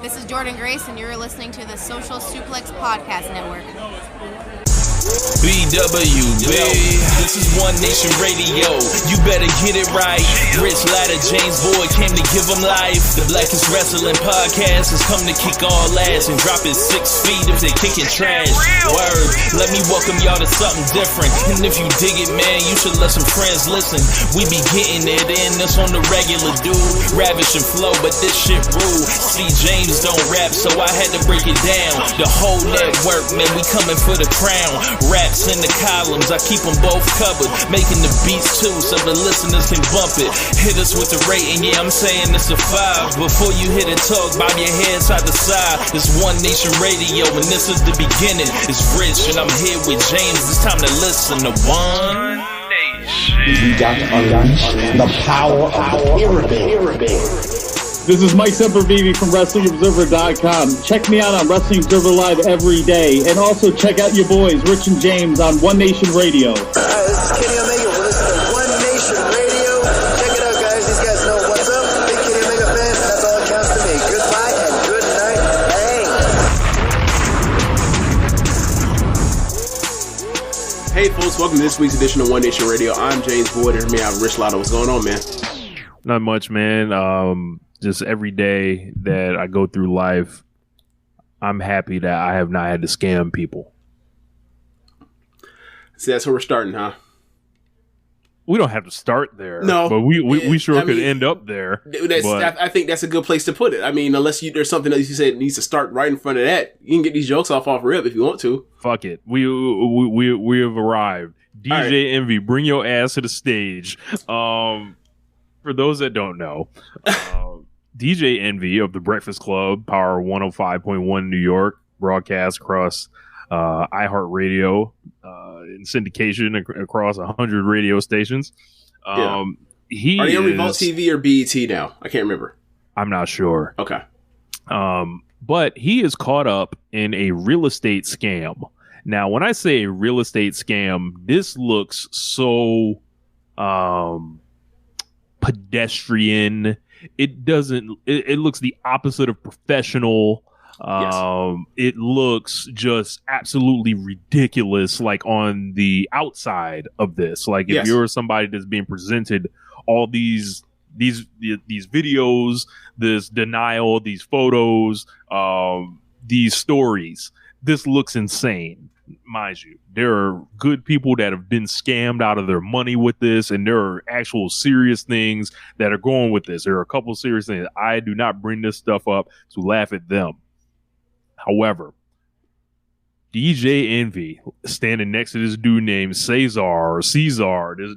This is Jordan Grace, and you're listening to the Social Suplex Podcast Network. PWI, this is One Nation Radio. You better get it right. Rich Latta, James Boyd came to give them life. The Blackest Wrestling Podcast has come to kick all ass and drop it 6 feet if they kicking trash. Word, let me welcome y'all to something different. And if you dig it, man, you should let some friends listen. We be getting it in, this on the regular, dude. Ravish and flow, but this shit rude. See, James don't rap, so I had to break it down. The whole network, man, we coming for the crown. Raps in the columns, I keep them both covered. Making the beats too, so the listeners can bump it. Hit us with the rating, yeah, I'm saying it's a 5. Before you hit it, talk, bob your head side to side. It's One Nation Radio, and this is the beginning. It's Rich, and I'm here with James. It's time to listen to One Nation. We got to unleash the power of the pyramid. This is Mike Sempervive from WrestlingObserver.com. Check me out on Wrestling Observer Live every day. And also check out your boys, Rich and James, on One Nation Radio. This is Kenny Omega. We're listening to One Nation Radio. Check it out, guys. These guys know what's up. Big Kenny Omega fans. That's all it counts to me. Goodbye and good night. Hey, folks. Welcome to this week's edition of One Nation Radio. I'm James Boyd, and here I have Rich Latta. What's going on, man? Not much, man. Just every day that I go through life, I'm happy that I have not had to scam people. See, that's where we're starting, huh? We don't have to start there. No. But we sure could end up there. I think that's a good place to put it. I mean, unless there's something that you said needs to start right in front of that, you can get these jokes off rip if you want to. Fuck it. We have arrived. DJ right. Envy, bring your ass to the stage. For those that don't know, DJ Envy of the Breakfast Club, Power 105.1 New York, broadcast across iHeartRadio in syndication across 100 radio stations. Are they on Revolt TV or BET now? I can't remember. I'm not sure. Okay. But he is caught up in a real estate scam. Now, when I say a real estate scam, this looks so pedestrian. It doesn't. It looks the opposite of professional. Yes. It looks just absolutely ridiculous, like on the outside of this. Like if you're somebody that's being presented all these videos, this denial, these photos, these stories, this looks insane. Mind you, there are good people that have been scammed out of their money with this, and there are actual serious things that are going with this. There are a couple of serious things. I do not bring this stuff up to laugh at them. However, DJ Envy standing next to this dude named Caesar, this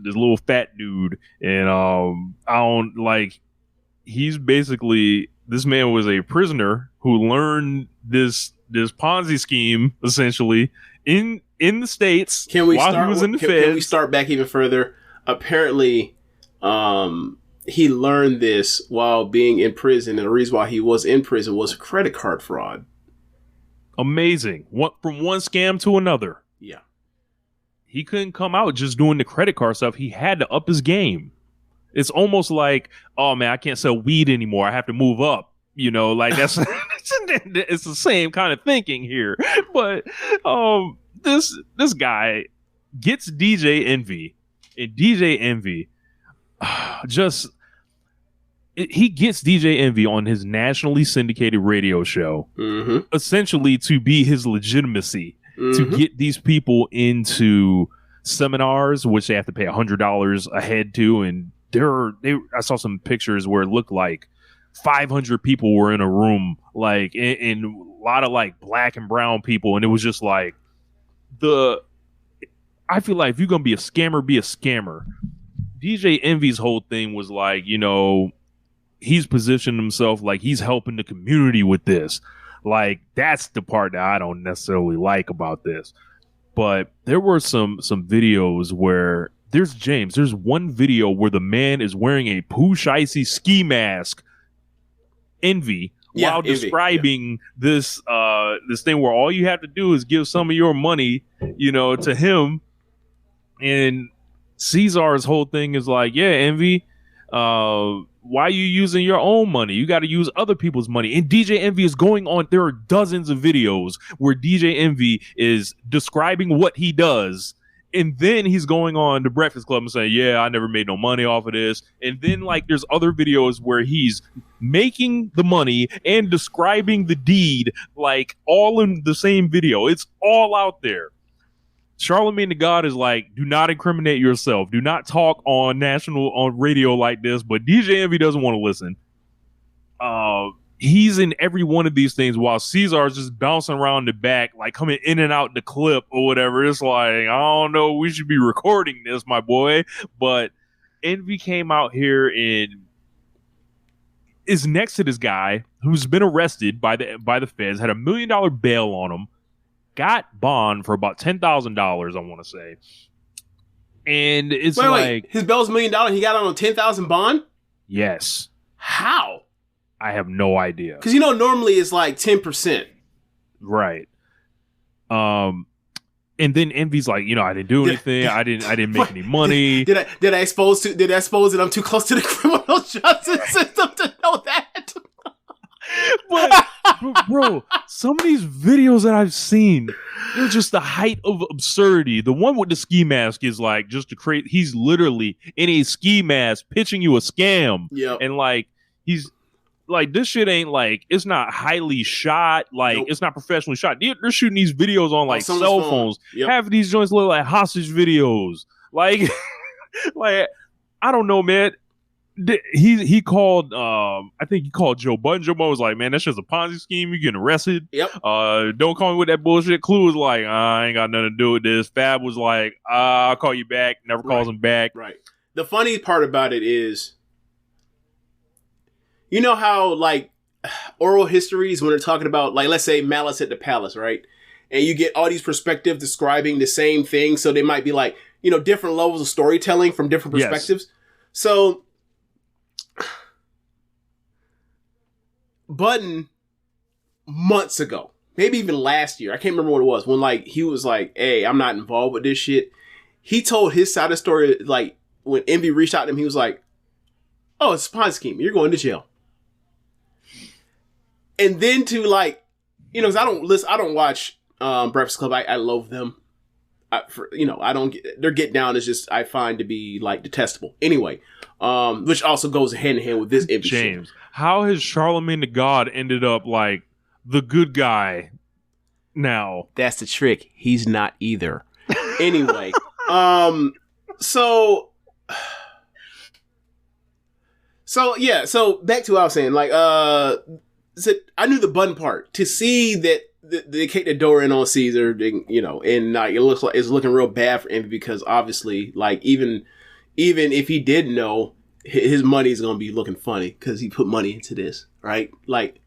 little fat dude, and he's basically, this man was a prisoner who learned this Ponzi scheme essentially in the States while he was in the Feds. Can we start back even further? Apparently, he learned this while being in prison, and the reason why he was in prison was credit card fraud. Amazing. From one scam to another. Yeah. He couldn't come out just doing the credit card stuff. He had to up his game. It's almost like, oh man, I can't sell weed anymore. I have to move up. You know, like that's it's the same kind of thinking here. But this guy gets DJ Envy, and DJ Envy he gets DJ Envy on his nationally syndicated radio show, essentially to be his legitimacy, to get these people into seminars, which they have to pay $100 a head to. And I saw some pictures where it looked like 500 people were in a room, like, and a lot of like black and brown people. And it was just like I feel like if you're going to be a scammer, be a scammer. DJ Envy's whole thing was like, you know, he's positioned himself like he's helping the community with this. Like, that's the part that I don't necessarily like about this. But there were some videos where there's one video where the man is wearing a Pooh Shiesty ski mask, Envy, while describing this thing where all you have to do is give some of your money, you know, to him. And Caesar's whole thing is like, yeah, Envy, why are you using your own money? You got to use other people's money. And DJ Envy is going on. There are dozens of videos where DJ Envy is describing what he does. And then he's going on the Breakfast Club and saying, yeah, I never made no money off of this. And then like there's other videos where he's making the money and describing the deed, like all in the same video. It's all out there. Charlamagne the God is like, do not incriminate yourself. Do not talk on radio like this. But DJ Envy doesn't want to listen. He's in every one of these things while Caesar is just bouncing around the back, like coming in and out the clip or whatever. It's like, I don't know, we should be recording this, my boy. But Envy came out here and is next to this guy who's been arrested by the feds, had $1 million bail on him, got bond for about $10,000, I want to say. And it's wait, his bail's $1 million. He got on a $10,000 bond? Yes. How? I have no idea. Because normally it's like 10%. Right. And then Envy's like, I didn't do anything. I didn't make any money. Did I expose that I'm too close to the criminal justice system to know that? but bro, some of these videos that I've seen, they're just the height of absurdity. The one with the ski mask is like just to create. He's literally in a ski mask pitching you a scam. Yeah. And like he's like, this shit ain't like, it's not highly shot. Like It's not professionally shot. They're shooting these videos on like cell phones. Yep. Half of these joints look like hostage videos. Like, like I don't know, man. He called I think he called Joe Budden. Joe Budden was like, man, that's just a Ponzi scheme. You're getting arrested. Yep. Don't call me with that bullshit. Clue was like, I ain't got nothing to do with this. Fab was like, I'll call you back. Never calls him back. Right. The funny part about it is, you know how like oral histories when they're talking about like, let's say Malice at the Palace, right? And you get all these perspectives describing the same thing. So they might be like, different levels of storytelling from different perspectives. Yes. So Budden months ago, maybe even last year, I can't remember what it was, when like he was like, hey, I'm not involved with this shit. He told his side of the story, like when Envy reached out to him, he was like, oh, it's a Ponzi scheme. You're going to jail. And then to like, because I don't watch Breakfast Club. I loathe them. I don't get their get down is just I find to be like detestable. Anyway, which also goes hand in hand with this Envy James. Shit. How has Charlamagne the God ended up like the good guy now? That's the trick. He's not either. Anyway, so yeah. So back to what I was saying. Like, I knew the Budden part to see that they kicked the door in on Caesar. And like it looks like it's looking real bad for Envy because obviously, like even if he did know, his money is going to be looking funny because he put money into this, right? Like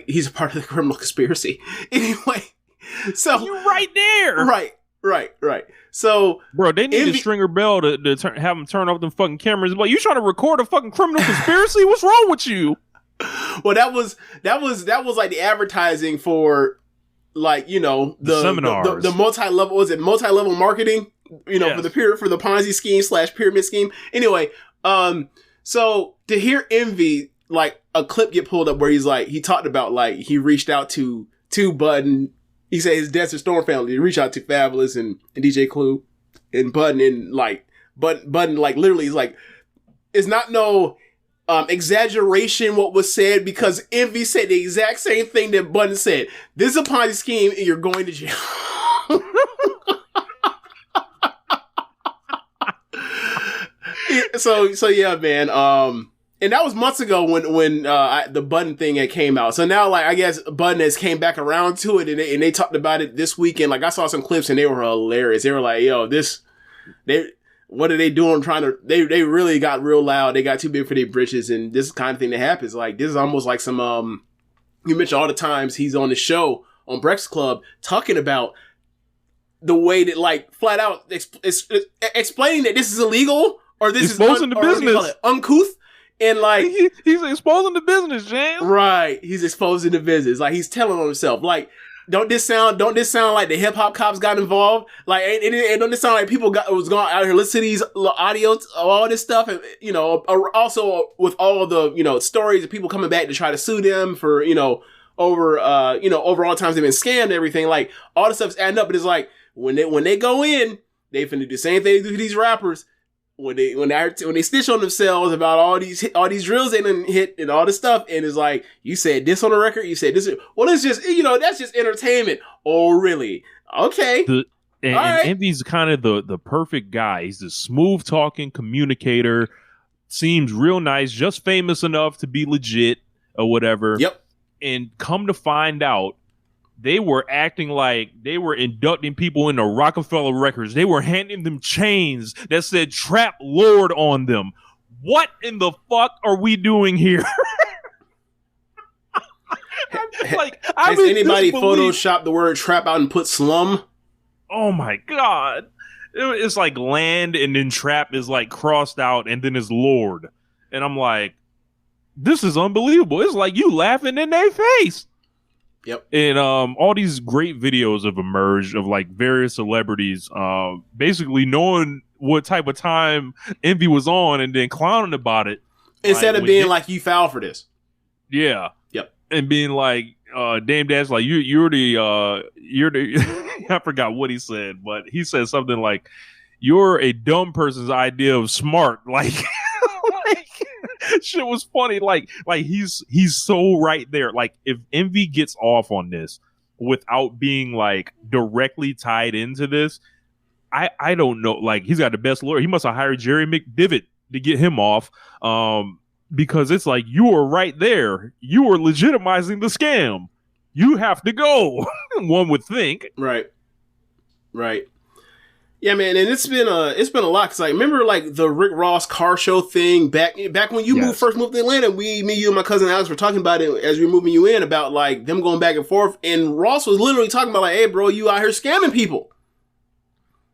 he's a part of the criminal conspiracy. Anyway, so you're right there. Right. So, bro, they need a Stringer Bell to have him turn off them fucking cameras. Like, you trying to record a fucking criminal conspiracy? What's wrong with you? Well, that was like the advertising for, like, the seminars, the multi-level. Was it multi-level marketing? Yes. for the Ponzi scheme / pyramid scheme. Anyway, so to hear Envy, like a clip get pulled up where he's like, he talked about like he reached out to Budden. He said his Desert Storm family. He reached out to Fabulous and DJ Clue and Budden, and like Budden like literally is like, it's not no exaggeration what was said because Envy said the exact same thing that Budden said. This is a Ponzi scheme and you're going to jail. So yeah, man. And that was months ago when the Budden thing had came out. So now, like, I guess Budden has came back around to it, and they talked about it this weekend. Like, I saw some clips and they were hilarious. They were like, "Yo, what are they doing? They really got real loud. They got too big for their britches, and this kind of thing that happens. Like, this is almost like some you mentioned all the times he's on the show on Breakfast Club talking about the way that, like, flat out explaining that this is illegal or this exposing the business, uncouth." And like he's exposing the business, James. Right, he's exposing the business. Like he's telling on himself. Like Don't this sound like the hip hop cops got involved? Like, don't this sound like people was going out here listening to these audios, all this stuff, and also with all of the stories of people coming back to try to sue them for over all the times they've been scammed and everything. Like, all the stuff's adding up, but it's like when they go in, they finna do the same thing they do to these rappers. When they stitch on themselves about all these drills they done hit and all this stuff, and it's like, you said this on the record, you said this. Well, it's just that's just entertainment. Oh, really? Okay. And Envy's kind of the perfect guy. He's a smooth talking communicator. Seems real nice, just famous enough to be legit or whatever. Yep. And come to find out, they were acting like they were inducting people into Rockefeller Records. They were handing them chains that said Trap Lord on them. What in the fuck are we doing here? Has anybody photoshopped the word trap out and put slum? Oh my God. It's like land and then trap is like crossed out and then it's Lord. And I'm like, this is unbelievable. It's like you laughing in their face. Yep. And all these great videos have emerged of like various celebrities basically knowing what type of time Envy was on and then clowning about it. Instead of being like, you foul for this. Yeah. Yep. And being like, Dame Dash, like you're the I forgot what he said, but he said something like, you're a dumb person's idea of smart. Like shit was funny. Like he's so right there. Like, if Envy gets off on this without being like directly tied into this, I don't know. Like, he's got the best lawyer. He must have hired Jerry McDivitt to get him off. Because it's like, you are right there. You are legitimizing the scam. You have to go. One would think. Right. Yeah, man, and it's been a lot. Cause like, remember like the Rick Ross car show thing back when you first moved to Atlanta. Me, you, and my cousin Alex were talking about it as we were moving you in, about like them going back and forth. And Ross was literally talking about like, hey, bro, you out here scamming people.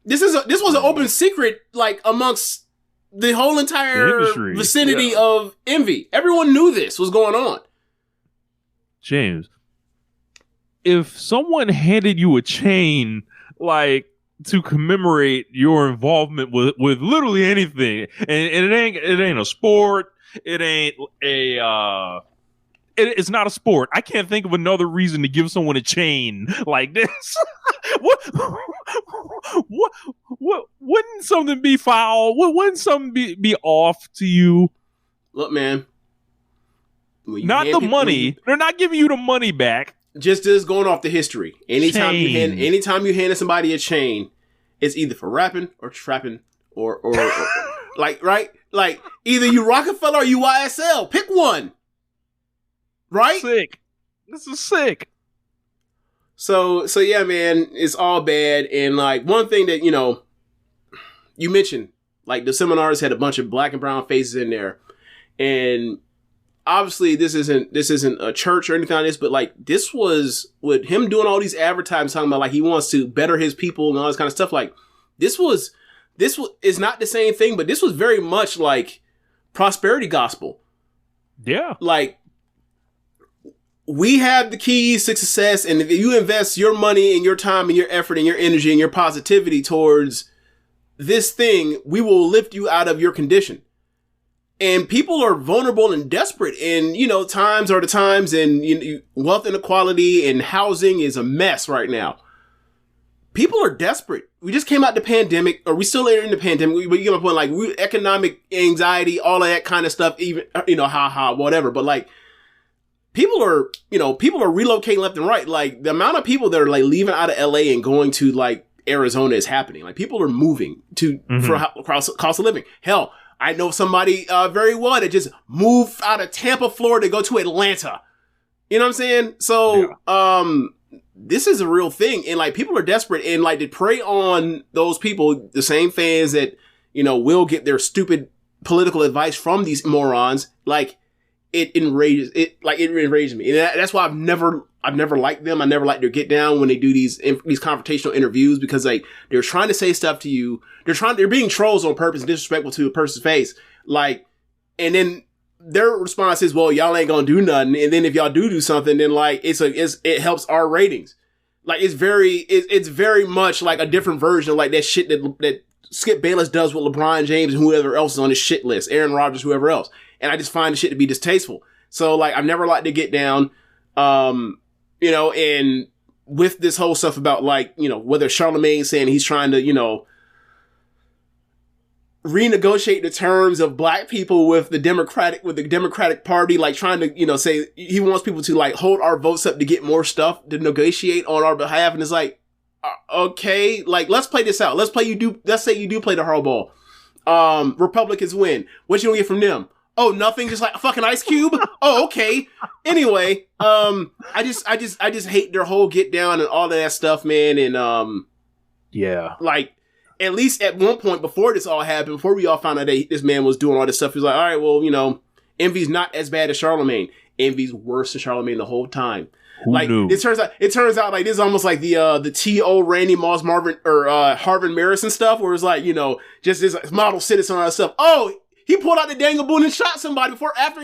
This was an open secret, like amongst the whole entire vicinity of Envy. Everyone knew this was going on. James, if someone handed you a chain, like, to commemorate your involvement with literally anything, and it ain't a sport, it's not a sport. I can't think of another reason to give someone a chain like this. what wouldn't something be foul? Wouldn't something be off to you? Look, man, not the money. They're not giving you the money back. Just going off the history. Anytime you hand somebody a chain, it's either for rapping or trapping or like, right? Like, either you Rockefeller or you YSL. Pick one. Right? Sick. This is sick. So yeah, man, it's all bad. And like, one thing that, you mentioned, like, the seminars had a bunch of black and brown faces in there. And obviously this isn't a church or anything like this, but like, this was with him doing all these advertisements talking about like he wants to better his people and all this kind of stuff. Like, this is not the same thing, but this was very much like prosperity gospel. Yeah. Like, we have the keys to success, and if you invest your money and your time and your effort and your energy and your positivity towards this thing, we will lift you out of your condition. And people are vulnerable and desperate, and times are the times, and wealth inequality and housing is a mess right now. People are desperate. We just came out the pandemic, or we still are in the pandemic. But you get my point, like, economic anxiety, all of that kind of stuff, even whatever. But like, people are relocating left and right. Like, the amount of people that are like leaving out of LA and going to like Arizona is happening. Like, people are moving for cost of living. Hell, I know somebody very well that just moved out of Tampa, Florida to go to Atlanta. You know what I'm saying? So, this is a real thing. And like, people are desperate, and like, to prey on those people, the same fans that, will get their stupid political advice from these morons. Like, it enrages me. And that's why I've never liked them. I never liked their get down when they do these confrontational interviews, because like, they're trying to say stuff to you. They're being trolls on purpose and disrespectful to a person's face. Like, and then their response is, well, y'all ain't gonna do nothing. And then if y'all do something, then like, it helps our ratings. Like it's very much like a different version of like that shit that Skip Bayless does with LeBron James and whoever else is on his shit list, Aaron Rodgers, whoever else. And I just find the shit to be distasteful. So like I've never liked to get down, you know, and with this whole stuff about like, you know, whether Charlemagne saying he's trying to, you know, renegotiate the terms of black people with the Democratic Party, like trying to, you know, say he wants people to like hold our votes up to get more stuff to negotiate on our behalf. And it's like, okay, like let's play this out. Let's say you do play the hardball. Republicans win. What you gonna get from them? Oh, nothing. Just like a fucking Ice Cube. Oh, okay. Anyway, I just hate their whole get down and all of that stuff, man. And yeah, like. At least at one point before this all happened, before we all found out that this man was doing all this stuff, he was like, all right, well, you know, Envy's not as bad as Charlemagne. Envy's worse than Charlemagne the whole time. Who like knew? It turns out like this is almost like the T.O. Randy Moss Marvin or Harvard Marison stuff, where it's like, you know, just this model citizen and all that stuff. Oh, he pulled out the dangle boon and shot somebody after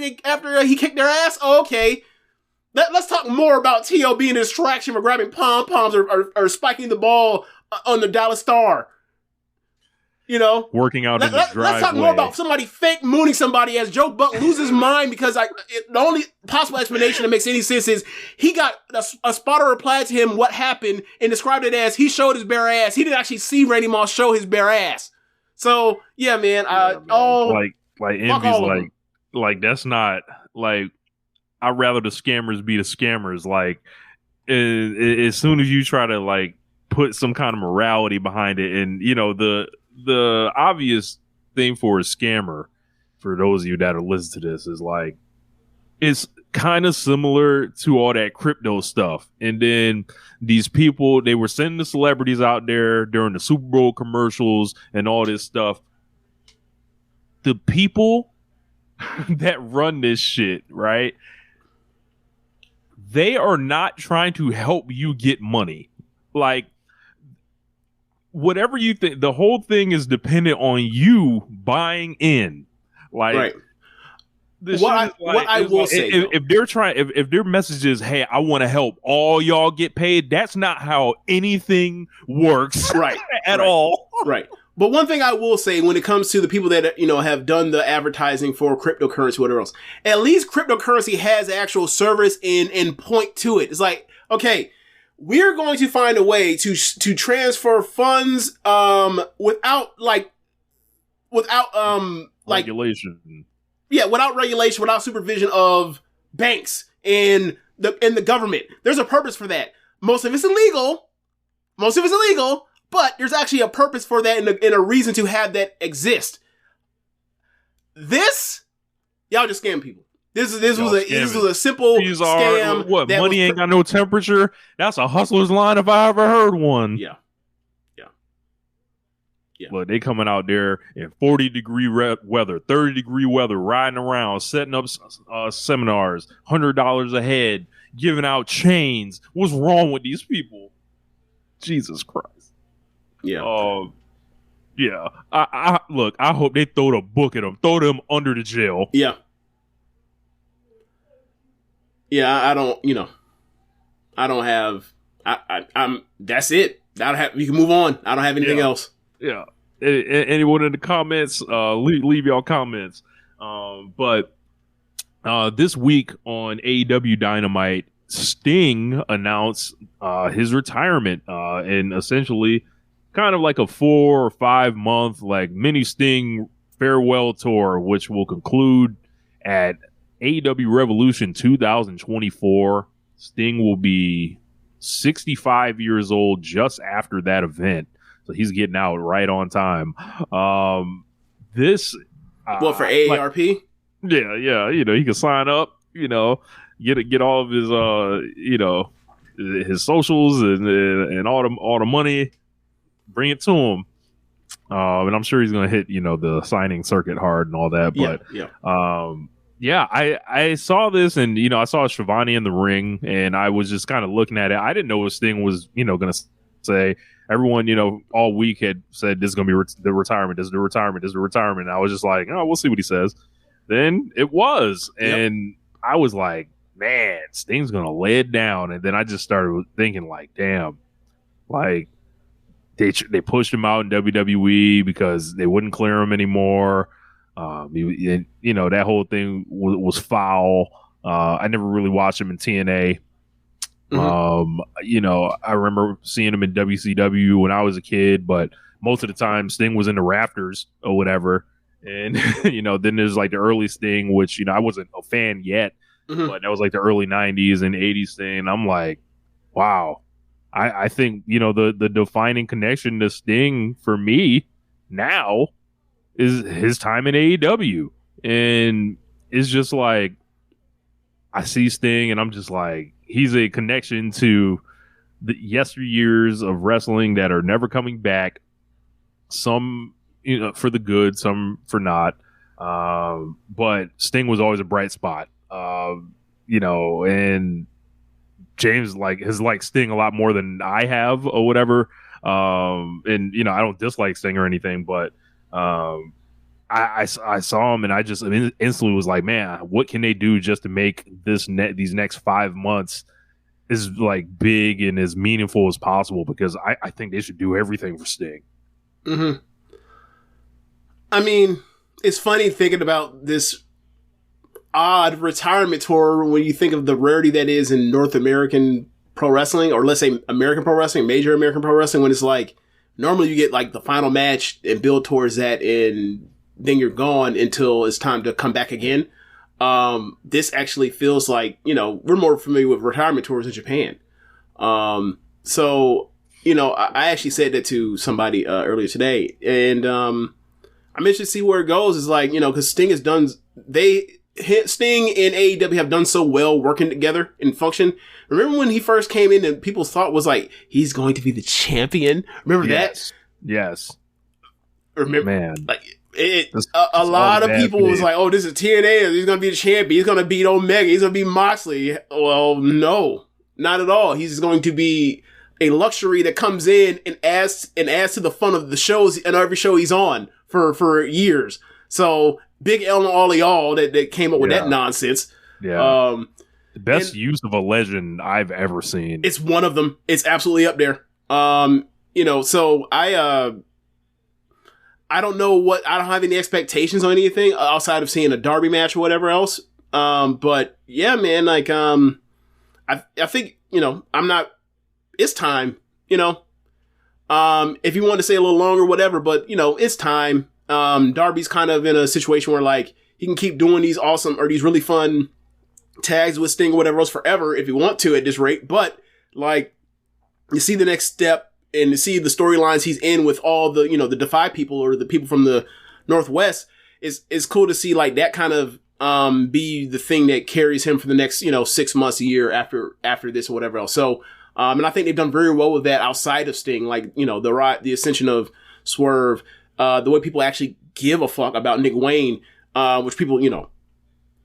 he kicked their ass. Oh, okay. Let's talk more about T.O. being a distraction for grabbing pom-poms or spiking the ball on the Dallas Star. You know, working out in the driveway. Let's talk more about somebody fake mooning somebody as Joe Buck loses his mind because the only possible explanation that makes any sense is he got a spotter replied to him what happened and described it as he showed his bare ass. He didn't actually see Randy Moss show his bare ass. So yeah, man. Envy's like that's not like. I'd rather the scammers be the scammers. Like as soon as you try to like put some kind of morality behind it, and you know the obvious thing for a scammer, for those of you that are listening to this, is like it's kind of similar to all that crypto stuff. And then these people, they were sending the celebrities out there during the Super Bowl commercials and all this stuff. The people that run this shit, right? They are not trying to help you get money. Like, whatever you think, the whole thing is dependent on you buying in. Like, right. What I will say, if their message is, hey, I want to help all y'all get paid, that's not how anything works, right? at all. Right. But one thing I will say when it comes to the people that, you know, have done the advertising for cryptocurrency, whatever else, at least cryptocurrency has actual service and point to it. It's like, okay, we're going to find a way to transfer funds without regulation. Yeah, without regulation, without supervision of banks and the government. There's a purpose for that. Most of it's illegal, but there's actually a purpose for that and a reason to have that exist. This, y'all just scam people. This was a simple scam. What, money ain't got no temperature? That's a hustler's line if I ever heard one. Yeah. Look, they coming out there in 40-degree weather, 30-degree weather, riding around, setting up seminars, $100 a head, giving out chains. What's wrong with these people? Jesus Christ. Yeah. Yeah. I hope they throw the book at them. Throw them under the jail. Yeah. Yeah, I'm that's it. You can move on. I don't have anything else. Yeah. Anyone in the comments, leave y'all comments. But this week on AEW Dynamite, Sting announced his retirement and essentially kind of like a 4 or 5 month like mini Sting farewell tour, which will conclude at AEW Revolution 2024. Sting will be 65 years old just after that event. So he's getting out right on time. This for AARP? Yeah. You know, he can sign up. You know, get all of his his socials and all the money. Bring it to him. And I'm sure he's gonna hit the signing circuit hard and all that. But I saw this and I saw Shivani in the ring and I was just kind of looking at it. I didn't know this thing was gonna say. Everyone, all week had said this is going to be the retirement. This is the retirement. This is the retirement. And I was just like, oh, we'll see what he says. Then it was. And I was like, man, Sting's gonna lay it down. And then I just started thinking, like, damn, like they pushed him out in WWE because they wouldn't clear him anymore. That whole thing was foul. I never really watched him in TNA. I remember seeing him in WCW when I was a kid, but most of the time Sting was in the rafters or whatever. And, then there's like the early Sting, which, I wasn't a fan yet, but that was like the early 90s and 80s Sting. And I'm like, wow, I think, the defining connection to Sting for me now is his time in AEW. And it's just like, I see Sting and I'm just like, he's a connection to the yesteryears of wrestling that are never coming back. Some, for the good, some for not. But Sting was always a bright spot. And James has liked Sting a lot more than I have or whatever. I don't dislike Sting or anything, but I saw him and I just instantly was like, man, what can they do just to make these next 5 months as like big and as meaningful as possible? Because I think they should do everything for Sting. Mm-hmm. I mean, it's funny thinking about this odd retirement tour when you think of the rarity that is in North American pro wrestling, or let's say American pro wrestling, major American pro wrestling, when it's like normally you get like the final match and build towards that and then you're gone until it's time to come back again. This actually feels like, we're more familiar with retirement tours in Japan. I actually said that to somebody earlier today, and I'm interested to see where it goes. Is like, because Sting has done, Sting and AEW have done so well working together and function. Remember when he first came in and people thought was like, he's going to be the champion? Remember that? Yes. Remember, man, like a lot of people was like, oh, this is TNA. He's going to be the champion. He's going to beat Omega. He's going to beat Moxley. Well, no, not at all. He's going to be a luxury that comes in and adds to the fun of the shows and every show he's on for years. So big L on all of y'all that came up with that nonsense. Yeah. The best use of a legend I've ever seen. It's one of them. It's absolutely up there. So I don't know I don't have any expectations on anything outside of seeing a Derby match or whatever else. But yeah, man, like, I think, it's time, if you want to stay a little longer, whatever, but it's time. Darby's kind of in a situation where like he can keep doing these awesome or these really fun tags with Sting or whatever else forever if you want to at this rate. But like, you see the next step and to see the storylines he's in with all the, the Defy people or the people from the Northwest is cool to see like that kind of, be the thing that carries him for the next, 6 months, a year after this or whatever else. So, and I think they've done very well with that outside of Sting, like, the ascension of Swerve, the way people actually give a fuck about Nick Wayne, which people,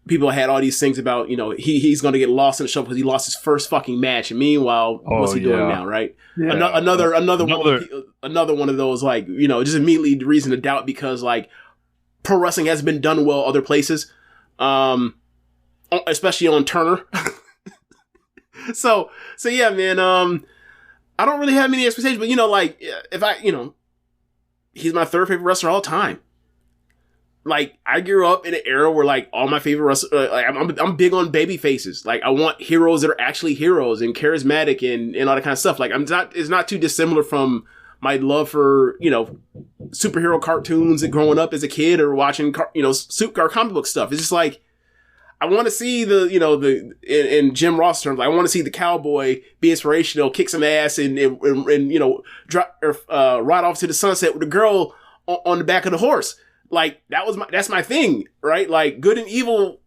people had all these things about, he's going to get lost in the show because he lost his first fucking match. And meanwhile, what's he doing now, right? Yeah. Another one of those, like, just immediately the reason to doubt because, like, pro wrestling has been done well other places, especially on Turner. So yeah, man, I don't really have many expectations, but, like, if I, he's my third favorite wrestler of all time. Like, I grew up in an era where, like, all my favorite wrestlers, like, I'm big on baby faces. Like, I want heroes that are actually heroes and charismatic and all that kind of stuff. Like, it's not too dissimilar from my love for, superhero cartoons and growing up as a kid or watching, comic book stuff. It's just like, I want to see in Jim Ross terms, I want to see the cowboy be inspirational, kick some ass and drop, ride off to the sunset with a girl on the back of the horse. Like, that's my thing, right? Like, good and evil.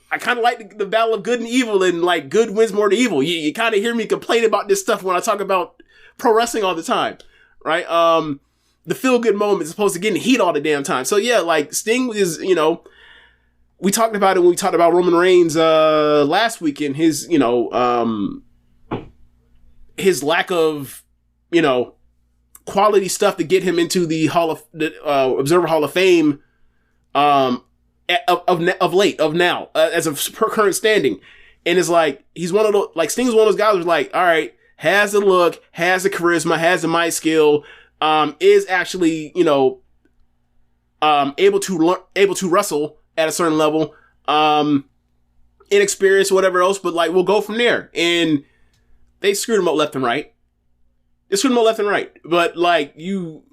I kind of like the battle of good and evil, and like good wins more than evil. You kind of hear me complain about this stuff when I talk about pro wrestling all the time, right? The feel good moment is opposed to getting heat all the damn time. So yeah, like Sting is, we talked about it when we talked about Roman Reigns last weekend. His, his lack of, quality stuff to get him into the Observer Hall of Fame of now as of current standing. And it's like, he's one of those, like, Sting's one of those guys who's like, all right, has the look, has the charisma, has the mic skill, is actually, you know, able to wrestle at a certain level, inexperienced, whatever else, but like, we'll go from there. And they screwed him up left and right. But like, you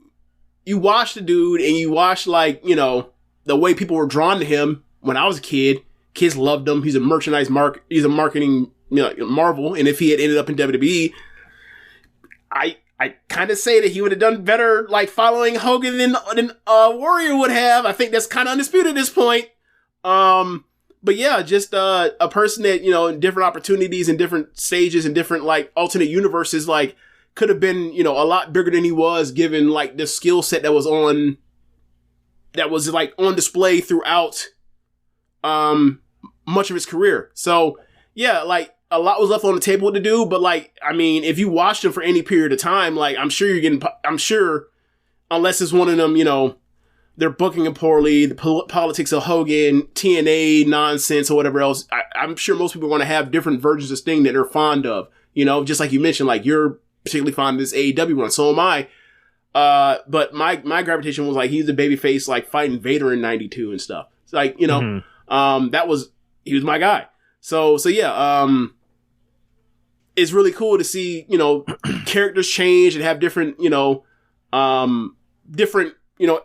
watch the dude and you watch, like, you know, the way people were drawn to him when I was a kid. Kids loved him. He's a he's a marketing, you know, marvel. And if he had ended up in WWE, I kind of say that he would have done better, like, following Hogan than Warrior would have. I think that's kind of undisputed at this point. But yeah, just a person that, you know, in different opportunities and different stages and different, like, alternate universes, like, could have been, you know, a lot bigger than he was, given, like, the skill set that was like on display throughout much of his career. So yeah, like, a lot was left on the table to do, but like, I mean, if you watched him for any period of time, like, I'm sure, unless it's one of them, you know, they're booking him poorly, the politics of Hogan, TNA nonsense or whatever else, I'm sure most people want to have different versions of Sting that they're fond of, you know, just like you mentioned, like, you're particularly fond of this AEW one, so am I. But my gravitation was like, he's a babyface, like, fighting Vader in 92 and stuff. It's like, you know, he was my guy. So yeah, it's really cool to see, you know, characters change and have different, you know,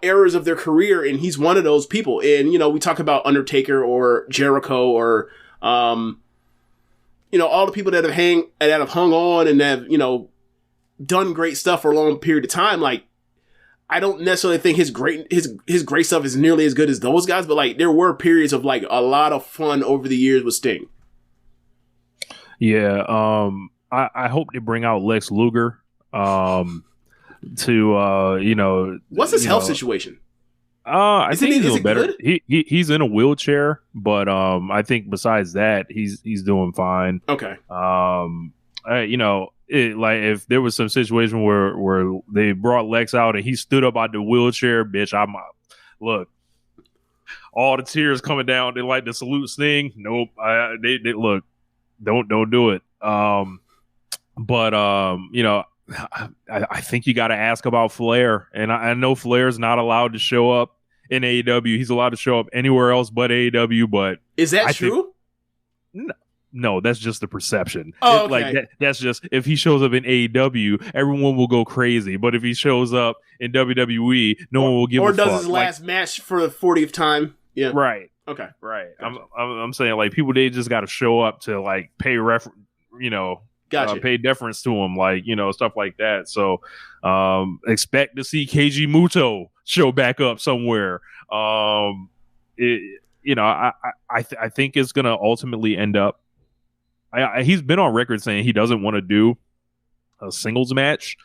eras of their career. And he's one of those people. And, you know, we talk about Undertaker or Jericho or, you know, all the people that have hung on and have, you know, done great stuff for a long period of time. Like, I don't necessarily think his great stuff is nearly as good as those guys, but like, there were periods of like a lot of fun over the years with Sting. Yeah, I hope they bring out Lex Luger to you know, what's his health situation? I think he's doing better. He's in a wheelchair, but I think besides that, he's doing fine. Okay. You know, like, if there was some situation where they brought Lex out and he stood up out the wheelchair, bitch, look, all the tears coming down. They like to salute Sting. Nope. They look, don't do it. But you know, I think you got to ask about Flair, and I know Flair's not allowed to show up in AEW. He's allowed to show up anywhere else but AEW. But is that true? No, that's just the perception. Oh, okay. Like, that's just, if he shows up in AEW, everyone will go crazy. But if he shows up in WWE, no one will give a fuck. Or does his last match for the 40th time. Yeah. Right. Okay. Right. Gotcha. I'm saying, like, people, they just got to show up to, like, pay Gotcha. Pay deference to him, like, you know, stuff like that. So expect to see Keiji Muto show back up somewhere. I think it's gonna ultimately end up. He's been on record saying he doesn't want to do a singles match,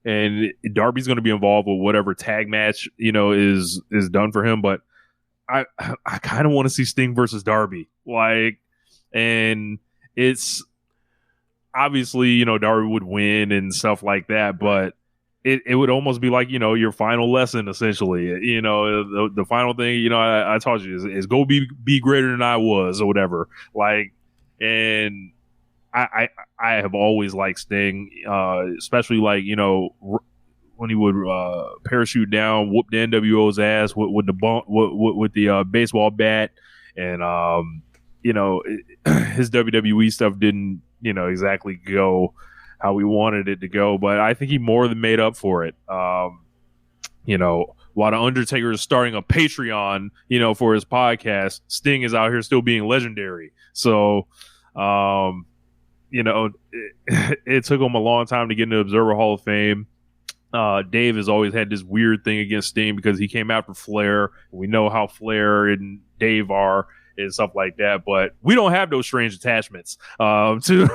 and Darby's going to be involved with whatever tag match, you know, is done for him. But I kind of want to see Sting versus Darby, like, and it's obviously, you know, Darby would win and stuff like that, but it would almost be like, you know, your final lesson, essentially. You know, the final thing, you know, I taught you is go be greater than I was, or whatever. Like, and I have always liked Sting, especially, like, you know, when he would parachute down, whoop the NWO's ass with the bump, with the baseball bat, and you know, his WWE stuff didn't, you know, exactly go how we wanted it to go, but I think he more than made up for it. You know, while the Undertaker is starting a Patreon, you know, for his podcast, Sting is out here still being legendary. So, you know, it took him a long time to get into the Observer Hall of Fame. Dave has always had this weird thing against Sting because he came after Flair. We know how Flair and Dave are and stuff like that, but we don't have those strange attachments to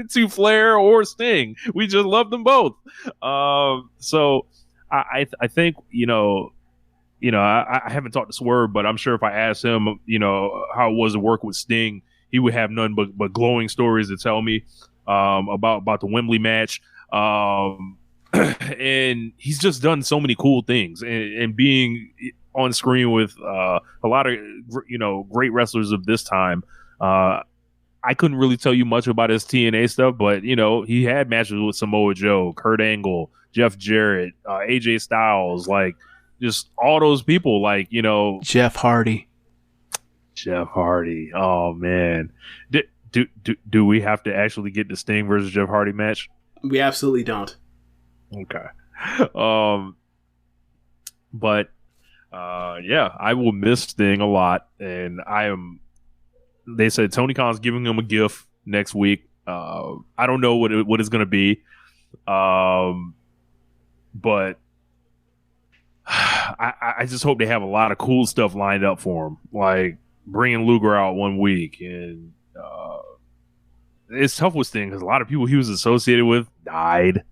to Flair or Sting. We just love them both. So I think, you know, I haven't talked to Swerve, but I'm sure if I asked him, you know, how it was to work with Sting, he would have none but glowing stories to tell me about the Wembley match. And he's just done so many cool things, and being on screen with a lot of, you know, great wrestlers of this time. I couldn't really tell you much about his TNA stuff, but he had matches with Samoa Joe, Kurt Angle, Jeff Jarrett, AJ Styles, like just all those people, like Jeff Hardy. Oh man, do we have to actually get the Sting versus Jeff Hardy match? We absolutely don't. Okay. But I will miss Sting a lot, and they said Tony Khan's giving him a gift next week. I don't know what it's going to be. But I just hope they have a lot of cool stuff lined up for him, like bringing Luger out one week. And it's tough with Sting because a lot of people he was associated with died.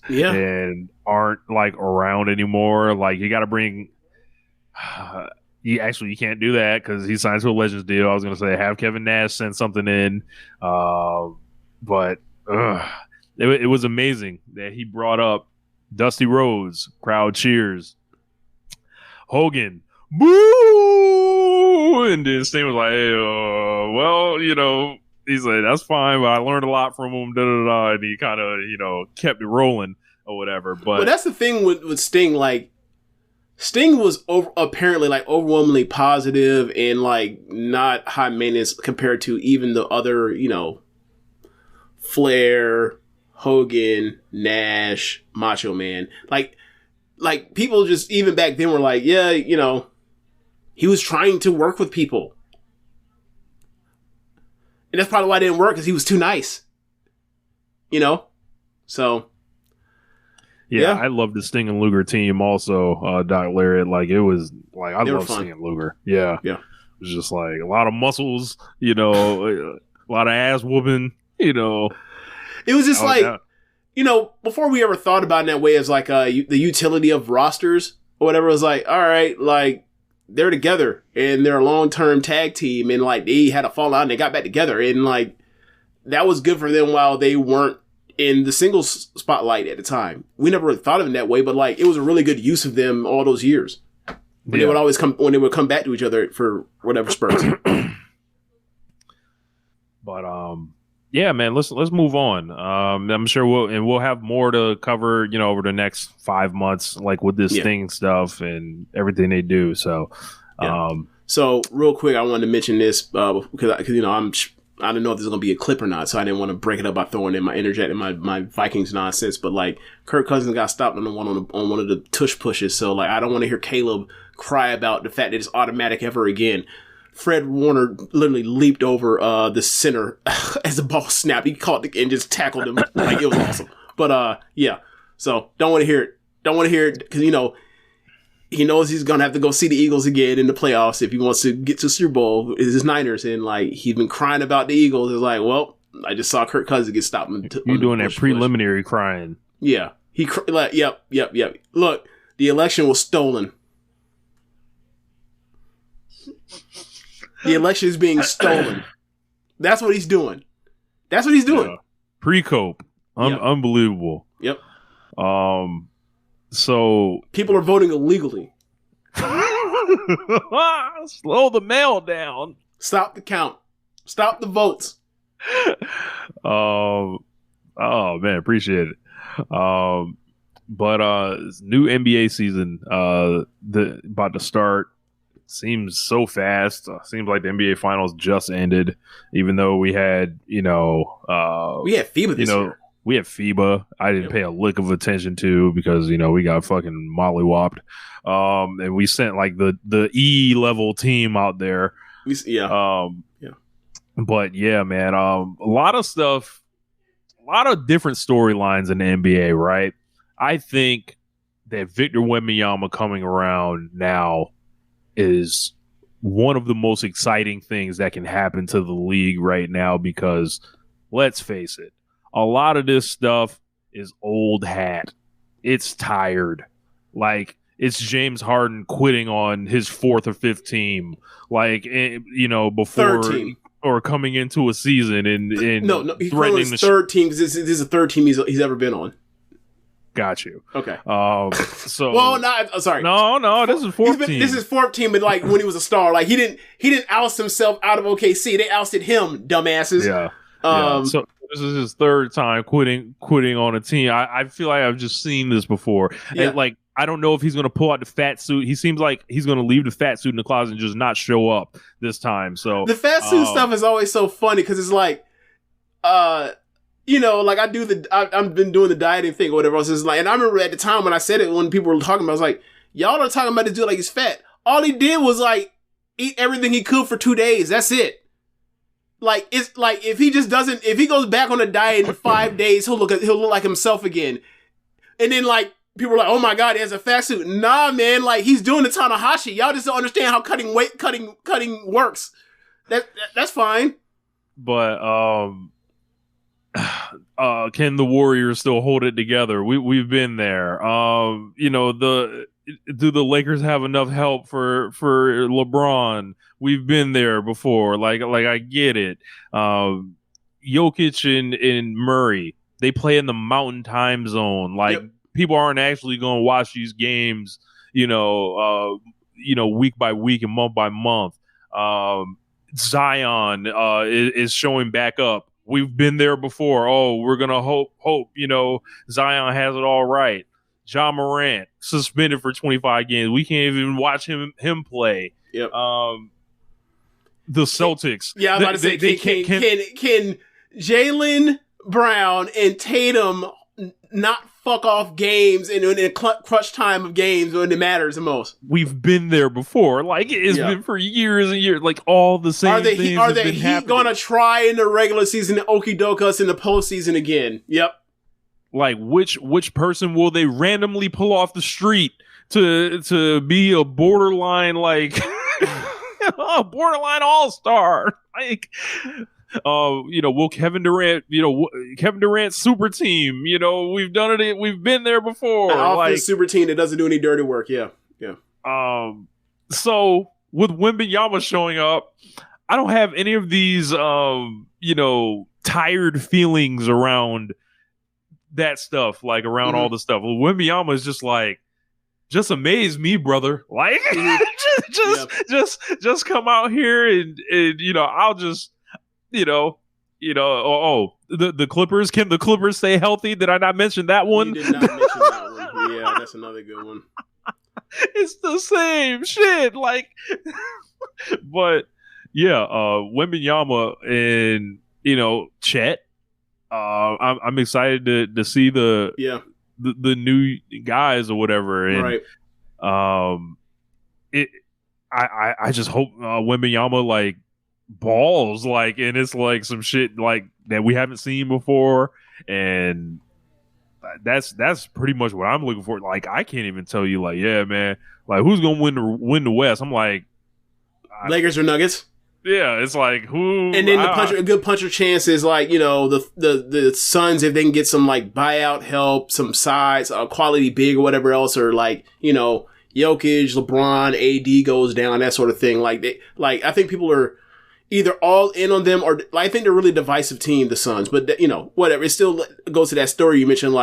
Yeah. And aren't like around anymore. Like you got to bring. You can't do that because he signed to a Legends deal. I was gonna say have Kevin Nash send something in, but it was amazing that he brought up Dusty Rhodes. Crowd cheers. Hogan, boo! And then Sting was like, hey, he said, that's fine, but I learned a lot from him, and he kind of, kept it rolling or whatever. But that's the thing with Sting, like, Sting was apparently, like, overwhelmingly positive and, like, not high maintenance compared to even the other, Flair, Hogan, Nash, Macho Man. Like, people just, even back then were like, yeah, he was trying to work with people. And that's probably why it didn't work, because he was too nice. So. Yeah, I love the Sting and Luger team also, Doc Lariat. Like, it was, like, I love Sting and Luger. Yeah. Yeah. It was just, like, a lot of muscles, a lot of ass whooping, It was just before we ever thought about it in that way as, like, the utility of rosters or whatever, it was like, all right, like, they're together and they're a long-term tag team and, like, they had a fallout and they got back together and, like, that was good for them while they weren't in the singles spotlight at the time. We never really thought of it in that way, but, like, it was a really good use of them all those years. When they would come back to each other for whatever spurts. But, yeah, man, let's move on. I'm sure we'll have more to cover, over the next 5 months, like with this Sting stuff and everything they do. So, so real quick, I wanted to mention this because I don't know if there's gonna be a clip or not, so I didn't want to break it up by throwing in my Vikings nonsense. But like, Kirk Cousins got stopped on one of the tush pushes, so like, I don't want to hear Caleb cry about the fact that it's automatic ever again. Fred Warner literally leaped over the center as the ball snapped. He caught and just tackled him. Like, it was awesome. But so don't want to hear it. Don't want to hear it because he knows he's gonna have to go see the Eagles again in the playoffs if he wants to get to Super Bowl. It's his Niners, and like, he's been crying about the Eagles. It's like, well, I just saw Kirk Cousins get stopped. You're doing that preliminary crying. Yeah, yep. Look, the election was stolen. The election is being stolen. That's what he's doing. Yeah. Pre-cope. Unbelievable. Yep. So people are voting illegally. Slow the mail down. Stop the count. Stop the votes. Oh man, appreciate it. But new NBA season about to start. Seems so fast. Seems like the NBA Finals just ended, even though we had we had FIBA this year. We had FIBA. I didn't pay a lick of attention to because we got fucking mollywopped. And we sent like the E level team out there. But yeah, man. A lot of stuff, a lot of different storylines in the NBA, right? I think that Victor Wembanyama coming around now is one of the most exciting things that can happen to the league right now because, let's face it, a lot of this stuff is old hat. It's tired. Like, it's James Harden quitting on his fourth or fifth team. Like, before or coming into a season and no, he's threatening his third team because this is the third team he's ever been on. Got you. Okay. So well, not sorry. No. This is 14. This is 14, but like when he was a star, like he didn't oust himself out of OKC. They ousted him, dumbasses. Yeah. So this is his third time quitting on a team. I feel like I've just seen this before. Yeah. And like I don't know if he's going to pull out the fat suit. He seems like he's going to leave the fat suit in the closet and just not show up this time. So the fat suit stuff is always so funny because it's like, like I've been doing the dieting thing or whatever else. It's like, and I remember at the time when I said it, when people were talking about it, I was like, y'all are talking about this dude like he's fat. All he did was like eat everything he could for 2 days. That's it. Like, it's like, if he goes back on a diet in 5 days, he'll look like himself again. And then like, people are like, oh my God, he has a fat suit. Nah, man, like he's doing the Tanahashi. Y'all just don't understand how cutting works. That's fine. But, can the Warriors still hold it together? We've been there. Do the Lakers have enough help for LeBron? We've been there before. Like I get it. Jokic and Murray, they play in the Mountain Time Zone. Like people aren't actually going to watch these games, week by week and month by month. Zion is showing back up. We've been there before. Oh, we're gonna hope. Zion has it all right. Ja Morant suspended for 25 games. We can't even watch him play. Yep. The Celtics. Yeah, I'm about to say, can Jaylen Brown and Tatum not fuck off games in crunch time of games when it matters the most? We've been there before. Like it's been for years and years. Like all the same things. Are the Heat gonna try in the regular season to okie doke us in the postseason again? Yep. Like which person will they randomly pull off the street to be a borderline borderline all-star? Like will Kevin Durant, Kevin Durant's super team, we've done it. We've been there before. An offense super team that doesn't do any dirty work. Yeah. So with Wembanyama showing up, I don't have any of these, tired feelings around that stuff, like around all the stuff. Well, Wembanyama is just amaze me, brother. Like, just come out here and I'll just, the Clippers. Can the Clippers stay healthy? Did I not mention that one? You did not mention that one. Yeah, that's another good one. It's the same shit. Like, but yeah, Wembanyama and Chet. I'm excited to see the new guys or whatever. And, right. I just hope Wembanyama balls and it's some shit that we haven't seen before, and that's pretty much what I'm looking for. I can't even tell you yeah, man, who's gonna win the West. I'm Lakers or Nuggets. Yeah, it's who, and then a good puncher chance is the Suns, if they can get some buyout help, some size, quality big or whatever else, or Jokic, LeBron, AD goes down, that sort of thing. I think people are either all in on them, or I think they're a really divisive team, the Suns. But whatever, it still goes to that story you mentioned,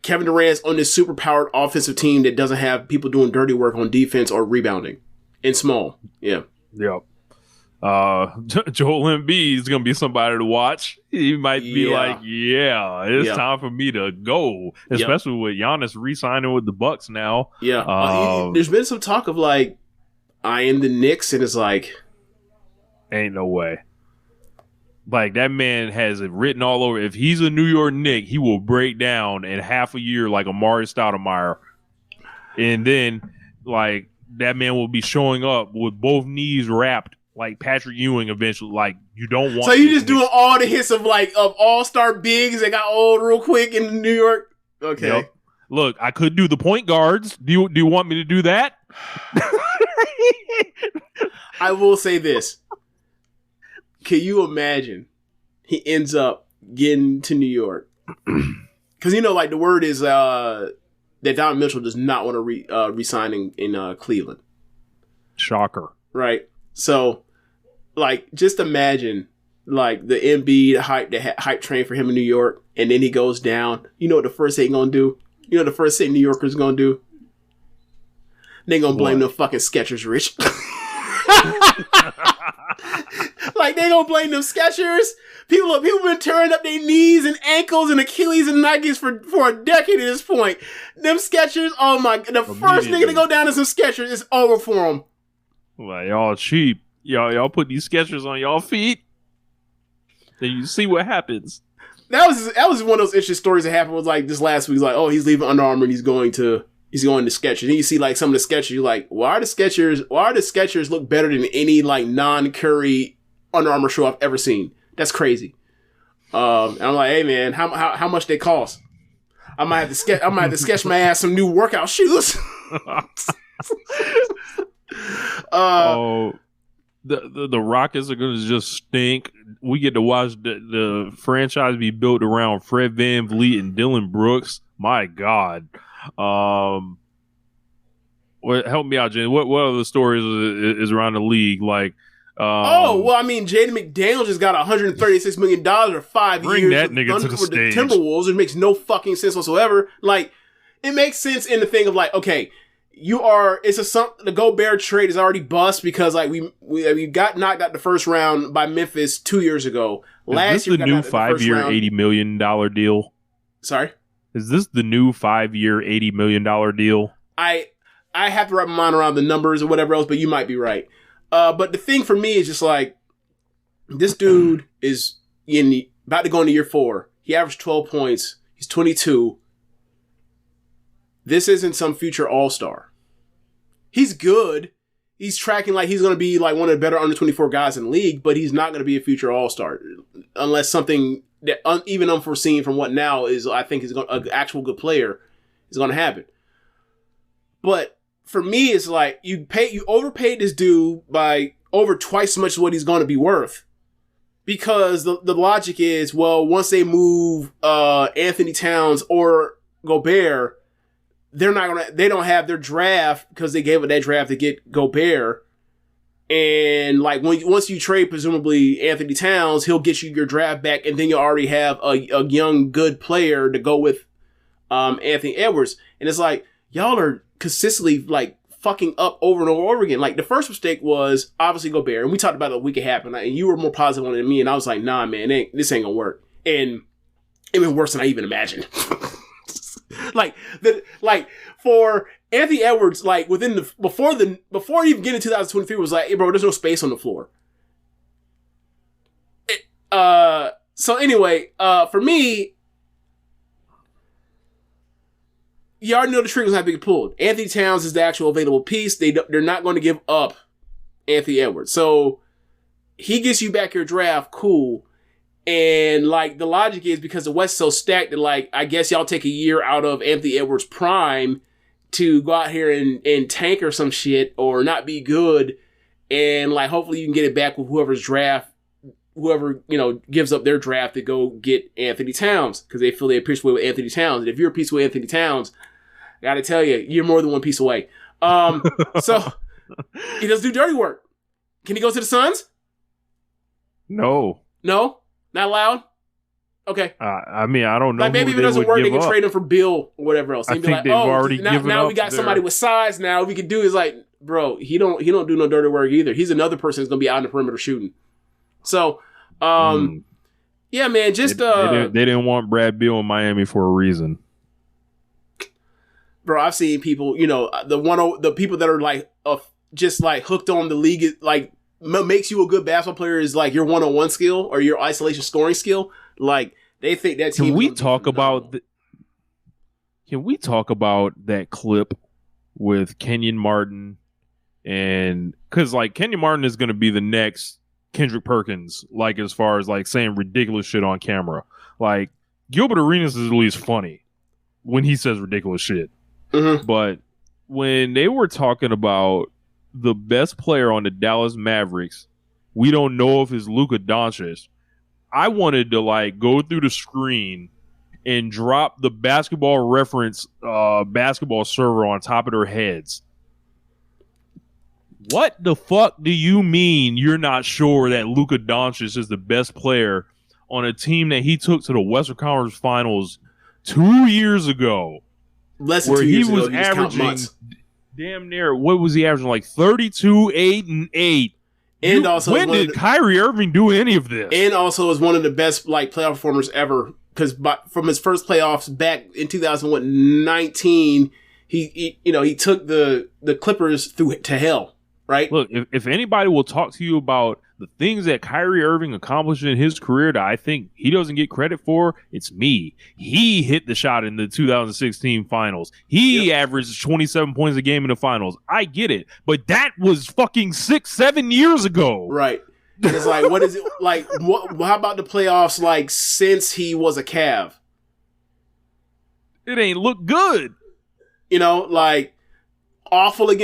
Kevin Durant's on this super powered offensive team that doesn't have people doing dirty work on defense or rebounding. And small. Yeah. Yep. Joel Embiid is going to be somebody to watch. He might be it's time for me to go, especially with Giannis re-signing with the Bucks now. Yeah. There's been some talk of eyeing the Knicks, and it's ain't no way. That man has it written all over. If he's a New York Knick, he will break down in half a year like Amari Stoudemire. And then, that man will be showing up with both knees wrapped like Patrick Ewing eventually. You don't want. So you just doing all the hits of all-star bigs that got old real quick in New York? Okay. Yep. Look, I could do the point guards. Do you want me to do that? I will say this. Can you imagine he ends up getting to New York? Because, the word is that Donovan Mitchell does not want to re-sign in Cleveland. Shocker. Right? So, just imagine like the Embiid hype train for him in New York, and then he goes down. You know what the first thing gonna do? You know what the first thing New Yorkers gonna do? They gonna blame them fucking Skechers, Rich. Like they gonna blame them Skechers. People been tearing up their knees and ankles and Achilles and Nikes for a decade at this point. Them Skechers, oh my! The first nigga to go down to some Skechers is over for them. Well, y'all cheap. Y'all put these Skechers on y'all feet, then you see what happens. That was one of those interesting stories that happened. Was like this last week. Like, oh, he's leaving Under Armour and he's going to Skechers. Then you see like some of the Skechers. You're like, why do the Skechers look better than any like non-Curry Under Armour shoe I've ever seen? That's crazy. And I'm like, hey man, how much they cost? I might have to sketch my ass some new workout shoes. The Rockets are gonna just stink. We get to watch the franchise be built around Fred VanVleet and Dylan Brooks. My God. Help me out, Jen. What other stories is around the league? Like, Jaden McDaniels just got $136 million or 5 years. Bring that nigga to the stage. Timberwolves, which makes no fucking sense whatsoever. Like, it makes sense in the thing of like, okay, the Gobert trade is already bust because like we got knocked out the first round by Memphis 2 years ago. Is this the new 5-year $80 million deal? Sorry? Is this the new 5-year $80 million deal? I have to wrap my mind around the numbers or whatever else, but you might be right. But the thing for me is just like, this dude is about to go into year 4. He averaged 12 points. He's 22. This isn't some future all-star. He's good. He's tracking like he's going to be like one of the better under 24 guys in the league, but he's not going to be a future all-star unless something that even unforeseen from what now is, I think, is an actual good player is going to happen. But for me, it's like you overpaid this dude by over twice as much as what he's going to be worth. Because the logic is, well, once they move Anthony Towns or Gobert, they don't have their draft because they gave up that draft to get Gobert. And like once you trade presumably Anthony Towns, he'll get you your draft back, and then you'll already have a young good player to go with Anthony Edwards. And it's like, y'all are consistently like fucking up over and over again. Like the first mistake was obviously Gobert, and we talked about it a week it happened, and you were more positive on it than me, and I was like, nah man, this ain't gonna work. And it was worse than I even imagined. For Anthony Edwards, like before you even get into 2023 was like, hey bro, there's no space on the floor. So anyway, for me, you already know the trigger's not being pulled. Anthony Towns is the actual available piece. They're not going to give up Anthony Edwards. So he gets you back your draft, cool. And like the logic is because the West is so stacked that like I guess y'all take a year out of Anthony Edwards' prime to go out here and tank or some shit or not be good, and like hopefully you can get it back with whoever gives up their draft to go get Anthony Towns because they feel they're a piece away with Anthony Towns. And if you're a piece away with Anthony Towns, I gotta tell you, you're more than one piece away. So he does do dirty work. Can he go to the Suns? No, not allowed. Okay. I mean, I don't know. Like maybe if it doesn't work, they can trade him for Bill or whatever else. I think like, they've already given up. Now we got somebody with size. Now we can do is like, bro, he don't do no dirty work either. He's another person that's gonna be out in the perimeter shooting. So, yeah, man, just they didn't want Brad Beal in Miami for a reason. Bro, I've seen people, the people that are like just like hooked on the league, like makes you a good basketball player is like your one-on-one skill or your isolation scoring skill. Like they think that team. Can we talk about that clip with Kenyon Martin? And because like Kenyon Martin is going to be the next Kendrick Perkins, like as far as like saying ridiculous shit on camera. Like Gilbert Arenas is at least funny when he says ridiculous shit. Mm-hmm. But when they were talking about the best player on the Dallas Mavericks, we don't know if it's Luka Doncic. I wanted to like go through the screen and drop the Basketball Reference basketball server on top of their heads. What the fuck do you mean you're not sure that Luka Doncic is the best player on a team that he took to the Western Conference Finals 2 years ago? Less than 2 years ago, he was averaging damn near, what was he averaging? Like 32, 8, and 8. And also, when did Kyrie Irving do any of this? And also is one of the best like playoff performers ever, because from his first playoffs back in 2019, he took the Clippers to hell. Right. Look, if anybody will talk to you about the things that Kyrie Irving accomplished in his career that I think he doesn't get credit for, it's me. He hit the shot in the 2016 finals. He averaged 27 points a game in the finals. I get it. But that was fucking 6-7 years ago. Right. It's like, what is it like? How about the playoffs like since he was a Cav? It ain't look good. Like awful in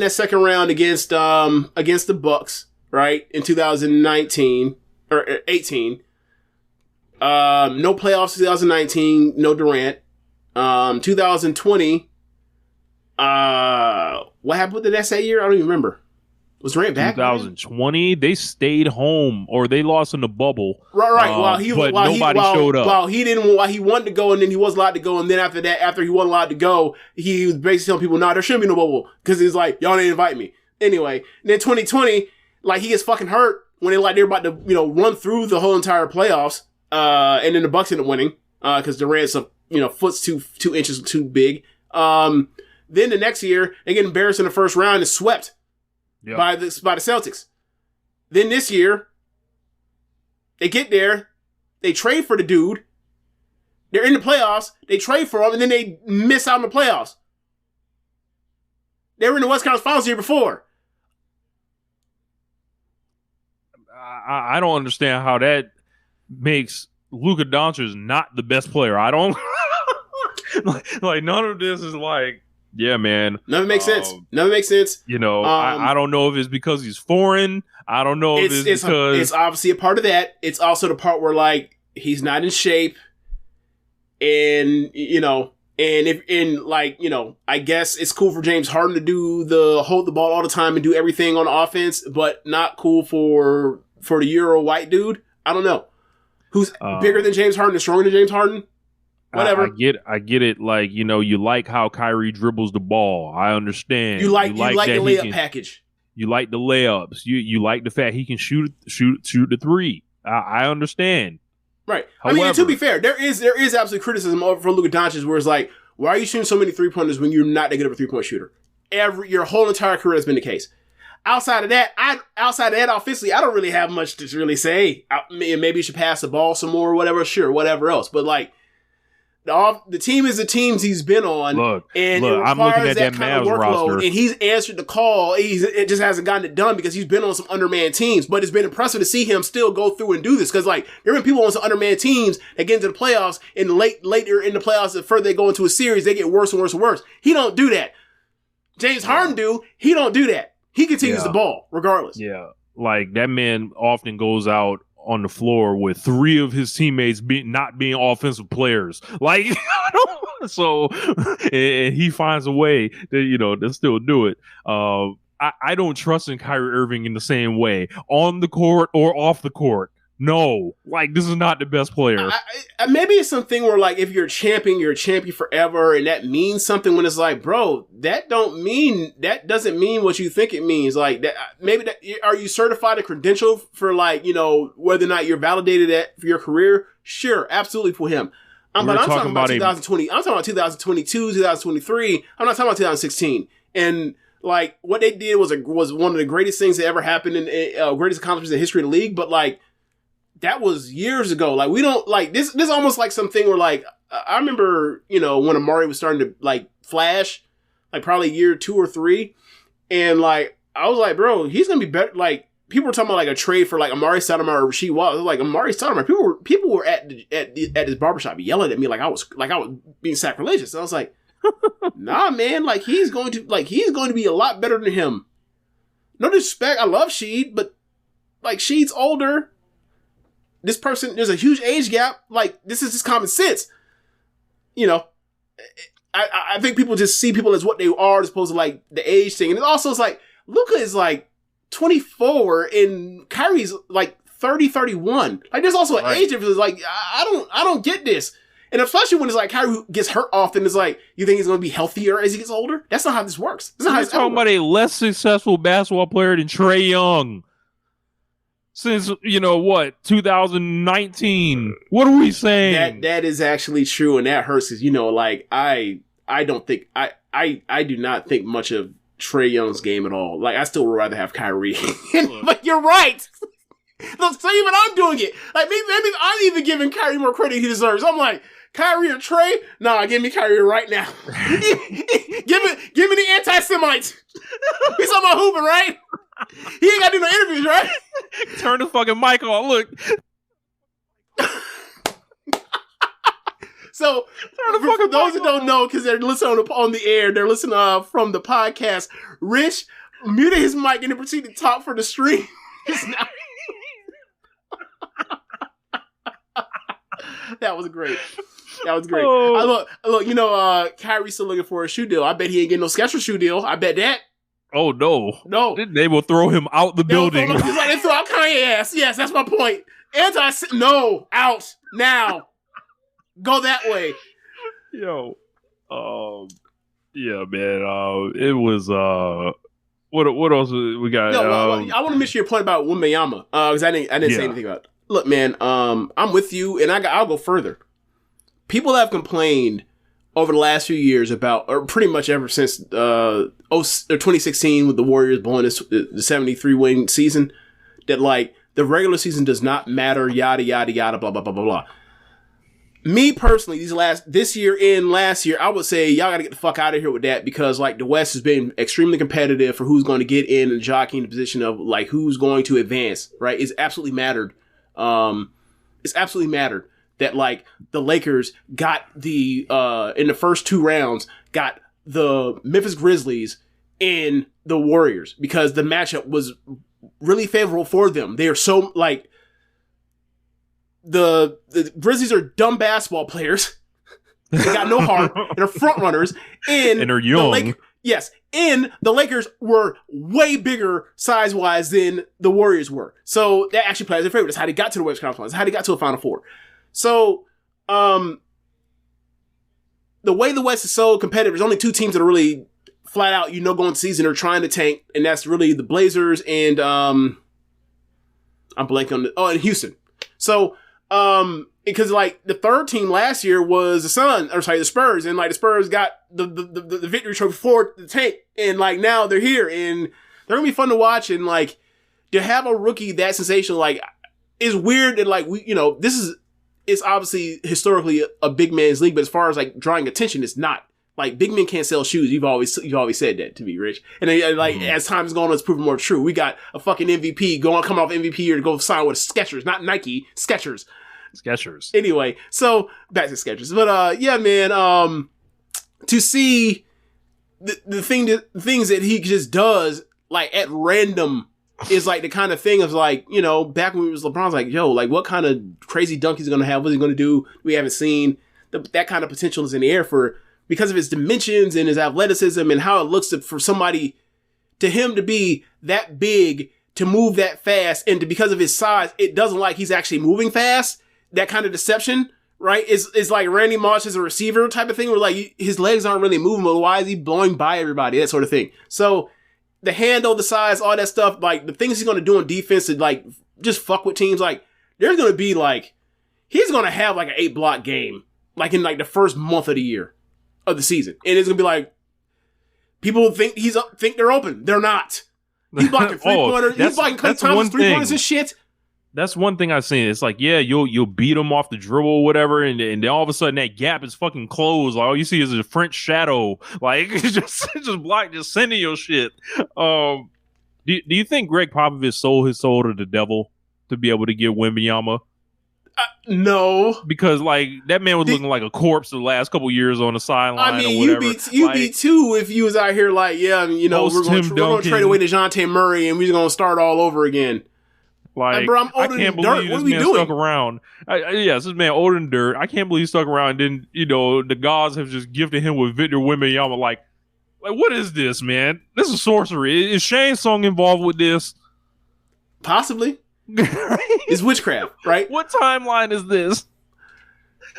that second round against the Bucks, right? In 2019 or 18. No playoffs 2019, no Durant. 2020, what happened with the Nets that year? I don't even remember. Was Durant back? 2020, they stayed home or they lost in the bubble. Right. Nobody showed up. While he wanted to go, and then he was allowed to go, and then after that, after he wasn't allowed to go, he was basically telling people, "No, there shouldn't be no bubble," because he's like, "Y'all didn't invite me." Anyway, then 2020, like he gets fucking hurt when they're about to run through the whole entire playoffs, and then the Bucks end up winning because Durant's foot's 2 inches too big. Then the next year they get embarrassed in the first round and swept. Yep. By the Celtics. Then this year, they get there, they trade for the dude, they're in the playoffs, they trade for him, and then they miss out on the playoffs. They were in the West Conference Finals the year before. I don't understand how that makes Luka Doncic not the best player. I don't like none of this is like. Yeah, man. None of it makes sense. I don't know if it's because he's foreign. I don't know if it's because... It's obviously a part of that. It's also the part where, like, he's not in shape. And, I guess it's cool for James Harden to hold the ball all the time and do everything on offense, but not cool for the Euro white dude. I don't know. Who's bigger than James Harden and stronger than James Harden? Whatever. I get it. Like, you like how Kyrie dribbles the ball. I understand. You like the layup package. You like the layups. You like the fact he can shoot the three. I understand. Right. However, to be fair, there is absolutely criticism for Luka Doncic where it's like, why are you shooting so many 3-pointers when you're not that good of a 3-point shooter? Your whole entire career has been the case. Outside of that, offensively, I don't really have much to really say. Maybe you should pass the ball some more or whatever. Sure, whatever else. But like, the team is the teams he's been on, and it requires I'm looking at that kind of workload. Roster. And he's answered the call. It just hasn't gotten it done because he's been on some undermanned teams. But it's been impressive to see him still go through and do this because, like, there have been people on some undermanned teams that get into the playoffs, and later in the playoffs, the further they go into a series, they get worse and worse and worse. He don't do that. James Harden do. He don't do that. He continues the ball regardless. Yeah, like that man often goes out on the floor with 3 of his teammates not being offensive players. Like, so, and he finds a way to still do it. I don't trust in Kyrie Irving in the same way on the court or off the court. No, like, this is not the best player. Maybe it's something where, like, if you're a champion forever, and that means something. When it's like, bro, that doesn't mean what you think it means. Like, that maybe are you certified and credentialed for, like, whether or not you're validated for your career? Sure, absolutely for him. I'm talking about 2020. I'm talking about 2022, 2023. I'm not talking about 2016. And like, what they did was one of the greatest things that ever happened in greatest accomplishments in the history of the league. But like, that was years ago. Like, we don't like this. This is almost like something where, like, I remember, when Amari was starting to like flash, like probably year 2 or 3, and like I was like, bro, he's gonna be better. Like, people were talking about like a trade for like Amari Stoudemire or Rasheed Wallace. I was like, Amari Stoudemire. People were at this barbershop yelling at me like I was being sacrilegious. And I was like, nah, man. Like, he's going to be a lot better than him. No disrespect, I love Sheed, but like, Sheed's older. This person, there's a huge age gap. Like, this is just common sense. I think people just see people as what they are as opposed to like the age thing. And it also is like, Luka is like 24 and Kyrie's like 30, 31. Like there's also an age difference. Like I don't get this. And especially when it's like Kyrie gets hurt often, it's like, you think he's going to be healthier as he gets older? That's not how this works. That's not how talking about a less successful basketball player than Trae Young. Since, 2019. What are we saying? That is actually true, and that hurts because, like, I do not think much of Trae Young's game at all. Like, I still would rather have Kyrie. But you're right. So even I'm doing it. Like, maybe I'm even giving Kyrie more credit he deserves. I'm like, Kyrie or Trae? Nah, give me Kyrie right now. give me the anti-Semite. He's talking about hooping, right? He ain't got to do no interviews, right? Turn the fucking mic on. Look. So, for those that don't know, because they're listening on the air, they're listening from the podcast, Rich muted his mic and then proceeded to talk for the stream. That was great. Oh. Look, Kyrie's still looking for a shoe deal. I bet he ain't getting no Skechers shoe deal. I bet that. Oh, no. No. They will throw him out the building. He's like, they throw out Kanye ass. Yes, that's my point. No, out, now. Go that way. Yo. Yeah, man. It was, what else we got? No, I want to mention your point about Wembanyama, because I didn't say anything about it. Look, man, I'm with you, and I'll go further. People have complained over the last few years about, or pretty much ever since 2016 with the Warriors blowing the 73 win season, that like the regular season does not matter, yada yada yada, blah blah blah blah blah. Me personally, this year and last year, I would say y'all got to get the fuck out of here with that, because like the West has been extremely competitive for who's going to get in and jockeying the position of like who's going to advance. Right? It's absolutely mattered. It's absolutely mattered that like the Lakers got in the first 2 rounds, got the Memphis Grizzlies and the Warriors, because the matchup was really favorable for them. They are so like, the Grizzlies are dumb basketball players. They got no heart and are front runners. And are young. And the Lakers were way bigger size-wise than the Warriors were. So that actually plays in their favor. That's how they got to the Western Conference Finals. That's how they got to a Final Four. So, the way the West is so competitive, there's only 2 teams that are really flat out, going to season or trying to tank. And that's really the Blazers and, I'm blanking on and Houston. So, because like the third team last year was the Spurs, and like the Spurs got the victory trophy for the tank, and like now they're here and they're gonna be fun to watch, and like to have a rookie that sensational, like, is weird, and like it's obviously historically a big man's league, but as far as like drawing attention, it's not. Like, big men can't sell shoes. You've always said that to me, Rich. And as time's gone on, it's proven more true. We coming off MVP year to go sign with Skechers, not Nike, Skechers. Anyway, so back to Skechers. But yeah, man, to see the things that he just does like at random is like the kind of thing of like, back when it was LeBron's like, yo, like what kind of crazy dunk he's gonna have, what's he gonna do? We haven't seen. That kind of potential is in the air because of his dimensions and his athleticism and how it looks for somebody, to him to be that big, to move that fast, and because of his size, it doesn't like he's actually moving fast. That kind of deception, right? Is like Randy Moss as a receiver type of thing, where like his legs aren't really moving, but why is he blowing by everybody? That sort of thing. So the handle, the size, all that stuff, like the things he's going to do on defense to like just fuck with teams, like there's going to be like, he's going to have like an 8-block game, like in like the first month of the year. Of the season, and it's gonna be like people think they're open. They're not. He's blocking 3-pointers. He's blocking Klay Thompson's 3-pointers and shit. That's one thing I've seen. It's like, yeah, you'll beat him off the dribble or whatever, and then all of a sudden that gap is fucking closed. Like all you see is a French shadow. Like just block, just sending your shit. Do you think Greg Popovich sold his soul to the devil to be able to get Wembanyama? No, because like that man was looking like a corpse the last couple years on the sideline. I mean, or whatever. You'd be too if you was out here like, yeah, we're going to trade away DeJounte Murray and we're going to start all over again. Like, bro, I'm older I can't than believe dirt. this man stuck around. This man older than dirt. I can't believe he stuck around. And then the gods have just gifted him with Victor Wembanyama. Like, Like, what is this, man? This is sorcery. Is Shane's song involved with this? Possibly. It's witchcraft, right? What timeline is this?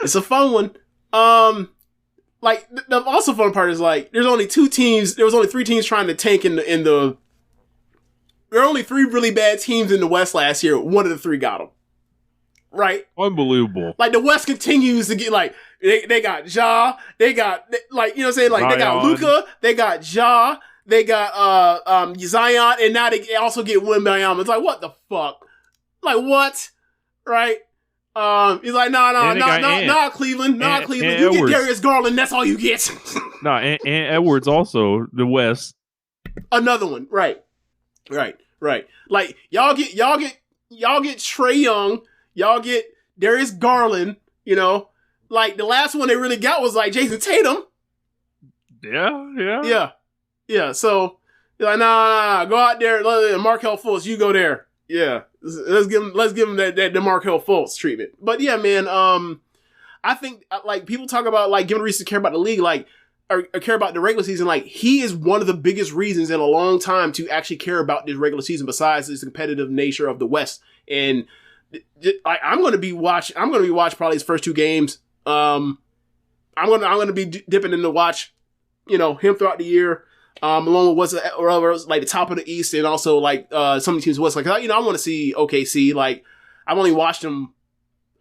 It's a fun one. Like the also fun part is like there's only 2 teams. There was only 3 teams trying to tank in the. There are only 3 really bad teams in the West last year. One of the 3 got them. Right? Unbelievable. Like the West continues to get like they got Ja, they got like you know what I'm saying, like Zion. They got Luka, they got Ja, they got Zion, and now they also get Wembanyama. It's like what the fuck? Like what? Right? He's like, nah, Cleveland. Cleveland. You Edwards. Get Darius Garland, that's all you get. and Edwards also, the West. Another one. Right. Like, y'all get Trae Young, y'all get Darius Garland, you know. Like, the last one they really got was, like, Jason Tatum. Yeah. So, you're like, nah, go out there, Markelle Fultz, you go there. Yeah. Let's give him that Markelle Fultz treatment. But yeah, man, I think like people talk about like giving reasons to care about the league, like or care about the regular season. Like he is one of the biggest reasons in a long time to actually care about this regular season. Besides this competitive nature of the West, and I'm going to be watching probably his first 2 games. I'm going to be dipping in to watch, you know, him throughout the year. Along with what's like the top of the East and also like some of the teams West. Like, you know, I want to see OKC. Like, I've only watched them.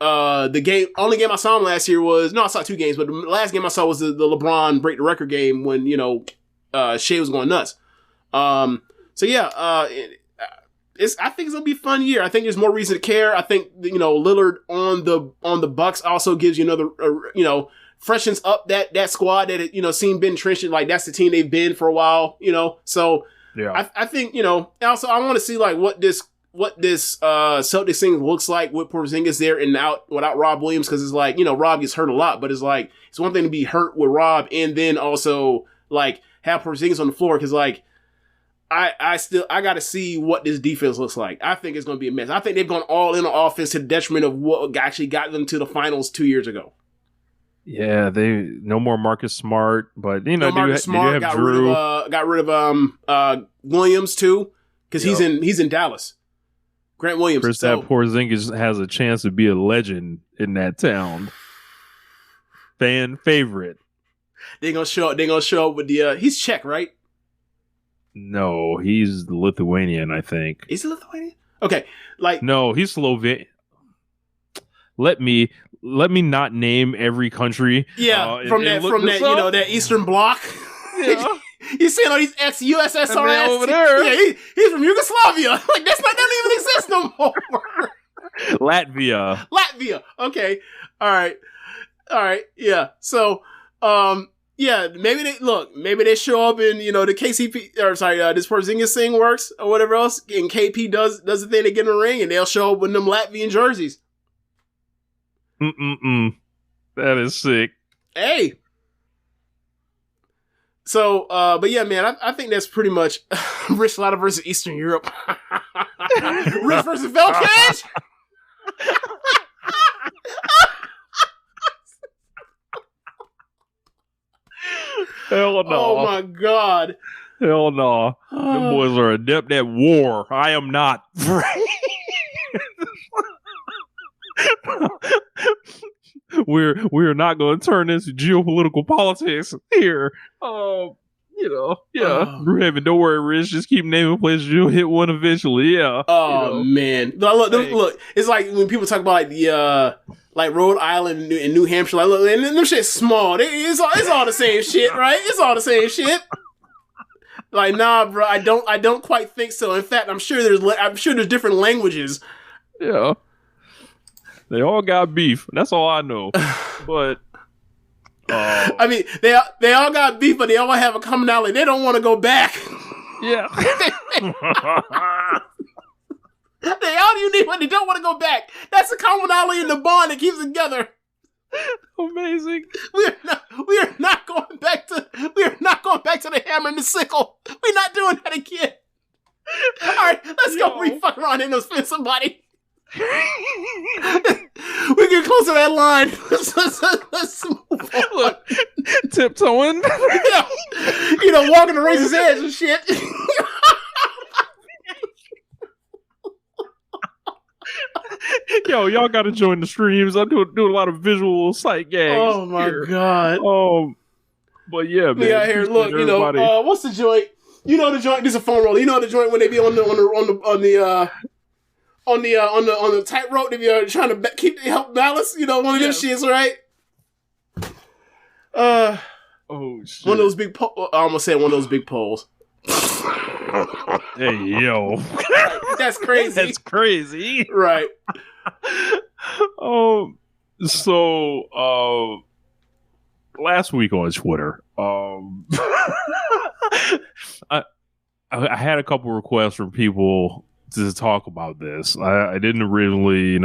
Only game I saw him last year I saw 2 games, but the last game I saw was the LeBron break the record game when, you know, Shea was going nuts. So yeah, I think it's gonna be a fun year. I think there's more reason to care. I think, you know, Lillard on the Bucks also gives you another, you know, freshens up that squad that, you know, seemed been entrenched. Like that's the team they've been for a while, you know. So yeah, I think, you know, also I want to see like what this Celtics thing looks like with Porzingis there and out without Rob Williams, because it's like, you know, Rob gets hurt a lot, but it's like it's one thing to be hurt with Rob and then also like have Porzingis on the floor, because like I got to see what this defense looks like. I think it's going to be a mess. I think they've gone all in on offense to the detriment of what actually got them to the finals 2 years ago. Yeah, no more Marcus Smart, but you know, Marcus Smart got rid of Williams too, because he's in Dallas. Grant Williams. Kristaps Porzingis has a chance to be a legend in that town. Fan favorite. They're gonna show up with the. He's Czech, right? No, he's Lithuanian, I think. Is he Lithuanian? Okay, like no, he's Slovenian. Let me not name every country. Yeah, from that you know, that Eastern Bloc. Yeah. You seeing all these ex-USSR over there? Yeah, he's from Yugoslavia. Like that don't even exist no more. Latvia. Okay. All right. Yeah. So, yeah, maybe they show up and, you know, the KCP this Porzingis thing works or whatever else, and KP does the thing, they get in the ring and they'll show up with them Latvian jerseys. That is sick. Hey. So, but yeah, man, I think that's pretty much Rich Latta versus Eastern Europe. Rich versus Velcash. Hell no. Oh my God. Hell no. Them boys are adept at war. I am not. We're not going to turn this into geopolitical politics here. You know, yeah. Brewhaven, don't worry, Rich. Just keep naming places. You'll hit one eventually. Yeah. Oh, you know. Man, look. It's like when people talk about like the like Rhode Island and New Hampshire. Like, look, and them shit's small. It's all the same shit, right? It's all the same shit. Like, nah, bro. I don't quite think so. In fact, I'm sure there's different languages. Yeah. They all got beef. That's all I know. But I mean, they all got beef, but they all have a commonality. They don't want to go back. Yeah. They all unique, but they don't want to go back. That's the commonality in the bond that keeps it together. Amazing. We are not going back to the hammer and the sickle. We're not doing that again. All right, let's go re-fuck around and offend somebody. We get close to that line. Let's move on. Look, Tiptoeing. Yeah. You know, walking to Razor's Edge and shit. Yo, y'all gotta join the streams. I'm doing a lot of visual sight gags. Oh my god. But yeah, man. We out here, look, you know, what's the joint? You know the joint. This is a foam roller. You know the joint when they be on the tightrope. They be trying to help balance. You know, one of them shits, right? Oh shit. One of those big. I almost said one of those big poles. Hey yo, that's crazy. That's crazy, right? So last week on Twitter, I had a couple requests from people to talk about this. I didn't originally,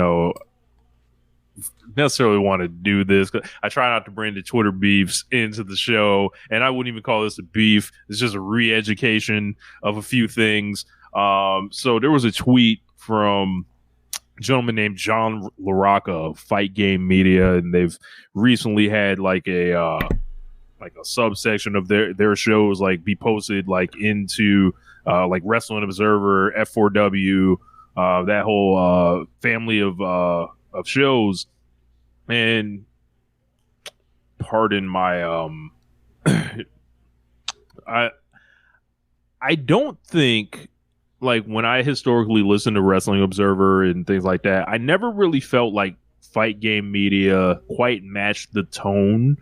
necessarily want to do this. I try not to bring the Twitter beefs into the show, and I wouldn't even call this a beef. It's just a re-education of a few things. So there was a tweet from a gentleman named John LaRocca of Fight Game Media, and they've recently had like a subsection of their shows like be posted like into like Wrestling Observer, F4W, that whole family of shows. And pardon my I don't think, like, when I historically listened to Wrestling Observer and things like that, I never really felt like Fight Game Media quite matched the tone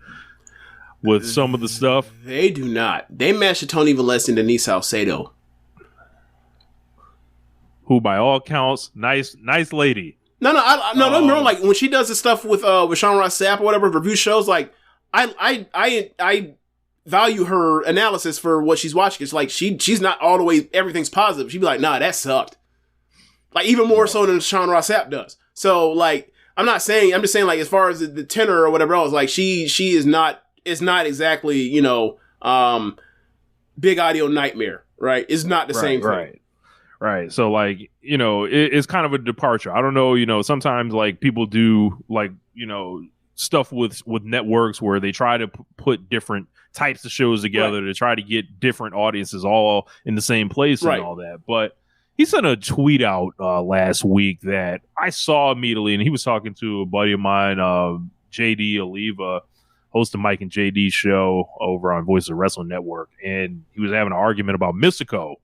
with some of the stuff. They do not. They match the tone even less than Denise Salcedo, who by all counts, nice lady. No, like when she does the stuff with Sean Ross Sapp or whatever, review shows, like I value her analysis for what she's watching. It's like she's not all the way everything's positive. She'd be like, nah, that sucked. Like even more so than Sean Ross Sapp does. So like I'm just saying like as far as the tenor or whatever else, like she is not exactly, Big Audio Nightmare, right? It's not the same thing. Right. So, like, it's kind of a departure. I don't know, sometimes, like, people do, like, stuff with networks where they try to put different types of shows together to try to get different audiences all in the same place and all that. But he sent a tweet out last week that I saw immediately, and he was talking to a buddy of mine, JD Oliva, host of Mike and JD show over on Voice of Wrestling Network, and he was having an argument about Mystico.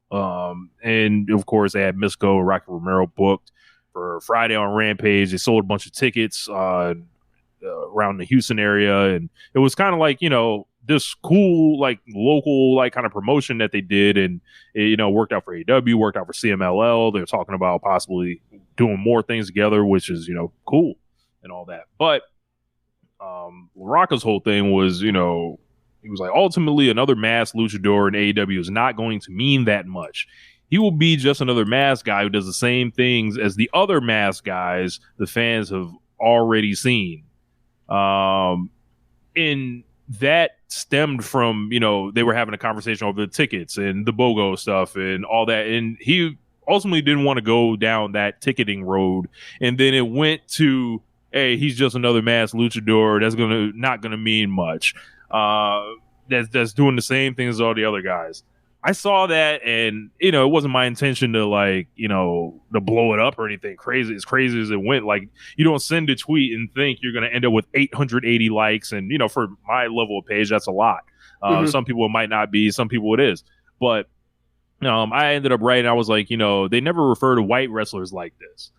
And of course, they had Mystico and Rocky Romero booked for Friday on Rampage. They sold a bunch of tickets around the Houston area, and it was kind of like, this cool, like, local, like, kind of promotion that they did, and it, worked out for AEW, worked out for CMLL. They're talking about possibly doing more things together, which is, cool and all that. But LaRocca's whole thing was, he was like, ultimately another masked luchador in AEW is not going to mean that much. He will be just another masked guy who does the same things as the other masked guys the fans have already seen. And that stemmed from, they were having a conversation over the tickets and the BOGO stuff and all that. And he ultimately didn't want to go down that ticketing road. And then it went to, hey, he's just another masked luchador. That's not gonna mean much. That's doing the same thing as all the other guys. I saw that, and it wasn't my intention to to blow it up or anything crazy. As crazy as it went, like, you don't send a tweet and think you're gonna end up with 880 likes, and for my level of page, that's a lot. Some people it might not be, some people it is, but I ended up writing. I was like, they never refer to white wrestlers like this.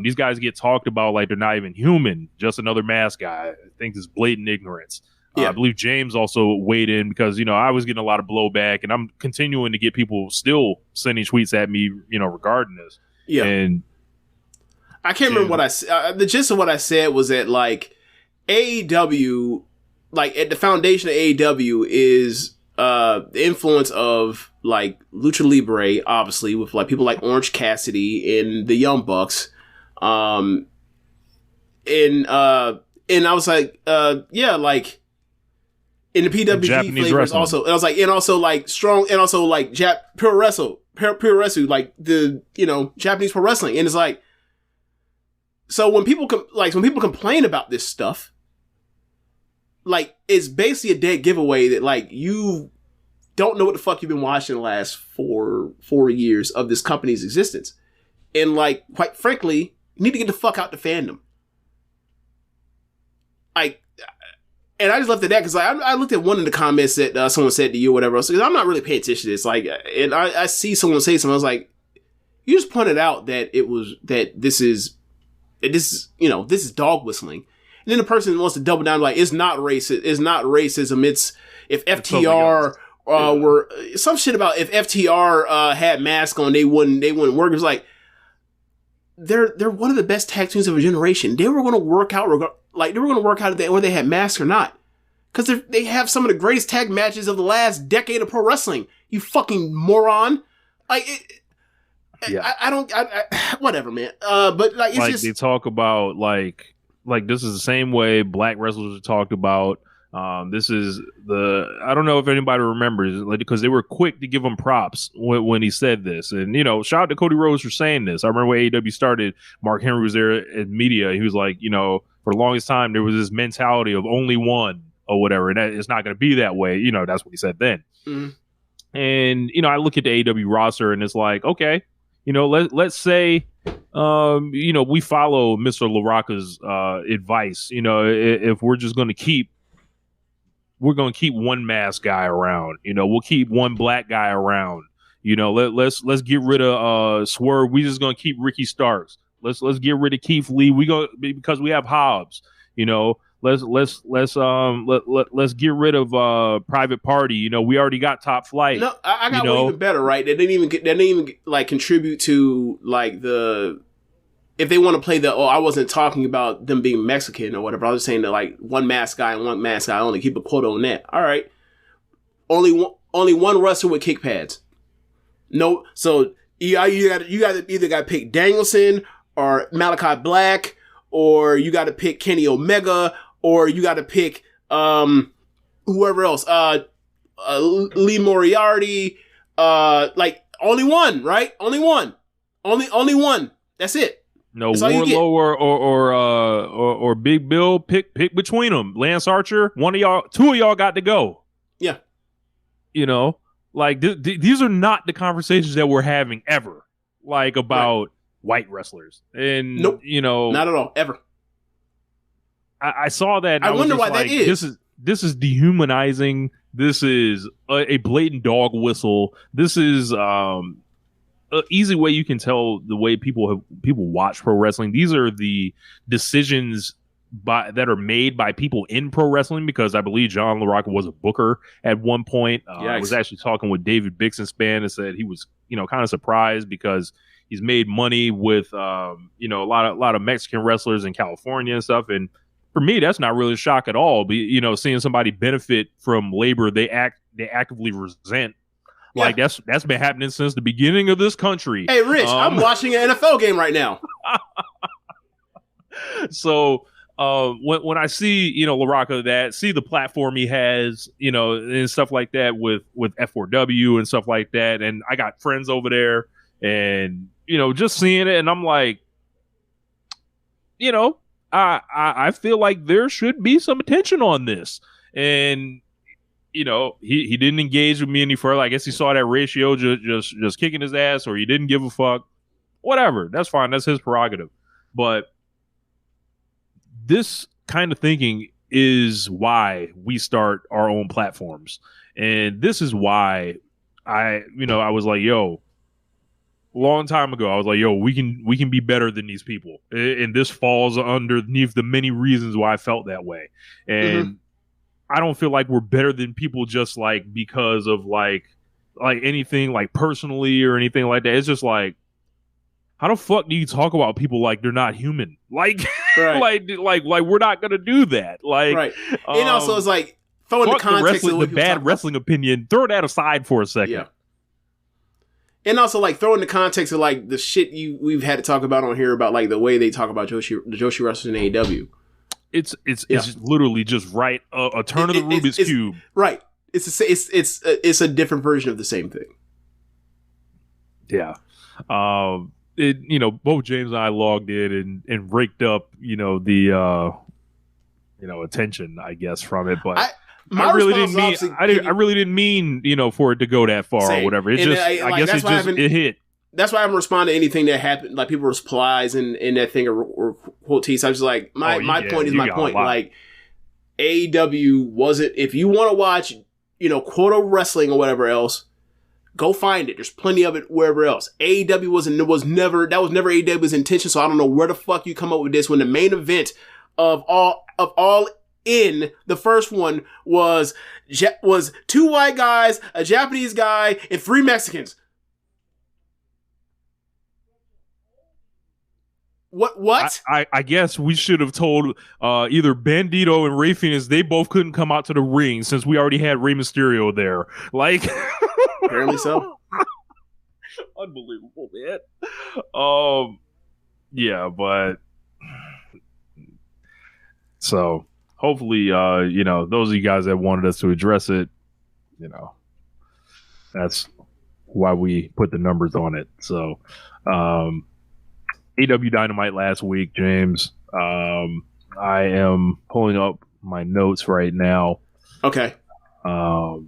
These guys get talked about like they're not even human, just another mask guy. I think this is blatant ignorance. I believe James also weighed in because, I was getting a lot of blowback, and I'm continuing to get people still sending tweets at me, regarding this. Yeah. And I can't remember what I said. The gist of what I said was that, like, AEW, like, at the foundation of AEW is the influence of, like, Lucha Libre, obviously, with, like, people like Orange Cassidy and the Young Bucks. And I was like, like, in the PWG flavors also, and I was like, and also like strong, and also like pure wrestle, like the Japanese pro wrestling, and it's like, so when people complain about this stuff, like, it's basically a dead giveaway that, like, you don't know what the fuck you've been watching the last four years of this company's existence. And, like, quite frankly, you need to get the fuck out the fandom. And I just left it at that because I looked at one of the comments that someone said to you or whatever else, because I'm not really paying attention to this. Like, and I see someone say something, I was like, you just pointed out that this is dog whistling. And then the person wants to double down, like, it's not racism. It's if FTR were some shit about if FTR had masks on, they wouldn't work. It was like, they're one of the best tag teams of a generation. They were going to work out whether they had masks or not, because they have some of the greatest tag matches of the last decade of pro wrestling. You fucking moron! Like, whatever, man. But like, it's like just, they talk about like this is the same way black wrestlers are talked about. This is I don't know if anybody remembers, because they were quick to give him props when he said this. And, shout out to Cody Rhodes for saying this. I remember when AEW started, Mark Henry was there at media. He was like, for the longest time, there was this mentality of only one or whatever. And it's not going to be that way. That's what he said then. Mm-hmm. And, I look at the AEW roster and it's like, okay, let's say, we follow Mr. LaRocca's advice. If we're just going to keep one masked guy around. We'll keep one black guy around. Let's get rid of Swerve. We just gonna keep Ricky Starks. Let's get rid of Keith Lee. Because we have Hobbs. Let's get rid of Private Party. We already got Top Flight. No, I got one even better, right? They didn't even like contribute to like if they want to play I wasn't talking about them being Mexican or whatever. I was just saying that, like, one masked guy and one masked guy only, keep a quote on that. All right. Only one wrestler with kick pads. No. So you got to either got to pick Danielson or Malachi Black, or you got to pick Kenny Omega, or you got to pick, whoever else, Lee Moriarty, like, only one, right? Only one. That's it. No, Wardlow or Big Bill, pick between them. Lance Archer, two of y'all got to go. Yeah. Like these are not the conversations that we're having ever, like, about white wrestlers. And nope, not at all, ever. I saw that. And I wonder why that is. This is dehumanizing. This is a blatant dog whistle. This is easy way you can tell the way people watch pro wrestling. These are the decisions that are made by people in pro wrestling, because I believe John LaRocca was a booker at one point. I was actually talking with David Bixenspan and said he was, kind of surprised because he's made money with, a lot of Mexican wrestlers in California and stuff. And for me, that's not really a shock at all. But, seeing somebody benefit from labor they actively resent. Yeah. Like, that's been happening since the beginning of this country. Hey, Rich, I'm watching an NFL game right now. So when I see, LaRocca, see the platform he has, and stuff like that with F4W and stuff like that, and I got friends over there, and just seeing it, and I'm like, I feel like there should be some attention on this, and. He didn't engage with me any further. I guess he saw that ratio just kicking his ass, or he didn't give a fuck. Whatever. That's fine. That's his prerogative. But this kind of thinking is why we start our own platforms. And this is why I was like, a long time ago, I was like, we can be better than these people. And this falls underneath the many reasons why I felt that way. And I don't feel like we're better than people just like because of like anything like personally or anything like that. It's just like, how the fuck do you talk about people like they're not human? Like, like we're not gonna do that. Like, right. And also, it's like throwing the context of the bad wrestling opinion. Throw that aside for a second. Yeah. And also, like, throwing the context of like the shit we've had to talk about on here about like the way they talk about the Joshi wrestlers in AEW. It's literally just a turn of the Rubik's Cube. Right. It's a different version of the same thing. Yeah. Both James and I logged in and raked up, the attention, I guess, from it. But I really didn't mean for it to go that far or whatever. It I guess it hit. That's why I haven't responded to anything that happened, like people replies in that thing or quote tease. I was like, my point is my point. Like AEW wasn't. If you want to watch, quote wrestling or whatever else, go find it. There's plenty of it wherever else. AEW was never AEW's intention. So I don't know where the fuck you come up with this when the main event of all in the first one was 2 white guys, a Japanese guy, and 3 Mexicans. What? I guess we should have told either Bandito and Rey Fenix they both couldn't come out to the ring since we already had Rey Mysterio there. Like, apparently so. Unbelievable, man. Yeah, but so hopefully, those of you guys that wanted us to address it, that's why we put the numbers on it. So, AEW Dynamite last week, James. I am pulling up my notes right now. Okay. Well,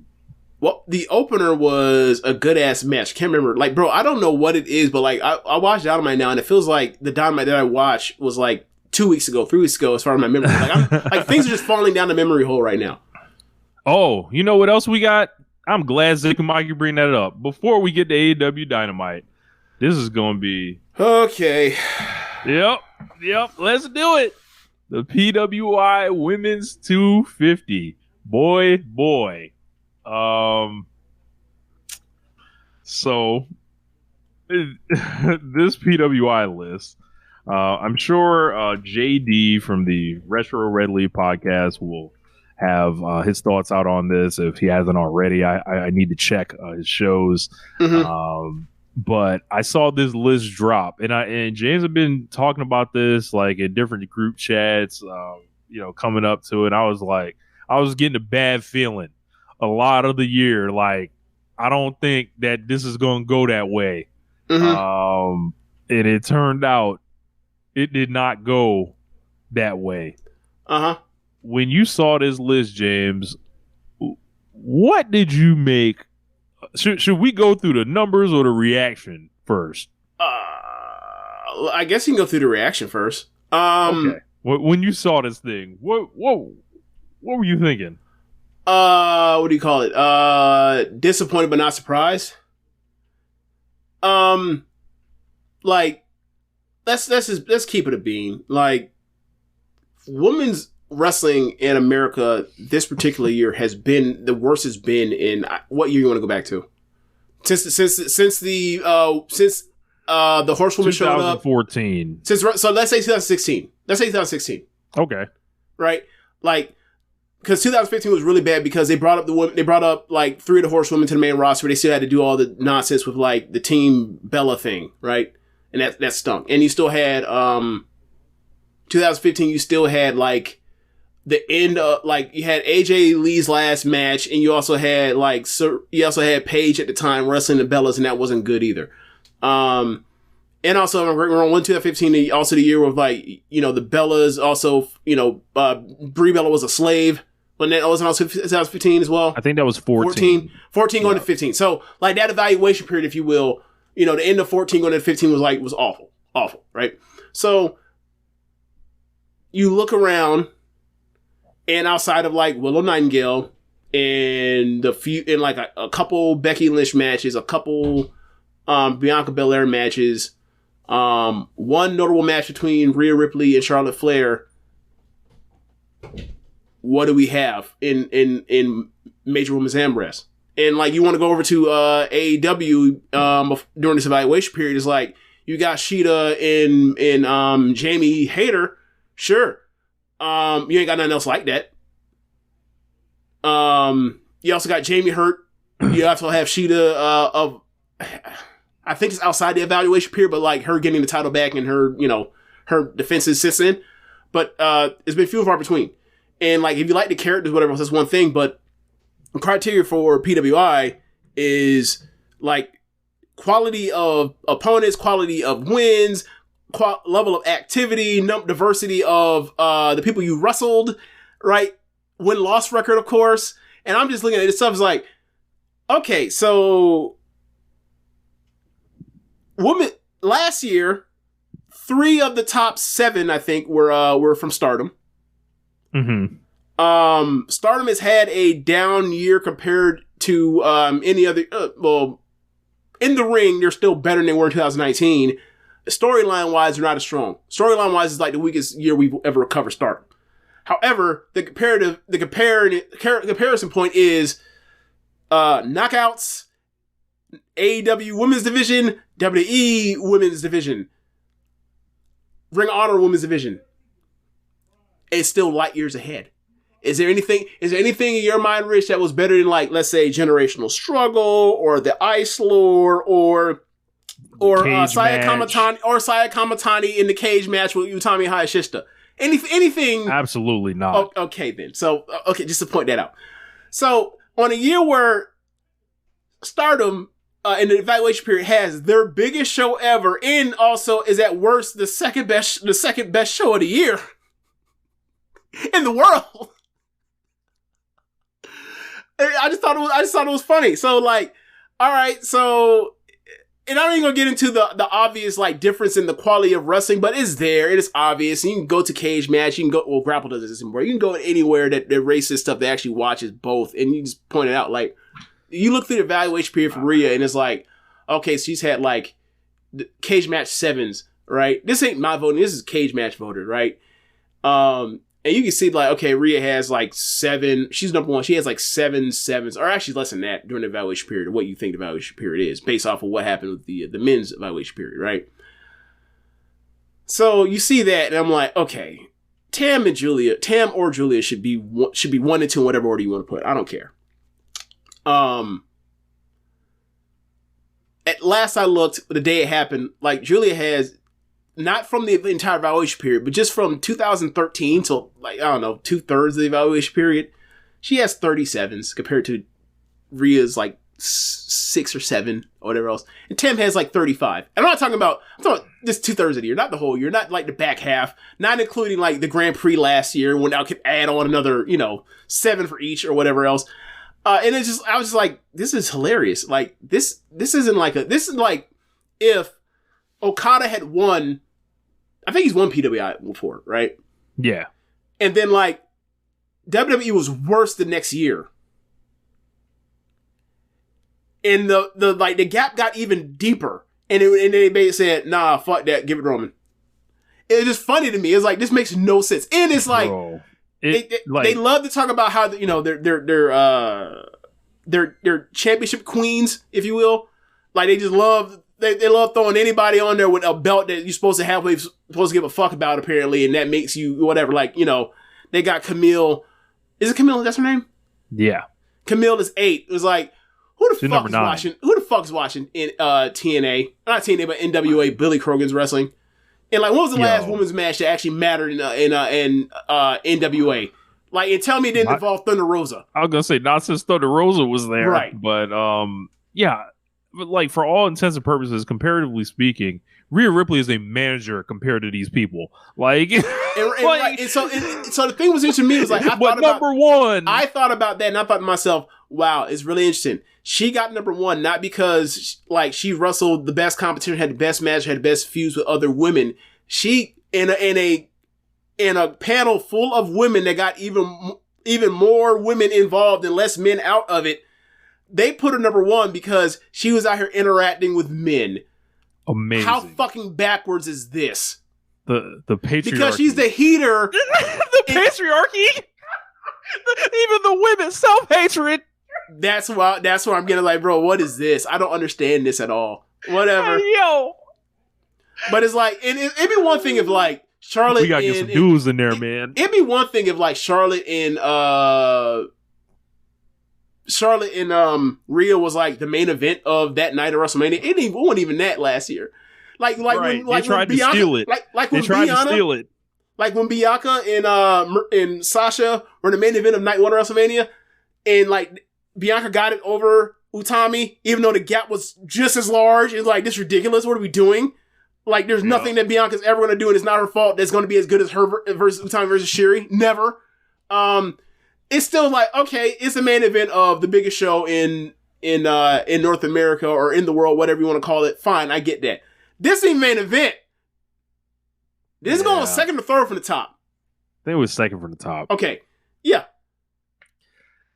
the opener was a good ass match. Can't remember. Like, bro, I don't know what it is, but like, I watched Dynamite now, and it feels like the Dynamite that I watched was like 2 weeks ago, 3 weeks ago, as far as my memory. Like, things are just falling down the memory hole right now. Oh, you know what else we got? I'm glad Zach and Mikey bring that up. Before we get to AEW Dynamite, this is going to be... Okay. Yep. Let's do it. The PWI Women's 250. Boy. So this PWI list, I'm sure JD from the Retro Red League podcast will have his thoughts out on this if he hasn't already. I need to check his shows. Mm-hmm. But I saw this list drop, and James had been talking about this like in different group chats, coming up to it. I was getting a bad feeling a lot of the year. Like, I don't think that this is going to go that way. Mm-hmm. And it turned out it did not go that way. Uh-huh. When you saw this list, James, what did you make? Should we go through the numbers or the reaction first? I guess you can go through the reaction first. Okay. When you saw this thing, what were you thinking? What do you call it? Disappointed but not surprised. Like, let's keep it a bean. Like, women's wrestling in America this particular year has been the worst it's been in what year you want to go back to? Since the Horsewoman showed up. 2014. So let's say 2016. Okay. Right? Like, because 2015 was really bad because they brought up like 3 of the Horsewomen to the main roster. They still had to do all the nonsense with like the Team Bella thing, right? And that stunk. And you still had 2015. You still had like the end of, like, you had AJ Lee's last match, and you also had Paige at the time wrestling the Bellas, and that wasn't good either. And also around 2015, also the year with like, the Bellas also, Brie Bella was a slave. When that wasn't also 2015 as well. I think that was 14 going to 15. So like that evaluation period, if you will, the end of 14 going to 15 was awful, right? So you look around, and outside of like Willow Nightingale and like a couple Becky Lynch matches, a couple Bianca Belair matches, one notable match between Rhea Ripley and Charlotte Flair. What do we have in Major Women's Armrest? And like, you want to go over to AEW during this evaluation period, is like, you got Sheeta and Jamie Hayter, sure. You ain't got nothing else like that. You also got Jamie hurt. You also have Sheeta I think it's outside the evaluation period, but like her getting the title back and her, her defenses sits in. But it's been few and far between. And like, if you like the characters, whatever else, that's one thing. But the criteria for PWI is like quality of opponents, quality of wins, level of activity, diversity of the people you wrestled, right? Win-loss record, of course. And I'm just looking at this stuff, it's like, okay, so women last year, 3 of the top 7, I think, were from Stardom. Mm-hmm. Stardom has had a down year compared to any other. Well, in the ring, they're still better than they were in 2019. Storyline wise, they're not as strong. Storyline wise, is like the weakest year we've ever covered Stardom. However, the comparison point is knockouts, AEW Women's Division, WWE Women's Division, Ring of Honor Women's Division. It's still light years ahead. Is there anything in your mind, Rich, that was better than, like, let's say, Generational Struggle or the Ice Lord or Saya Kamatani in the cage match with Utami Hayashishita? Anything? Absolutely not. Okay, then. So, just to point that out. So, on a year where Stardom in the evaluation period has their biggest show ever, and also is at worst the second best show of the year in the world. I just thought it was funny. So, like, all right, so. And I'm not even gonna get into the obvious, like, difference in the quality of wrestling, but it's there. It is obvious. You can go to cage match. You can go, well, Grapple does this anymore. You can go anywhere that races stuff that actually watches both. And you just point it out, like, you look through the evaluation period for Rhea and it's like, okay, so she's had, like, cage match 7s, right? This ain't my voting. This is cage match voted, right? And you can see, like, okay, Rhea has, like, 7. She's number 1. She has, like, 7 7s, or actually less than that during the evaluation period, or what you think the evaluation period is, based off of what happened with the men's evaluation period, right? So you see that, and I'm like, okay, Tam or Julia should be 1 and 2 in whatever order you want to put. I don't care. At last I looked, the day it happened, like, Julia has, not from the entire evaluation period, but just from 2013 till, like, I don't know, 2/3 of the evaluation period, she has 37s compared to Rhea's, like, 6 or 7 or whatever else. And Tim has, like, 35. And I'm talking about just 2/3 of the year, not the whole year, not, like, the back half, not including, like, the Grand Prix last year when I could add on another, 7 for each or whatever else. And I was just like, this is hilarious. Like, this is like if Okada had won, I think he's won PWI before, right? Yeah. And then, like, WWE was worse the next year. And the gap got even deeper. And they basically said, nah, fuck that, give it to Roman. It was just funny to me. It's like, this makes no sense. And it's like, they love to talk about how, they're championship queens, if you will. Like, they just love... They love throwing anybody on there with a belt that you're supposed to have, what you're supposed to give a fuck about, apparently, and that makes you whatever. Like, they got Camille. Is it Camille? That's her name? Yeah. Camille is 8. It was like, who the fuck is watching? Who the fuck is watching in TNA? Not TNA, but NWA. Billy Corgan's wrestling. And, like, when was the last women's match that actually mattered in NWA? Like, and tell me it didn't involve Thunder Rosa. I was gonna say not since Thunder Rosa was there, right? But yeah. But, like, for all intents and purposes, comparatively speaking, Rhea Ripley is a manager compared to these people. Like, so the thing was interesting to me was, like, I thought about that, and I thought to myself, wow, it's really interesting. She got number 1 not because, like, she wrestled the best competition, had the best match, had the best feuds with other women. She in a panel full of women that got even more women involved and less men out of it. They put her number 1 because she was out here interacting with men. Amazing. How fucking backwards is this? The patriarchy. Because she's the heater. The patriarchy. Even the women's self-hatred. That's why I'm getting like, bro, what is this? I don't understand this at all. Whatever. Hey, yo. But it's like, it'd be one thing if, like, Charlotte. We gotta get some dudes in there, man. It'd be one thing if, like, Charlotte and Rhea was, like, the main event of that night of WrestleMania. It wasn't even that last year. Like when they tried to steal it. Like when Bianca, like when Bianca and Sasha were the main event of night 1 of WrestleMania, and, like, Bianca got it over Utami, even though the gap was just as large. It's like, this is ridiculous. What are we doing? Like, there's nothing that Bianca's ever going to do, and it's not her fault that's going to be as good as her versus Utami versus Shiri. Never. it's still like, okay, it's the main event of the biggest show in North America or in the world, whatever you want to call it. Fine, I get that. This ain't main event. This is going second or third from the top. I think it was second from the top. Okay, yeah.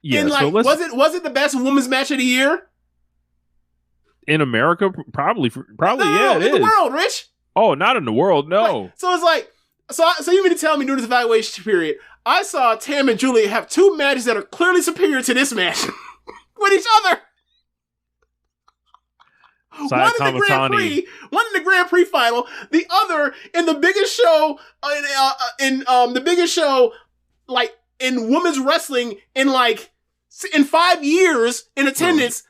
Yeah, and like, so was it the best women's match of the year? In America, probably, no, it in is. The world, Rich. Oh, not in the world, no. Like, so it's like, so you mean to tell me during this evaluation period, I saw Tam and Julia have two matches that are clearly superior to this match with each other. One in the Grand Prix final, the other in the biggest show the biggest show like in women's wrestling in 5 years in attendance.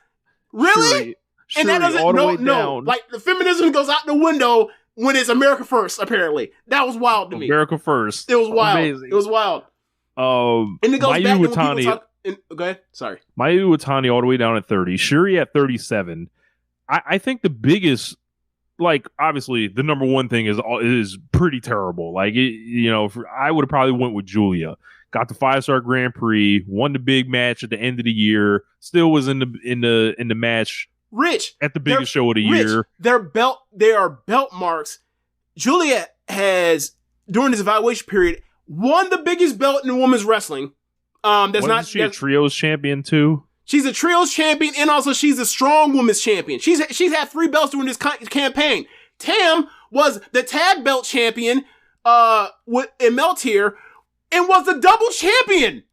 Really? Sure, and that doesn't no. Like the feminism goes out the window when it's America first. Apparently, that was wild to me. America first. It was wild. Amazing. It was wild. And it goes Mayu back to when Iwatani, people talk. Go ahead. Sorry. Mayu Iwatani all the way down at 30. Shuri at 37. I think the biggest, like, obviously the number one thing is pretty terrible. Like, I would have probably went with Julia. Got the 5-star Grand Prix, won the big match at the end of the year. Still was in the match. Rich at the biggest show of the year. They are belt marks. Julia has during this evaluation period won the biggest belt in women's wrestling. Isn't she a trios champion too? She's a trios champion, and also she's a strong women's champion. She's had 3 belts during this campaign. Tam was the tag belt champion in Meltier and was the double champion.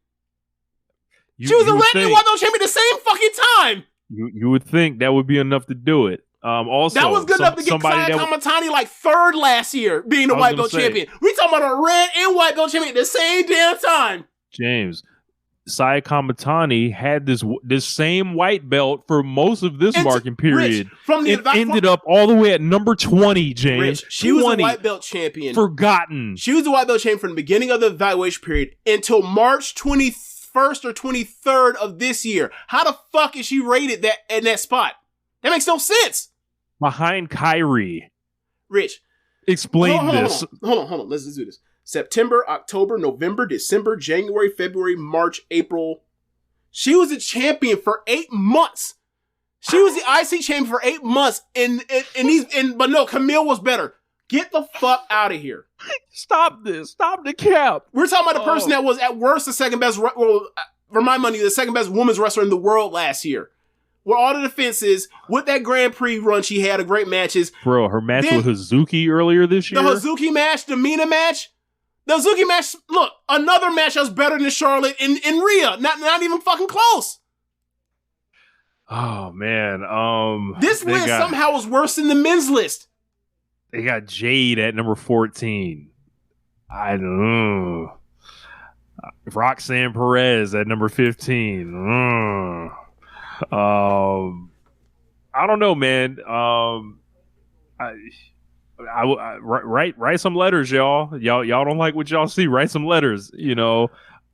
She was a reigning world champion at the same fucking time. You would think that would be enough to do it. Also, that was good enough to get Saya Kamatani like 3rd last year, being the white belt champion. We talking about a red and white belt champion at the same damn time. James, Saya Kamatani had this same white belt for most of this marking period. Rich, ended up all the way at number 20, James. Rich, she was a white belt champion. Forgotten. She was a white belt champion from the beginning of the evaluation period until March 21st or 23rd of this year. How the fuck is she rated in that spot? That makes no sense. Behind Kyrie. Rich. Explain this. Hold on. Let's do this. September, October, November, December, January, February, March, April. She was a champion for 8 months. She was the IC champion for 8 months. But no, Camille was better. Get the fuck out of here. Stop this. Stop the cap. We're talking about the person that was at worst the second best, for my money, the second best women's wrestler in the world last year. With all the defenses, with that Grand Prix run she had of great matches. Bro, her match with Hazuki earlier this year. The Hazuki match, the Mina match. The Hazuki match, look, another match that was better than Charlotte in Rhea. Not even fucking close. Oh, man. This list somehow was worse than the men's list. They got Jade at number 14. I don't know. Roxanne Perez at number 15. I don't know, man. Write some letters, y'all. Y'all don't like what y'all see. Write some letters.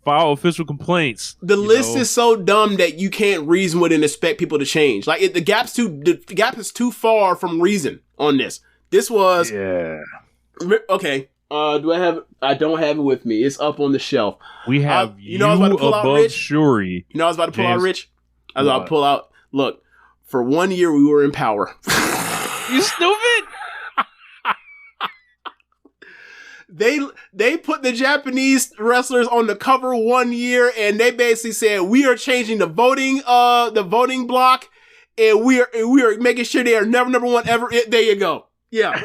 File official complaints. The list is so dumb that you can't reason with it and expect people to change. Like the gap is too far from reason on this. This was okay. Do I have? I don't have it with me. It's up on the shelf. We have I was about to pull above out Rich. Shuri. I was about to pull out Rich. I was about to pull out. Look, for 1 year we were in power. You stupid. They put the Japanese wrestlers on the cover 1 year, and they basically said we are changing the voting block, and we are making sure they are never number one ever. There you go. Yeah.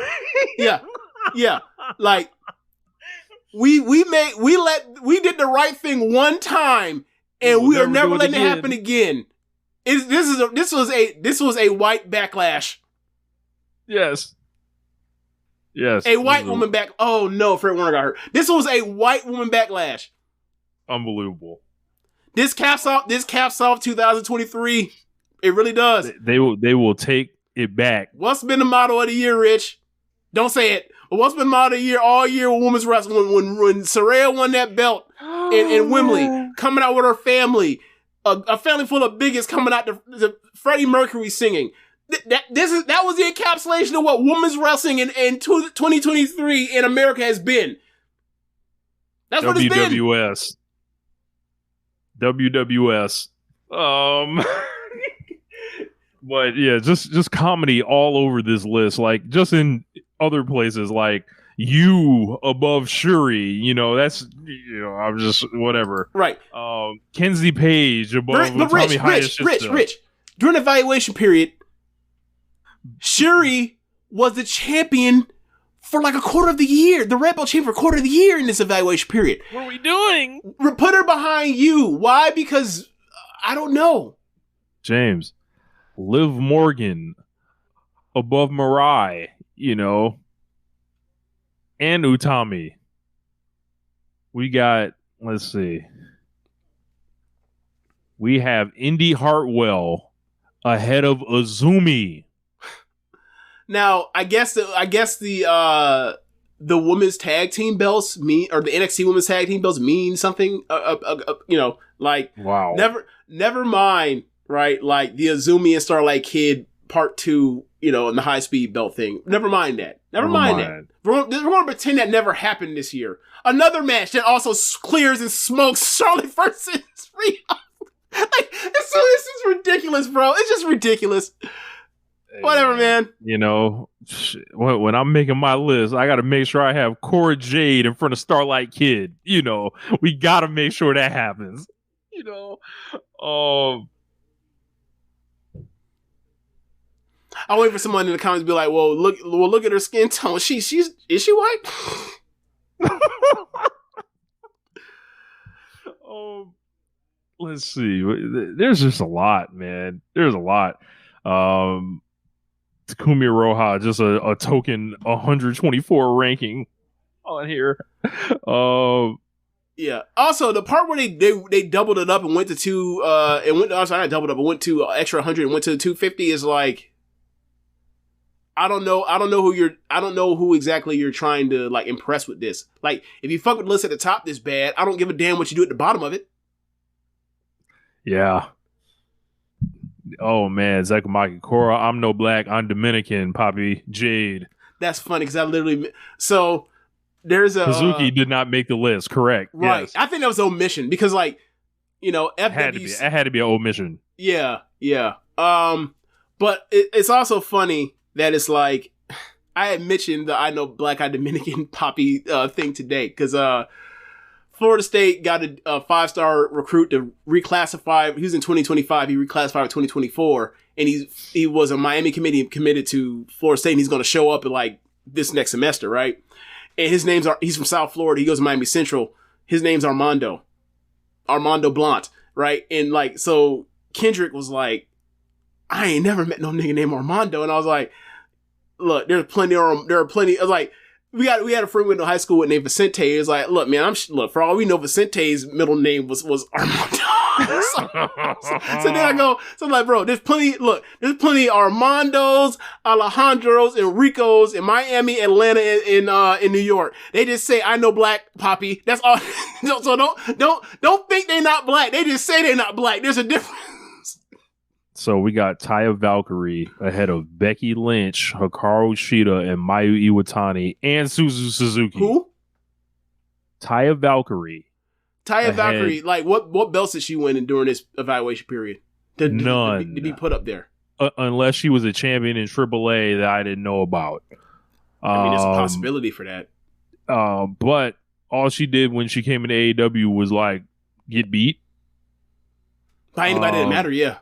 Like we did the right thing one time, and we are never letting it happen again. This was a white backlash. Yes. A white woman back. Oh no, Fred Warner got hurt. This was a white woman backlash. Unbelievable. This caps off 2023. It really does. They will take it back. What's been the motto of the year, Rich? Don't say it. But what's been the motto of the year all year with women's wrestling? When Saraya won that belt in Wembley, coming out with her family, a family full of bigots coming out to Freddie Mercury singing. That was the encapsulation of what women's wrestling in 2023 in America has been. That's what it's been. WWS. WWS. But yeah, just comedy all over this list. Like just in other places, like you above Shuri. That's I'm just whatever. Right. Kenzie Page above Tommy Rich. During the evaluation period, Shuri was the champion for like a quarter of the year. The Red Belt champion for a quarter of the year in this evaluation period. What are we doing? Put her behind you. Why? Because I don't know. James, Liv Morgan above Mirai, and Utami. We got, let's see. We have Indy Hartwell ahead of Azumi. Now, I guess the women's tag team belts or the NXT women's tag team belts mean something. Like wow. Never mind, right? Like the Azumi and Starlight Kid Part 2, in the high speed belt thing. Never mind that. Never mind that. We're going to pretend that never happened this year. Another match that also clears and smokes Charlotte versus Rhea. Like this is ridiculous, bro. It's just ridiculous. Whatever, man. When I'm making my list, I got to make sure I have Cora Jade in front of Starlight Kid. We got to make sure that happens. I'll wait for someone in the comments to be like, "Well, look at her skin tone. Is she white?" Let's see. There's just a lot, man. There's a lot. Takumi Roja, just a token 124 ranking on here. Yeah. Also, the part where they doubled it up and went to two, not doubled up, but went to extra 100 and went to 250 is like, I don't know who exactly you're trying to like impress with this. Like, if you fuck with the list at the top this bad, I don't give a damn what you do at the bottom of it. Yeah. Oh man, Zekamaki Cora, I'm no black, I'm Dominican, Poppy Jade. That's funny because I literally there's a Kazuki did not make the list, correct? Right. Yes. I think that was omission because it had to be an omission. Yeah. But it's also funny that it's like I had mentioned the I know black, I Dominican Poppy thing today because Florida State got a 5-star recruit to reclassify. He was in 2025. He reclassified in 2024, and he was a Miami committed to Florida State, and he's going to show up at like this next semester, right? And he's from South Florida. He goes to Miami Central. His name's Armando Blunt, right? And like, so Kendrick was like, I ain't never met no nigga named Armando, and I was like, look, there are plenty. I was like, we had a friend we went to high school with named Vicente. It was like, look, man, for all we know, Vicente's middle name was Armando. so then I go, so I'm like, bro, there's plenty Armandos, Alejandros, and Ricos in Miami, Atlanta, in New York. They just say, I know black, Poppy. That's all. So don't think they're not black. They just say they're not black. There's a difference. So we got Taya Valkyrie ahead of Becky Lynch, Hikaru Shida, and Mayu Iwatani, and Suzu Suzuki. Who? Taya Valkyrie. Valkyrie, like what belts did she win during this evaluation period? None. To be put up there. Unless she was a champion in AAA that I didn't know about. I mean, there's a possibility for that. But all she did when she came into AEW was like get beat. By anybody that didn't matter, yeah.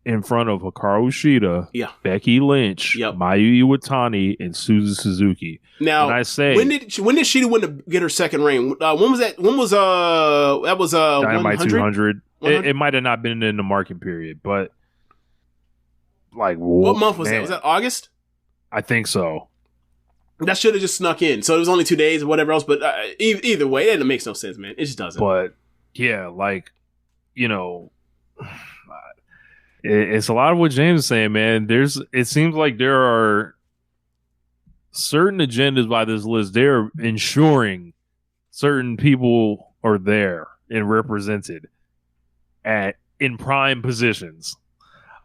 In front of Hikaru Shida, yeah, Becky Lynch, yep, Mayu Iwatani, and Suzu Suzuki. Now, when I say when did Shida win to get her second reign? When was that? When was that was Dynamite 200? It might have not been in the market period, but like what month was that? Was that August? I think so. That should have just snuck in. So it was only 2 days or whatever else. But either way, it makes no sense, man. It just doesn't. But yeah, like it's a lot of what James is saying, man. It seems like there are certain agendas by this list. They're ensuring certain people are there and represented in prime positions.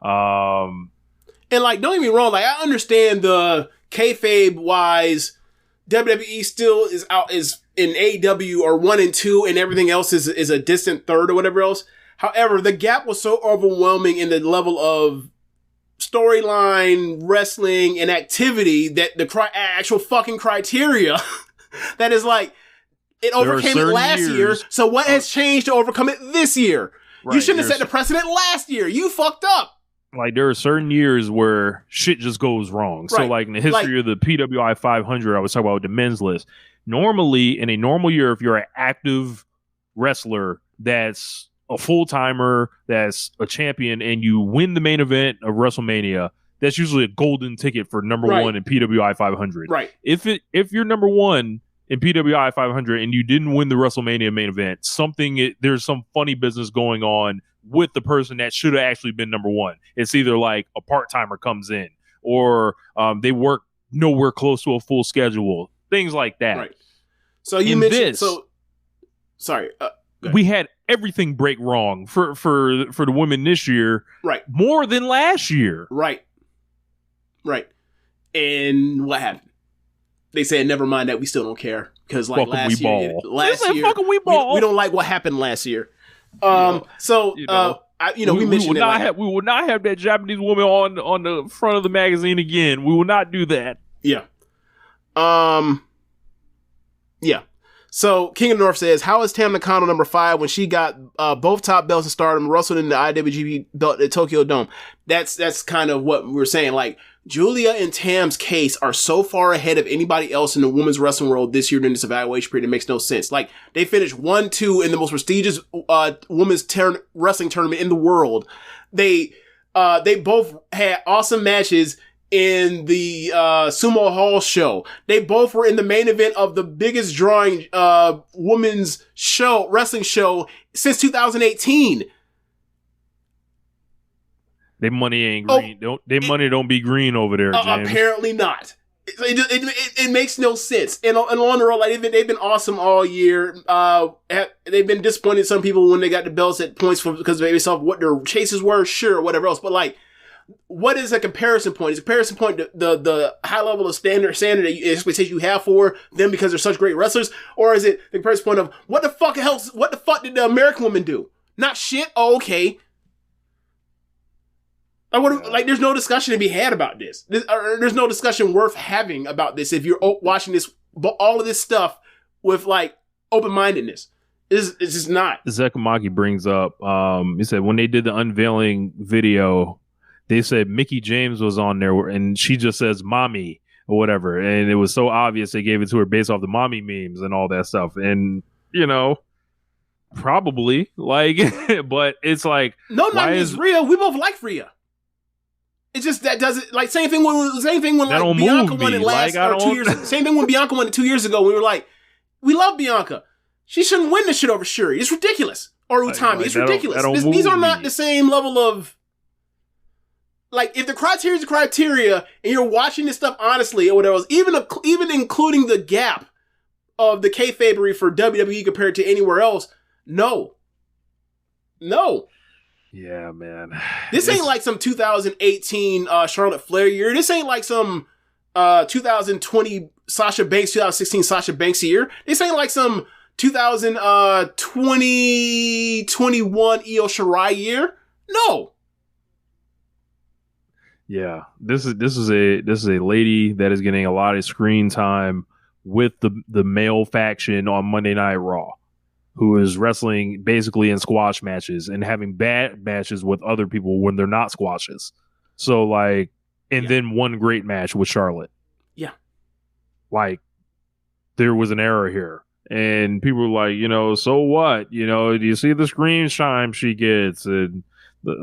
And like, don't get me wrong. Like, I understand the kayfabe wise, WWE still is in AEW or 1 and 2, and everything else is a distant third or whatever else. However, the gap was so overwhelming in the level of storyline, wrestling, and activity that the actual fucking criteria that is like, it overcame it last year. So what has changed to overcome it this year? Right, you shouldn't have set the precedent last year. You fucked up. Like, there are certain years where shit just goes wrong. So, like, in the history of the PWI 500, I was talking about the men's list. Normally, in a normal year, if you're an active wrestler that's a full-timer, that's a champion, and you win the main event of WrestleMania, that's usually a golden ticket for number one in PWI 500. Right. If you're number one in PWI 500 and you didn't win the WrestleMania main event, there's some funny business going on with the person that should have actually been number one. It's either like a part-timer comes in, or they work nowhere close to a full schedule, things like that. Right. So you mentioned we had everything break wrong for the women this year, right? More than last year, right? And what happened? They said, "Never mind that. We still don't care because like last year, we don't like what happened last year." We mentioned we will not have that Japanese woman on the front of the magazine again. We will not do that. Yeah. Yeah. So King of the North says, how is Tam Nakano number 5 when she got both top belts in Stardom, wrestled in the IWGP belt at Tokyo Dome? That's kind of what we're saying. Like, Julia and Tam's case are so far ahead of anybody else in the women's wrestling world this year during this evaluation period. It makes no sense. Like, they finished 1-2 in the most prestigious women's wrestling tournament in the world. They both had awesome matches in the Sumo Hall show. They both were in the main event of the biggest drawing women's wrestling show since 2018. Their money ain't green. Money don't be green over there, James. Apparently not. It makes no sense. And on the road, like they've been awesome all year. They've been disappointed some people when they got the belts at points because they saw what their chases were, sure, whatever else. But like, what is a comparison point? Is a comparison point the high level of standard expectation you have for them because they're such great wrestlers, or is it the comparison point of what the fuck did the American woman do? Not shit. Oh, okay. There's no discussion to be had about this. There's no discussion worth having about this if you're watching all of this stuff with like open-mindedness. It's just not. Zekamaki brings up, he said when they did the unveiling video, they said Mickey James was on there and she just says mommy or whatever. And it was so obvious they gave it to her based off the mommy memes and all that stuff. And, probably like, but it's like, no, not is Rhea. We both like Rhea. It's just that doesn't like same thing when like Bianca won it last or 2 years. Same thing when Bianca won it 2 years ago. We were like, we love Bianca. She shouldn't win this shit over Shuri. It's ridiculous. Or Utami. It's ridiculous. These are not the same level of like. If the criteria is the criteria, and you're watching this stuff honestly or whatever else, even including the gap of the kayfabery for WWE compared to anywhere else, no. Yeah, man. This ain't like some 2018 Charlotte Flair year. This ain't like some 2020 Sasha Banks, 2016 Sasha Banks year. This ain't like some 2020, 21 Io Shirai year. No. Yeah, this is a lady that is getting a lot of screen time with the male faction on Monday Night Raw, who is wrestling basically in squash matches and having bad matches with other people when they're not squashes. So like, then one great match with Charlotte. Yeah. Like, there was an error here. And people were like, so what? Do you see the screen time she gets and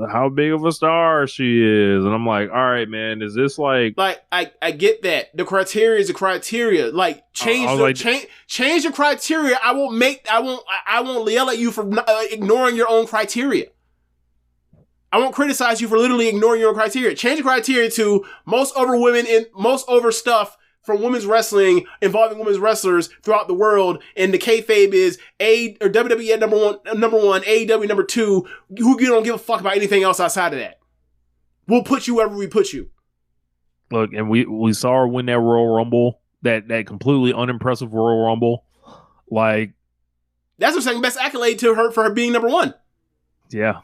how big of a star she is? And I'm like, all right, man, is this like I get that. The criteria is the criteria. Like change the criteria. I won't yell at you for ignoring your own criteria. I won't criticize you for literally ignoring your own criteria. Change the criteria to most over women and most over stuff from women's wrestling involving women's wrestlers throughout the world, and the kayfabe is WWE number one, AEW number 2. Who you don't give a fuck about anything else outside of that. We'll put you wherever we put you. Look, and we saw her win that Royal Rumble that completely unimpressive Royal Rumble. Like, that's the second best accolade to her for her being number one. Yeah.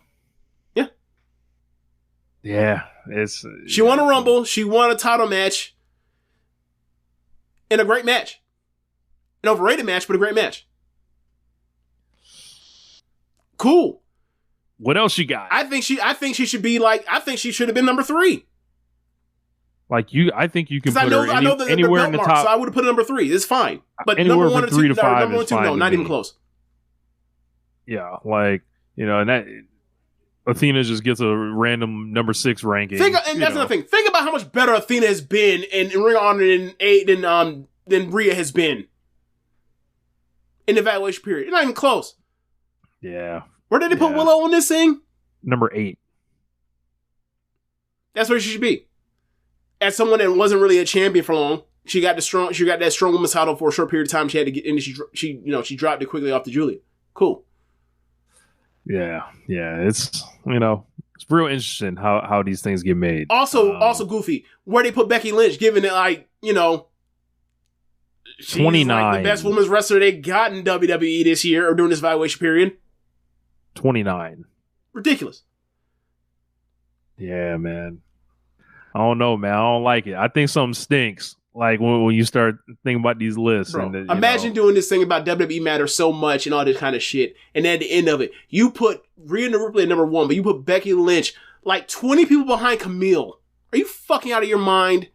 She won a Rumble. She won a title match. In a great match. An overrated match, but a great match. Cool. What else you got? I think she should be like. I think she should have been number 3. Like I think you can put her anywhere in the top. So I would have put her number 3. It's fine. But anywhere number 1 from 3 to 5 number 1 is 2, fine. no, not even close. Yeah, like, and that Athena just gets a random number 6 ranking. And that's another thing. Think about how much better Athena has been in Ring of Honor than Rhea has been in the evaluation period. It's not even close. Yeah. Where did they put Willow on this thing? Number 8. That's where she should be. As someone that wasn't really a champion for long, she got that strong women's title for a short period of time. She had to get in. She dropped it quickly off to Julia. Cool. Yeah. It's it's real interesting how these things get made. Also goofy. Where they put Becky Lynch, given that she's 29, like the best women's wrestler they got in WWE this year or during this evaluation period. 29. Ridiculous. Yeah, man. I don't know, man. I don't like it. I think something stinks. Like when you start thinking about these lists. Bro, imagine doing this thing about WWE matters so much and all this kind of shit. And at the end of it, you put Rhea Ripley at number 1, but you put Becky Lynch like 20 people behind Camille. Are you fucking out of your mind?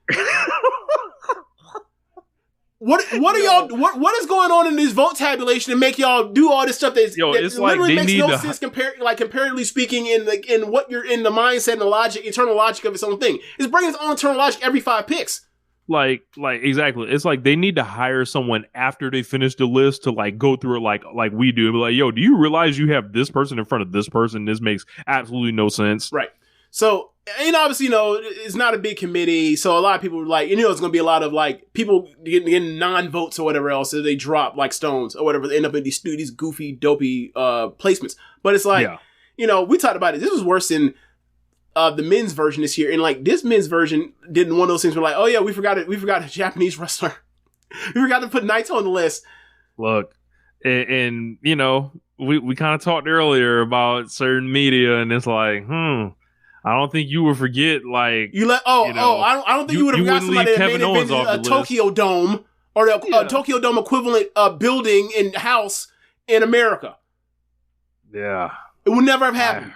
What are y'all? What is going on in this vote tabulation to make y'all do all this stuff that it's literally like makes no sense comparatively speaking in what you're in the mindset and the logic, internal logic of its own thing. It's bringing its own internal logic every 5 picks. Like exactly. It's like they need to hire someone after they finish the list to like go through it like we do. And be like, yo, do you realize you have this person in front of this person? This makes absolutely no sense. Right. So, obviously, it's not a big committee. So a lot of people are like, it's going to be a lot of like people getting non-votes or whatever else. So they drop like stones or whatever. They end up in these goofy, dopey placements. But it's like, we talked about it. This was worse than the men's version this year. And like this men's version did one of those things where like, oh yeah, we forgot it. We forgot a Japanese wrestler. We forgot to put Naito on the list. Look, and we kind of talked earlier about certain media, and it's like, I don't think you would forget, like... I don't think you would have got somebody that made a Tokyo Dome or a Tokyo Dome equivalent building and house in America. Yeah. It would never have happened.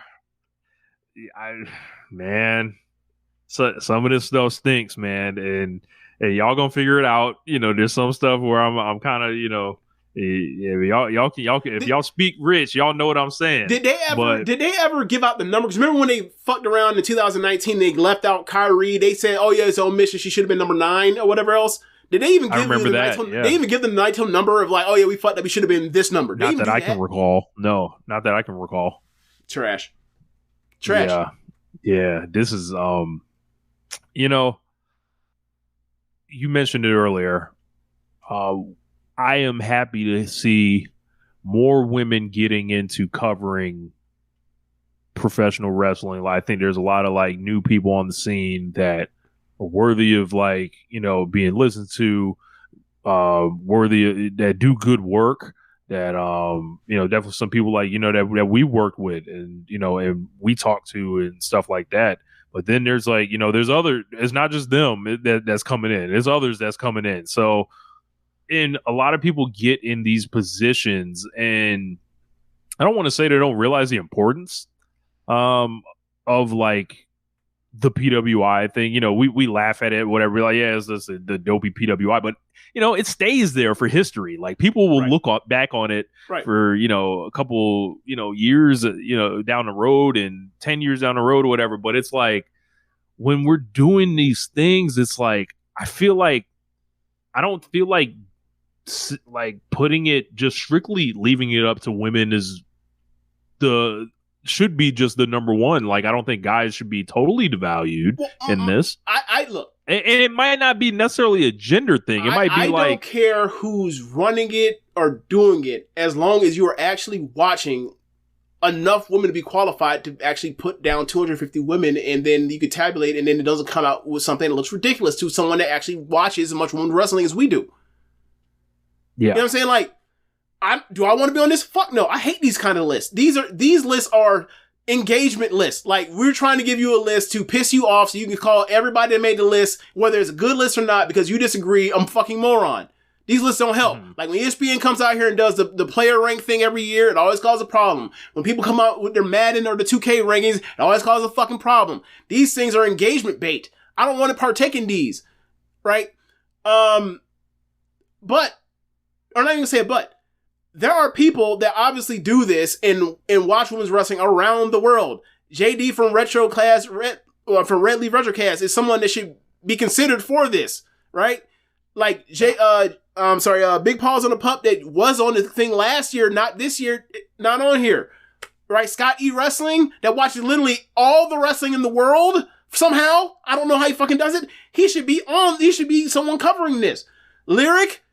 Man, so some of this stuff stinks, man, and y'all gonna figure it out. There's some stuff where I'm kind of, y'all if y'all speak rich, y'all know what I'm saying. Did they ever give out the numbers? Remember when they fucked around in 2019? They left out Kyrie. They said, "Oh yeah, it's on mission. She should have been number 9 or whatever else." Did they even give They even give them the Naito number of like, "Oh yeah, we fucked up. We should have been this number." Not that I can recall. No, not that I can recall. Trash. Yeah. This is you mentioned it earlier. I am happy to see more women getting into covering professional wrestling. Like, I think there's a lot of like new people on the scene that are worthy of like, being listened to, that do good work, that, definitely some people like, that we worked with and, and we talk to and stuff like that. But then there's like, there's other, it's not just them that's coming in. There's others that's coming in. So, and a lot of people get in these positions, and I don't want to say they don't realize the importance of like the PWI thing. We laugh at it, whatever. We're like, yeah, it's just the dopey PWI, but it stays there for history. Like people will look back on it for a couple years down the road and 10 years down the road or whatever. But it's like when we're doing these things, it's like I don't feel like putting it just strictly leaving it up to women should be just the number one. Like, I don't think guys should be totally devalued in this. I look, and it might not be necessarily a gender thing. It might be I don't care who's running it or doing it, as long as you are actually watching enough women to be qualified to actually put down 250 women, and then you could tabulate, and then it doesn't come out with something that looks ridiculous to someone that actually watches as much women's wrestling as we do. Yeah. You know what I'm saying? Like, do I want to be on this? Fuck no. I hate these kind of lists. These lists are engagement lists. Like, we're trying to give you a list to piss you off so you can call everybody that made the list, whether it's a good list or not, because you disagree. I'm a fucking moron. These lists don't help. Like, when ESPN comes out here and does the player rank thing every year, it always causes a problem. When people come out with their Madden or the 2K rankings, it always causes a fucking problem. These things are engagement bait. I don't want to partake in these. Right? Or not even gonna say it, but there are people that obviously do this and watch women's wrestling around the world. JD from Red Leaf Retrocast is someone that should be considered for this, right? Like Big Paws on the Pup that was on the thing last year, not this year, not on here, right? Scott E Wrestling that watches literally all the wrestling in the world somehow. I don't know how he fucking does it. He should be someone covering this. Lyric,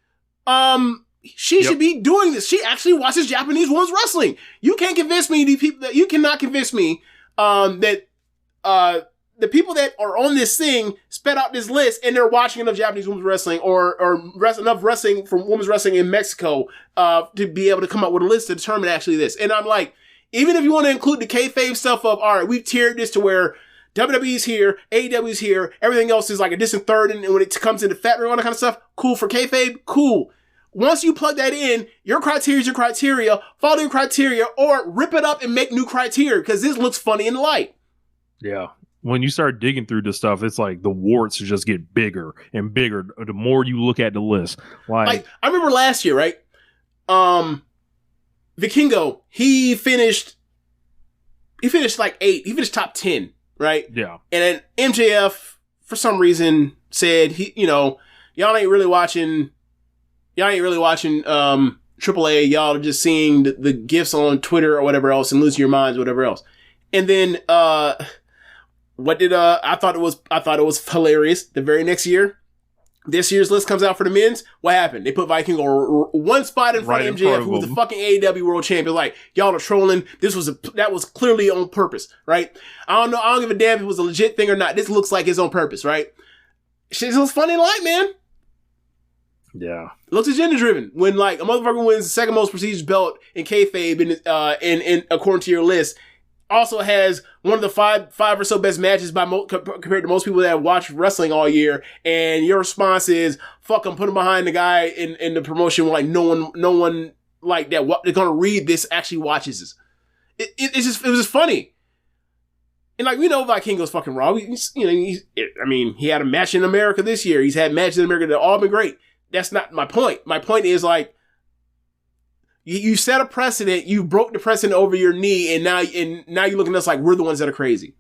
she should be doing this. She actually watches Japanese women's wrestling. You can't convince me, you cannot convince me, that the people that are on this thing sped out this list and they're watching enough Japanese women's wrestling or enough wrestling from women's wrestling in Mexico, to be able to come up with a list to determine actually this. And I'm like, even if you want to include the kayfabe stuff of, all right, we've tiered this to where WWE's here, AEW's here, everything else is like a distant third, and when it comes into fat and all that kind of stuff, cool for kayfabe, cool. Once you plug that in, your criteria is your criteria, follow your criteria, or rip it up and make new criteria, because this looks funny in the light. Yeah. When you start digging through this stuff, it's like the warts just get bigger and bigger the more you look at the list. Like I remember last year, right? Vikingo, he finished like 8. He finished top 10, right? Yeah. And then MJF, for some reason, said y'all ain't really watching AAA. Y'all are just seeing the gifs on Twitter or whatever else and losing your minds, whatever else. And then I thought it was hilarious. The very next year, this year's list comes out for the men's. What happened? They put Vikingo one spot in front of MJF, who was the fucking AEW world champion. Like, y'all are trolling. That was clearly on purpose, right? I don't know. I don't give a damn if it was a legit thing or not. This looks like it's on purpose, right? Shit looks funny in light, man. Yeah. It looks agenda driven. When like a motherfucker wins the second most prestigious belt in kayfabe in according to your list, also has one of the five or so best matches compared to most people that have watched wrestling all year, and your response is, fuck, I'm putting behind the guy in the promotion. Like, no one like that they're gonna read this actually watches this. It was just funny. And like, we know Vikingo's fucking raw. He had a match in America this year. He's had matches in America that have all been great. That's not my point. My point is, like, you set a precedent, you broke the precedent over your knee, and now you're looking at us like we're the ones that are crazy.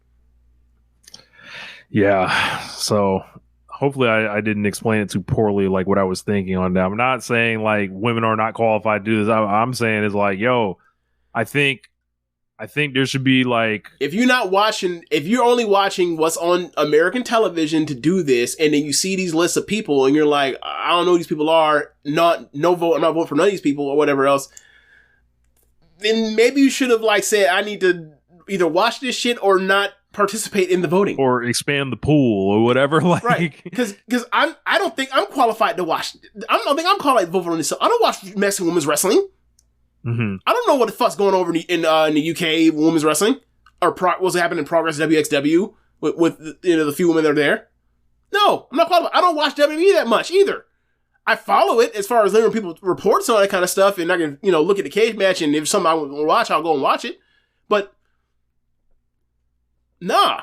Yeah. So hopefully I didn't explain it too poorly, like what I was thinking on that. I'm not saying like women are not qualified to do this. I'm saying is like, yo, I think there should be like, if you're only watching what's on American television to do this, and then you see these lists of people and you're like, I don't know who these people are, I'm not voting for none of these people or whatever else, then maybe you should have like said, I need to either watch this shit or not participate in the voting. Or expand the pool or whatever. Like, right. Because I don't think I'm qualified to watch. I don't think I'm qualified to vote on this. I don't watch Mexican women's wrestling. Mm-hmm. I don't know what the fuck's going on in the UK women's wrestling, or what's happening in Progress WXW with the few women that are there. No, I'm not qualified. I don't watch WWE that much either. I follow it as far as letting people reports on that kind of stuff, and I can look at the cage match, and if it's something I want to watch, I'll go and watch it. But nah.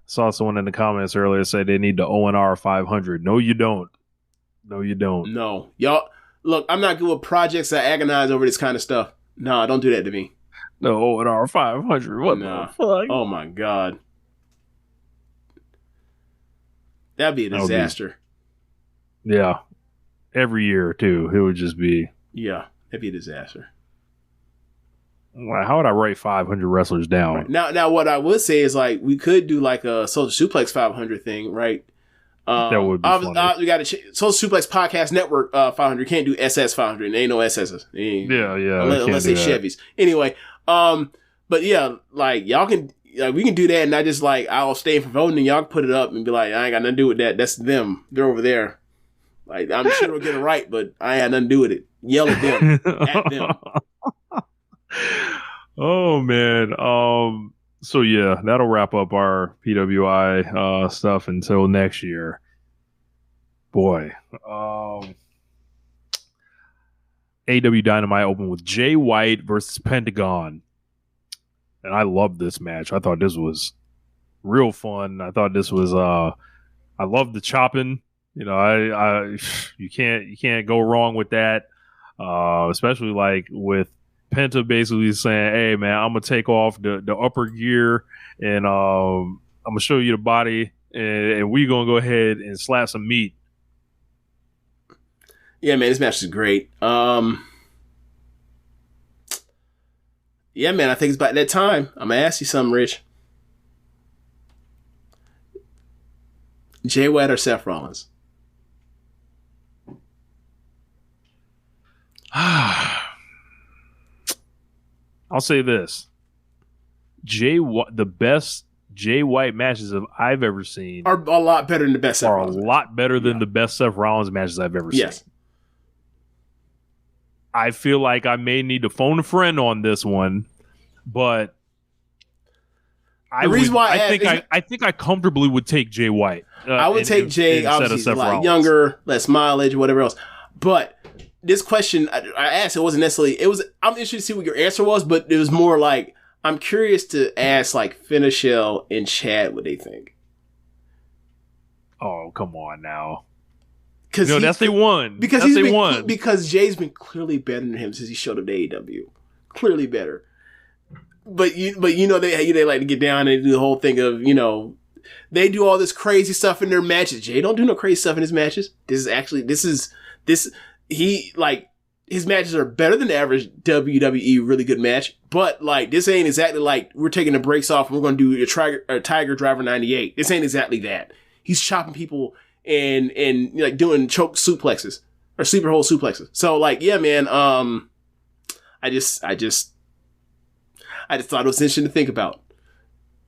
Saw someone in the comments earlier say they need the ONR 500. No, you don't. No, y'all. Look, I'm not good with projects that agonize over this kind of stuff. Nah, don't do that to me. No, ONR 500. What the fuck? Oh my god. That'd be a disaster. Yeah. Every year, too. It would just be... Yeah, that'd be a disaster. Well, how would I write 500 wrestlers down? Right. Now, what I would say is, like, we could do, like, a Social Suplex 500 thing, right? That would be funny. We got a Social Suplex Podcast Network 500. Can't do SS 500. There ain't no SS's. Yeah. Unless they Chevys. Anyway, But yeah, like y'all can, like, we can do that, and I just like I'll stay for voting, and y'all can put it up and be like, I ain't got nothing to do with that. That's them. They're over there. Like, I'm sure they'll get it right, but I ain't had nothing to do with it. Yell at them. At them. Oh man. So yeah, that'll wrap up our PWI stuff until next year. Boy. AEW Dynamite opened with Jay White versus Pentagon. And I loved this match. I thought this was real fun. I thought this was I loved the chopping. You know, you can't go wrong with that. Especially like with Penta basically saying, "Hey man, I'm gonna take off the upper gear and I'm gonna show you the body and we gonna go ahead and slap some meat." Yeah, man, this match is great. Yeah, man, I think it's about that time. I'm gonna ask you something, Rich. Jay White or Seth Rollins? I'll say this: the best Jay White matches I've ever seen are a lot better than the best Seth Rollins. A lot better than the best Seth Rollins matches I've ever seen. I feel like I may need to phone a friend on this one, but I think I comfortably would take Jay White. I would take Jay, obviously, he's a lot younger, less mileage, or whatever else. But this question I asked, it wasn't necessarily. I'm interested to see what your answer was, but it was more like I'm curious to ask like Finishell and Chad what they think. Oh, come on now. Because that's they won. Because Jay's been clearly better than him since he showed up to AEW. Clearly better. But you know they like to get down and do the whole thing of, you know, they do all this crazy stuff in their matches. Jay don't do no crazy stuff in his matches. His matches are better than the average WWE really good match. But like this ain't exactly like we're taking the brakes off and we're going to do a Tiger Driver 98. This ain't exactly that. He's chopping people and like doing choke suplexes or sleeper hold suplexes. So like, yeah, man, I just thought it was interesting to think about.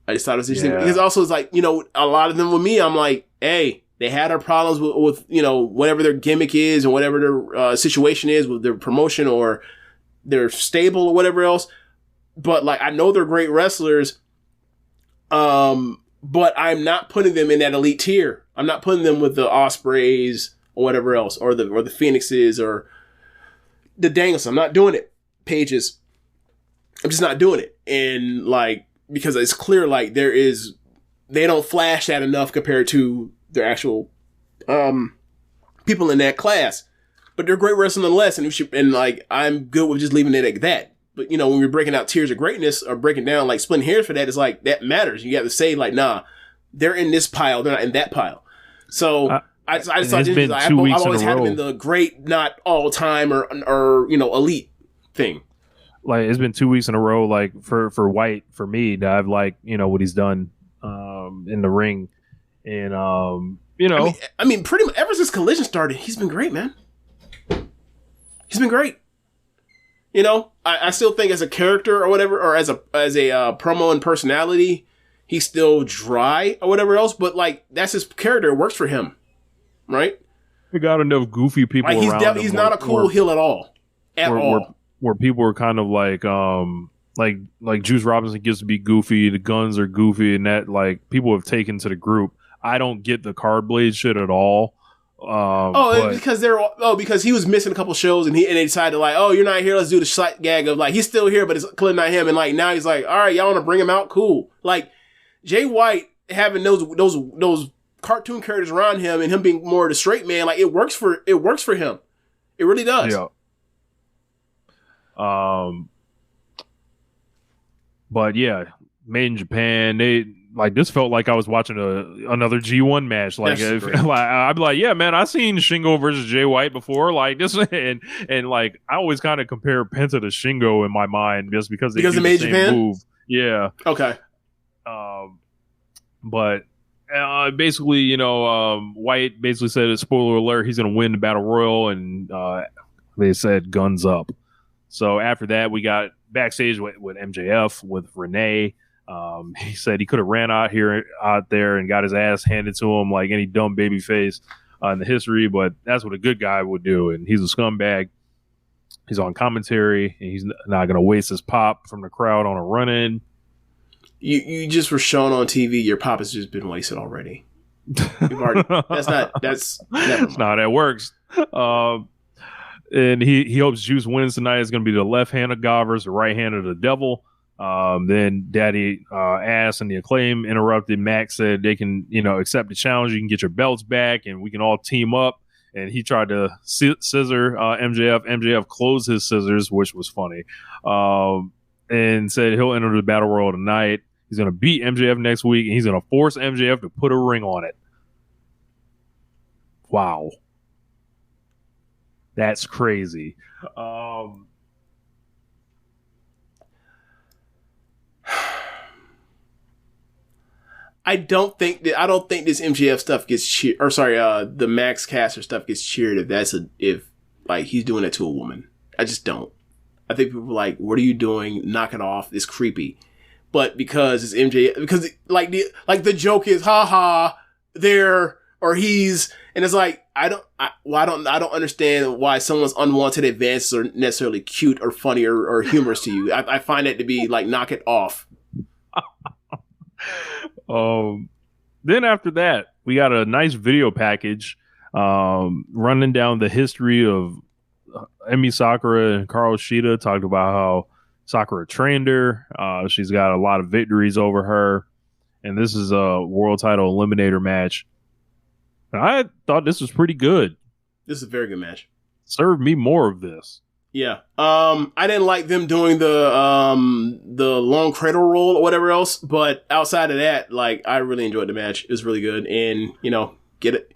Because also it's like, you know, a lot of them with me, I'm like, hey, they had our problems with you know, whatever their gimmick is or whatever their situation is with their promotion or their stable or whatever else. But like, I know they're great wrestlers. But I'm not putting them in that elite tier. I'm not putting them with the Ospreys or whatever else, or the Phoenixes or the Daniels. I'm not doing it. Pages. I'm just not doing it. And like, because it's clear like they don't flash that enough compared to their actual people in that class. But they're great wrestlers nonetheless, and like I'm good with just leaving it like that. But, you know, when we're breaking out tiers of greatness or breaking down, like, splitting hairs for that, it's like, that matters. You have to say, like, nah, they're in this pile. They're not in that pile. So, I just thought I've always had them in the great, not all time or, you know, elite thing. Like, it's been 2 weeks in a row, like, for White, for me, that I've liked, you know, what he's done in the ring. And, you know. I mean, pretty much ever since Collision started, he's been great, man. He's been great. You know, I still think as a character or whatever, or as a promo and personality, he's still dry or whatever else. But like, that's his character. It works for him, right? We got enough goofy people like, around. He's not a cool heel at all. Where people are kind of like Juice Robinson gets to be goofy. The Guns are goofy, and that like people have taken to the group. I don't get the card blade shit at all. Because he was missing a couple shows and they decided like, oh, you're not here, let's do the slight gag of like, he's still here, but it's clearly not him. And like, now he's like, all right, y'all want to bring him out? Cool. Like, Jay White having those cartoon characters around him and him being more the straight man, like, it works for him. It really does. Yeah. But yeah, made in Japan, like, this felt like I was watching another G1 match. Like, I'd be like, yeah, man, I seen Shingo versus Jay White before. Like this, and like I always kind of compare Penta to Shingo in my mind just because they do the same Japan move. Yeah. Okay. But basically, you know, White basically said, spoiler alert, he's going to win the Battle Royal, and they said guns up. So after that, we got backstage with MJF, with Renee. He said he could have ran out there and got his ass handed to him like any dumb baby face in the history, but that's what a good guy would do, and he's a scumbag. He's on commentary, and he's not going to waste his pop from the crowd on a run-in. You just were shown on TV. Your pop has just been wasted already. That's never not how that works. And he hopes Juice wins tonight. It's going to be the left hand of God versus the right hand of the devil. Then Daddy asked, and the Acclaim interrupted. Max said they can, accept the challenge. You can get your belts back, and we can all team up. And he tried to scissor MJF. MJF closed his scissors, which was funny, and said he'll enter the battle royal tonight. He's going to beat MJF next week, and he's going to force MJF to put a ring on it. Wow. That's crazy. I don't think this MJF stuff gets cheered, or sorry, the Max Caster stuff gets cheered if he's doing it to a woman. I just don't. I think people are like, what are you doing? Knock it off. It's creepy. But because it's MJF, because the joke is, haha, there, or he's, and it's like, I don't understand why someone's unwanted advances are necessarily cute or funny or humorous to you. I find that to be like, knock it off. Then after that, we got a nice video package running down the history of Emi Sakura and Karu Shida. Talked about how Sakura trained her. She's got a lot of victories over her, and this is a world title eliminator match. I thought this was pretty good. This is a very good match. Serve me more of this. Yeah. I didn't like them doing the long cradle roll or whatever else, but outside of that, I really enjoyed the match. It was really good, and get it.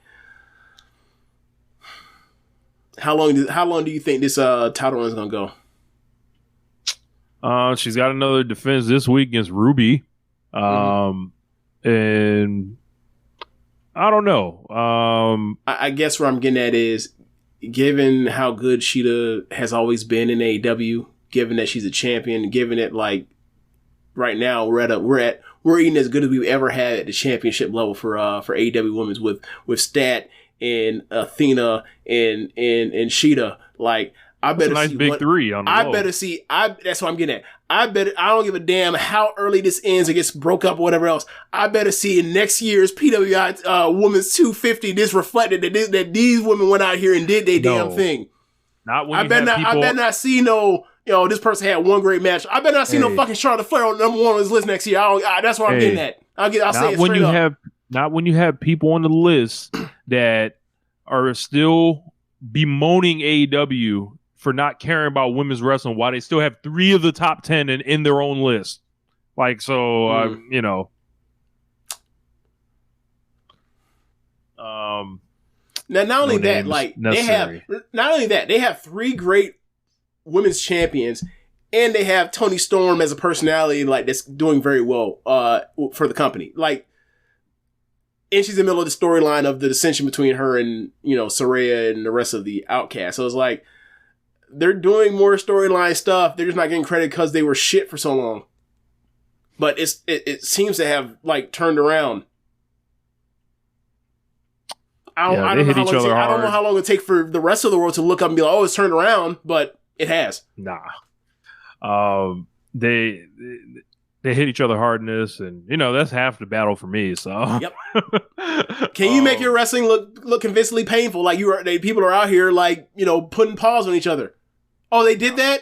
How long do you think this title run is gonna go? She's got another defense this week against Ruby, and I don't know. I guess where I'm getting at is, given how good Shida has always been in AEW, given that she's a champion, given that right now we're eating as good as we've ever had at the championship level for AEW Women's with Stat and Athena and Shida. I better see big three on the I low. better see. That's what I'm getting at. I don't give a damn how early this ends or gets broke up or whatever else. I better see in next year's PWI Women's 250 this reflected that these women went out here and did their damn thing. Not when I better not see no. This person had one great match. I better not see no fucking Charlotte Flair on number one on this list next year. That's what I'm getting at. I'll say it straight up. Not when you have people on the list that are still bemoaning AEW for not caring about women's wrestling while they still have 3 of the top 10 in their own list. Now, not only that, they have 3 great women's champions, and they have Toni Storm as a personality that's doing very well for the company. And she's in the middle of the storyline of the dissension between her and Saraya and the rest of the Outcast. So it's they're doing more storyline stuff. They're just not getting credit because they were shit for so long. But it seems to have turned around. I don't know how long it'll take for the rest of the world to look up and be like, oh, it's turned around, but it has. Nah. They hit each other hard in this, and that's half the battle for me. So yep. Can you make your wrestling look convincingly painful? People are out here putting paws on each other. Oh, they did that?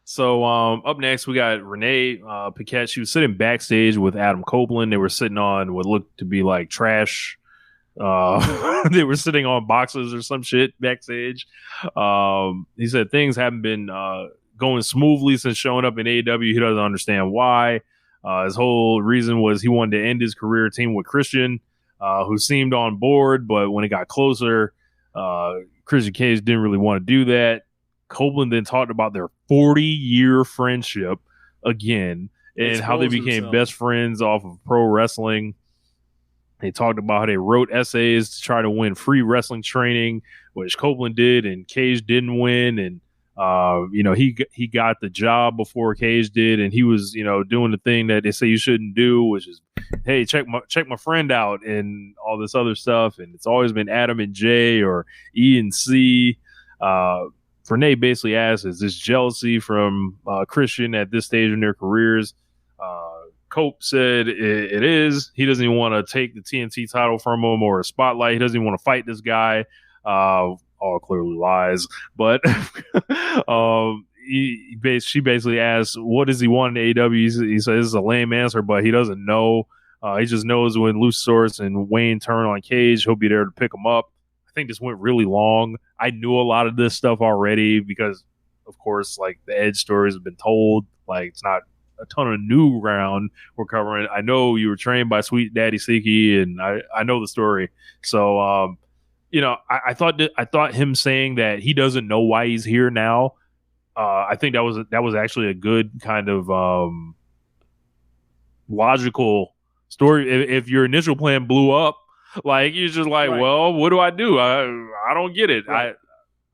So up next, we got Renee Paquette. She was sitting backstage with Adam Copeland. They were sitting on what looked to be like trash. They were sitting on boxes or some shit backstage. He said things haven't been going smoothly since showing up in AEW. He doesn't understand why. His whole reason was he wanted to end his career team with Christian, who seemed on board, but when it got closer, Christian Cage didn't really want to do that. Copeland then talked about their 40-year friendship again and how they became best friends off of pro wrestling. They talked about how they wrote essays to try to win free wrestling training, which Copeland did, and Cage didn't win. And He got the job before Cage did, and he was, doing the thing that they say you shouldn't do, which is, hey, check my friend out and all this other stuff. And it's always been Adam and J or E and C. Renee basically asks, is this jealousy from Christian at this stage in their careers? Cope said it is. He doesn't even want to take the TNT title from him or a spotlight. He doesn't even want to fight this guy. All clearly lies. But she basically asks, what does he want in AEW? He says this is a lame answer, but he doesn't know. He just knows when Luchasaurus and Wayne turn on Cage, he'll be there to pick him up. I think this went really long. I knew a lot of this stuff already because, of course, like the Edge stories have been told. Like it's not a ton of new ground we're covering. I know you were trained by Sweet Daddy Siki, and I know the story. So, I thought him saying that he doesn't know why he's here now. I think that was actually a good kind of logical story. If your initial plan blew up, like you're just like, right. Well, what do? I don't get it. Right.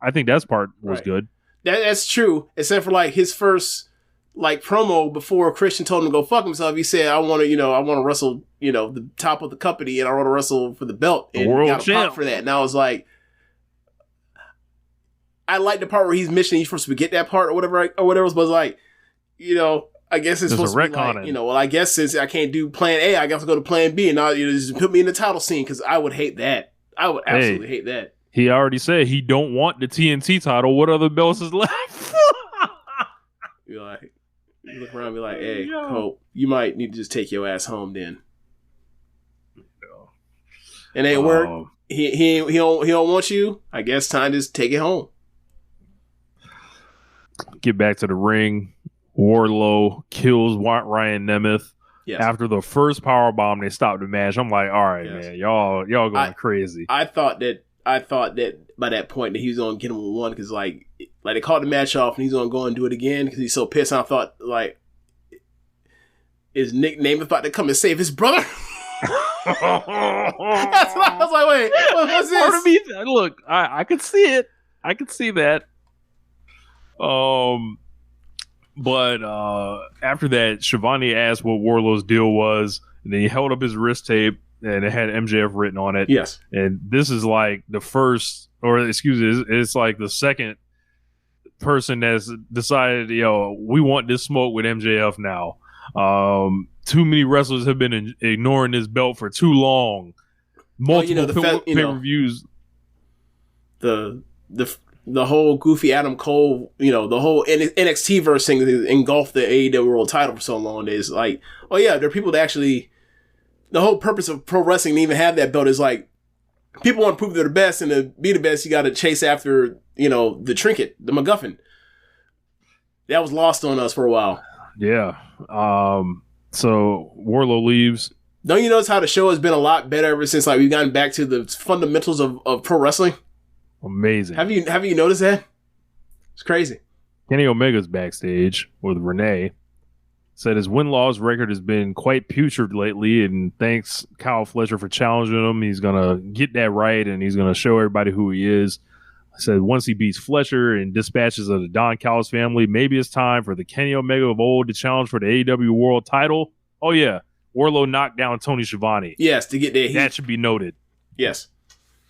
I think that part was good. That's true, except for like his first like promo before Christian told him to go fuck himself. He said, I want to wrestle, the top of the company, and I want to wrestle for the belt, and world got a pop for that. And I was like, I like the part where he's mentioning he's supposed to get that part or whatever, but like, I guess it's supposed to be like, well, I guess since I can't do plan A, I guess I'll go to plan B, and now just put me in the title scene, because I would hate that. I would absolutely hate that. He already said he don't want the TNT title. What other belts is left? You're like, you look around and be like, hey, Cope, you might need to just take your ass home then. And it ain't work. He don't want you. I guess time to just take it home. Get back to the ring. Wardlow kills Ryan Nemeth. Yes. After the first powerbomb, they stopped the match. I'm like, all right, man, y'all going crazy. I thought that by that point that he was gonna get him one, because like they called the match off and he's gonna go and do it again because he's so pissed. And I thought, like, is Nick Nemeth about to come and save his brother? That's what I was like. Wait, what's this? Part of me, look, I could see it. I could see that. But after that, Shivani asked what Wardlow's deal was, and then he held up his wrist tape, and it had MJF written on it. Yes. And this is like the first, or excuse me, it's like the second person that's decided, we want this smoke with MJF now. Too many wrestlers have been ignoring this belt for too long. Multiple pay-per-views. The whole goofy Adam Cole, the whole NXT verse thing engulfed the AEW World Title for so long. Is like, oh yeah, there are people that actually, the whole purpose of pro wrestling to even have that belt is like, people want to prove they're the best, and to be the best, you got to chase after, the trinket, the MacGuffin. That was lost on us for a while. Yeah. So Wardlow leaves. Don't you notice how the show has been a lot better ever since like we've gotten back to the fundamentals of pro wrestling? Amazing. Have you noticed that? It's crazy. Kenny Omega's backstage with Renee. Said his win-loss record has been quite putrid lately, and thanks Kyle Fletcher for challenging him. He's going to get that right, and he's going to show everybody who he is. I said once he beats Fletcher and dispatches of the Don Callis family, maybe it's time for the Kenny Omega of old to challenge for the AEW World Title. Oh, yeah. Wardlow knocked down Tony Schiavone. Yes, to get there. That should be noted. Yes.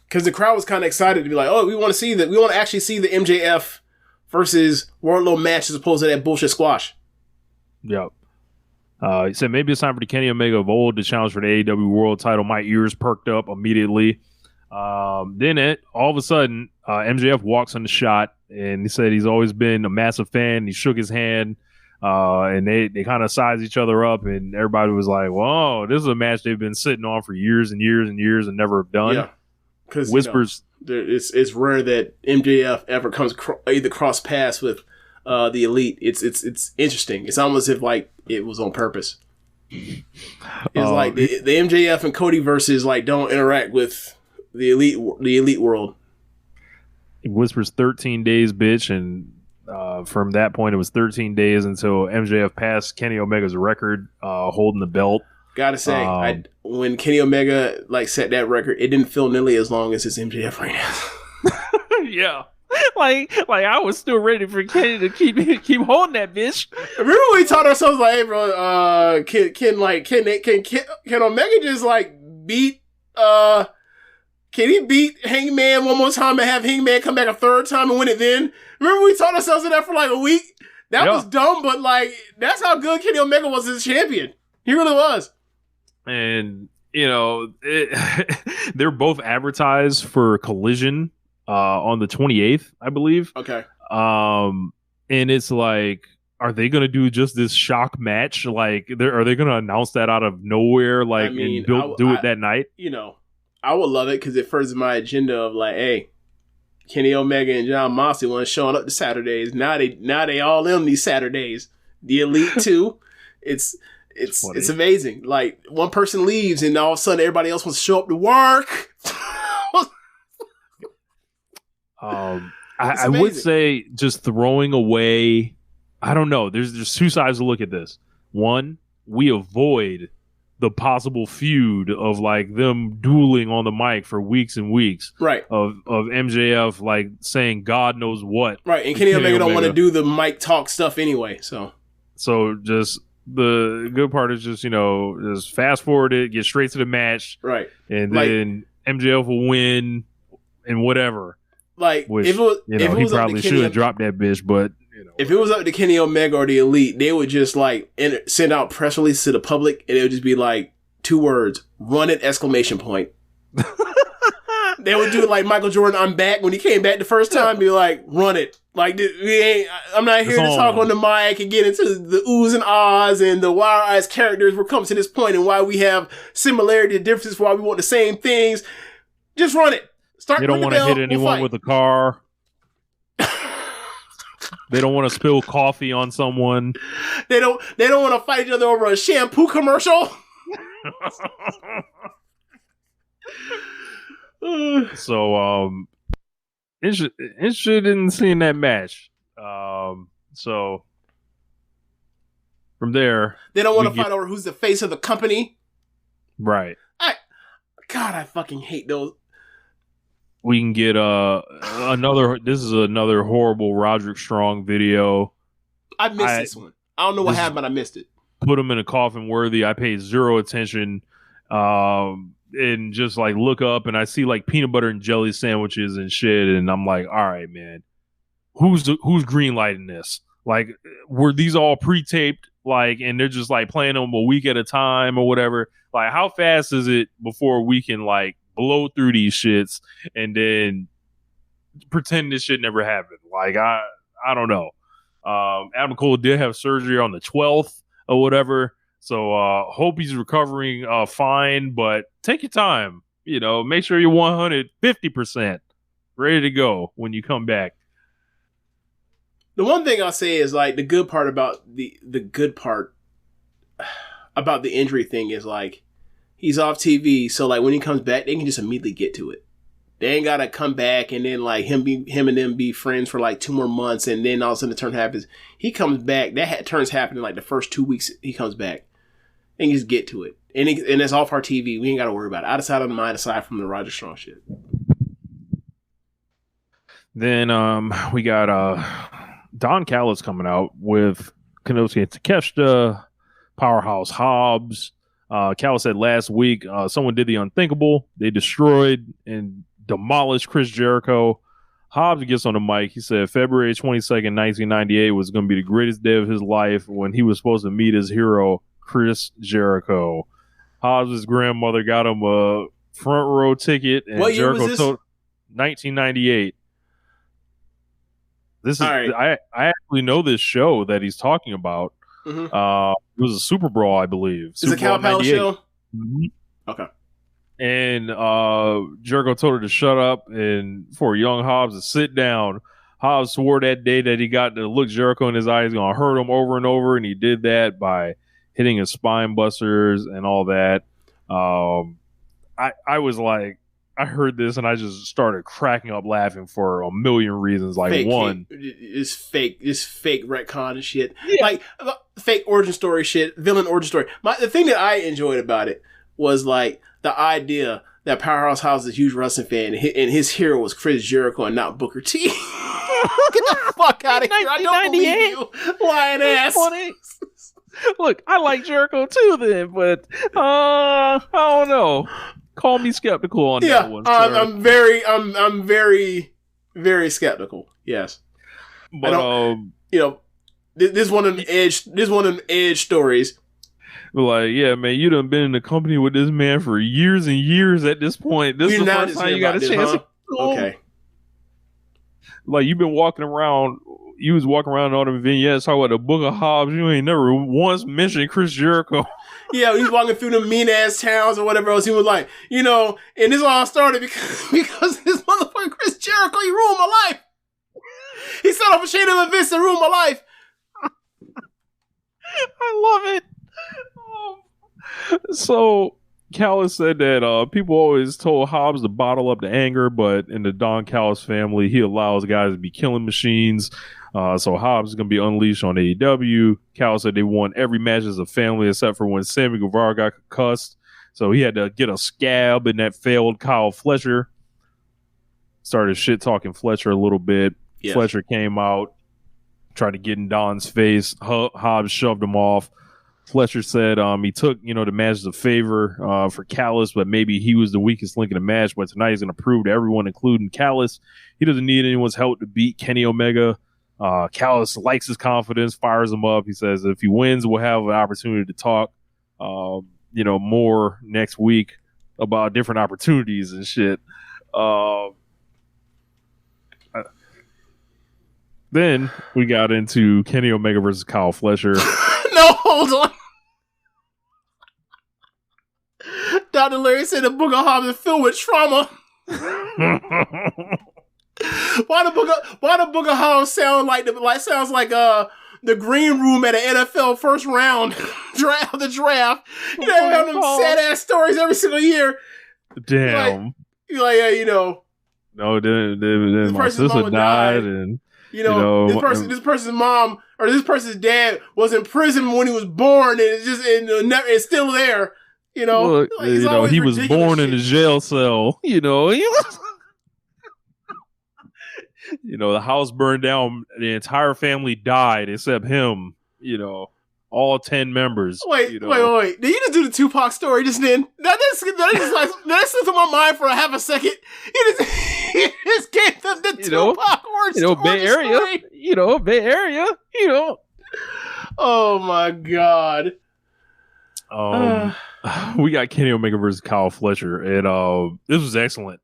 Because the crowd was kind of excited to be like, oh, we want to actually see the MJF versus Wardlow match as opposed to that bullshit squash. Yep. He said maybe it's time for the Kenny Omega of old to challenge for the AEW World Title. My ears perked up immediately. Then all of a sudden, MJF walks on the shot, and he said he's always been a massive fan. He shook his hand, and they kind of sized each other up, and everybody was like, whoa, this is a match they've been sitting on for years and years and years and never have done. Yeah. Because Whispers, it's rare that MJF ever comes either cross paths with the Elite. It's interesting. It's almost as if like it was on purpose. It's like the MJF and Cody versus like don't interact with the Elite world. He whispers 13 days, bitch, and from that point it was 13 days until MJF passed Kenny Omega's record holding the belt. Gotta say, when Kenny Omega like set that record, it didn't feel nearly as long as his MJF right now. Yeah. like I was still ready for Kenny to keep holding that bitch. Remember we taught ourselves like, hey, bro, can Omega just like beat can he beat Hangman one more time and have Hangman come back a third time and win it then? Remember we taught ourselves that for like a week? That was dumb, but like that's how good Kenny Omega was as champion. He really was. And they're both advertised for Collision on the 28th, I believe. Okay. And it's like, are they going to do just this shock match? Like, are they going to announce that out of nowhere? Like, do it that night? I would love it because it furthers my agenda of like, hey, Kenny Omega and John Moxley want showing up to Saturdays. Now they all in these Saturdays. The Elite 2. It's amazing. Like one person leaves and all of a sudden everybody else wants to show up to work. I would say just throwing away. I don't know. There's two sides to look at this. One, we avoid the possible feud of like them dueling on the mic for weeks and weeks. Right. Of MJF like saying God knows what. Right. And Kenny Omega don't want to do the mic talk stuff anyway. So just the good part is just, just fast forward it, get straight to the match. Right. And then MJF will win and whatever. Like, which, if he probably should have dropped that bitch, but, if it was up to Kenny Omega or the Elite, they would just, like, send out press releases to the public, and it would just be, like, 2 words, run it, ! They would do it like Michael Jordan, I'm back. When he came back the first time, be like, run it. Like, I'm not here to talk on the mic and get into the oohs and ahs and the wire eyes characters. We're coming to this point and why we have similarity and differences, why we want the same things. Just run it. They don't want to hit anyone with a car. They don't want to spill coffee on someone. They don't want to fight each other over a shampoo commercial. So interested in seeing that match. So from there, they don't want to fight over who's the face of the company. Right. I fucking hate those. We can get another. This is another horrible Roderick Strong video. I missed this one. I don't know what happened, but I missed it. Put him in a coffin worthy. I paid zero attention. And just like look up and I see like peanut butter and jelly sandwiches and shit. And I'm like, all right, man, who's green lighting this? Like, were these all pre-taped? Like, and they're just like playing them a week at a time or whatever. Like, how fast is it before we can like blow through these shits and then pretend this shit never happened? Like, I don't know. Adam Cole did have surgery on the 12th or whatever. So hope he's recovering fine, but take your time. Make sure you're 150% ready to go when you come back. The one thing I'll say is like the good part about the injury thing is like he's off TV, so like when he comes back, they can just immediately get to it. They ain't gotta come back and then like him and them be friends for like 2 more months, and then all of a sudden the turn happens. He comes back. That turns happening like the first 2 weeks. He comes back and just get to it, and it's off our TV. We ain't gotta worry about it. Out of mind, aside from the Roger Strong shit. Then we got Don Callis coming out with Kenosuke Takeshita, Powerhouse Hobbs. Callis said last week someone did the unthinkable. They destroyed and demolished Chris Jericho. Hobbs gets on the mic. He said February 22nd, 1998 was going to be the greatest day of his life when he was supposed to meet his hero, Chris Jericho. Hobbs' grandmother got him a front row ticket. And what year Jericho was this? 1998. This is right. I actually know this show that he's talking about. Mm-hmm. It was a Super Brawl, I believe. Is it a Cow Palace show? Mm-hmm. Okay. And Jericho told her to shut up and for young Hobbs to sit down. Hobbs swore that day that he got to look Jericho in his eyes, going to hurt him over and over, and he did that by hitting his spine busters and all that. I was like, I heard this and I just started cracking up laughing for a million reasons. Like, fake, one, it's fake retcon and shit. Yeah. Like fake origin story shit, villain origin story. The thing that I enjoyed about it was like the idea that Powerhouse Hobbs is a huge wrestling fan and his hero was Chris Jericho and not Booker T. the fuck out of here. I don't believe you, lying ass. Look, I like Jericho too then, but I don't know. Call me skeptical on that one. I'm very, very skeptical. Yes. But this one of the edge stories. Like, yeah, man, you done been in the company with this man for years and years at this point. This is the first time you got a chance. Okay. Like, you've been walking around. You was walking around all the vignettes talking about the Book of Hobbs. You ain't never once mentioned Chris Jericho. Yeah, he's walking through the mean ass towns or whatever else. He was like, and this all started because this motherfucking Chris Jericho, he ruined my life. He set off a chain of events that ruined my life. I love it. So Callis said that people always told Hobbs to bottle up the anger, but in the Don Callis family, he allows guys to be killing machines. So Hobbs is going to be unleashed on AEW. Callis said they won every match as a family except for when Sammy Guevara got concussed. So he had to get a scab, and that failed Kyle Fletcher. Started shit-talking Fletcher a little bit. Yes. Fletcher came out, tried to get in Don's face. Hobbs shoved him off. Fletcher said he took, the match as a favor for Callis, but maybe he was the weakest link in the match. But tonight he's going to prove to everyone, including Callis, he doesn't need anyone's help to beat Kenny Omega. Callis likes his confidence, fires him up. He says if he wins, we'll have an opportunity to talk, more next week about different opportunities and shit. Then we got into Kenny Omega versus Kyle Fletcher. No, hold on. Dr. Larry said the Book of Hobbs is filled with trauma. Why the Book of Hobbs sounds like the green room at an NFL first round the draft? You know, have them sad ass stories every single year. Damn. No, then my sister died and this person's mom or this person's dad was in prison when he was born, and it's still there. Look, he was born in a jail cell. The house burned down. The entire family died except him. All 10 members. Wait. Did you just do the Tupac story just then? That slipped on my mind for a half a second. He just gave them the Tupac origin Bay Area. Story. Bay Area. Oh my God. We got Kenny Omega versus Kyle Fletcher, and this was excellent.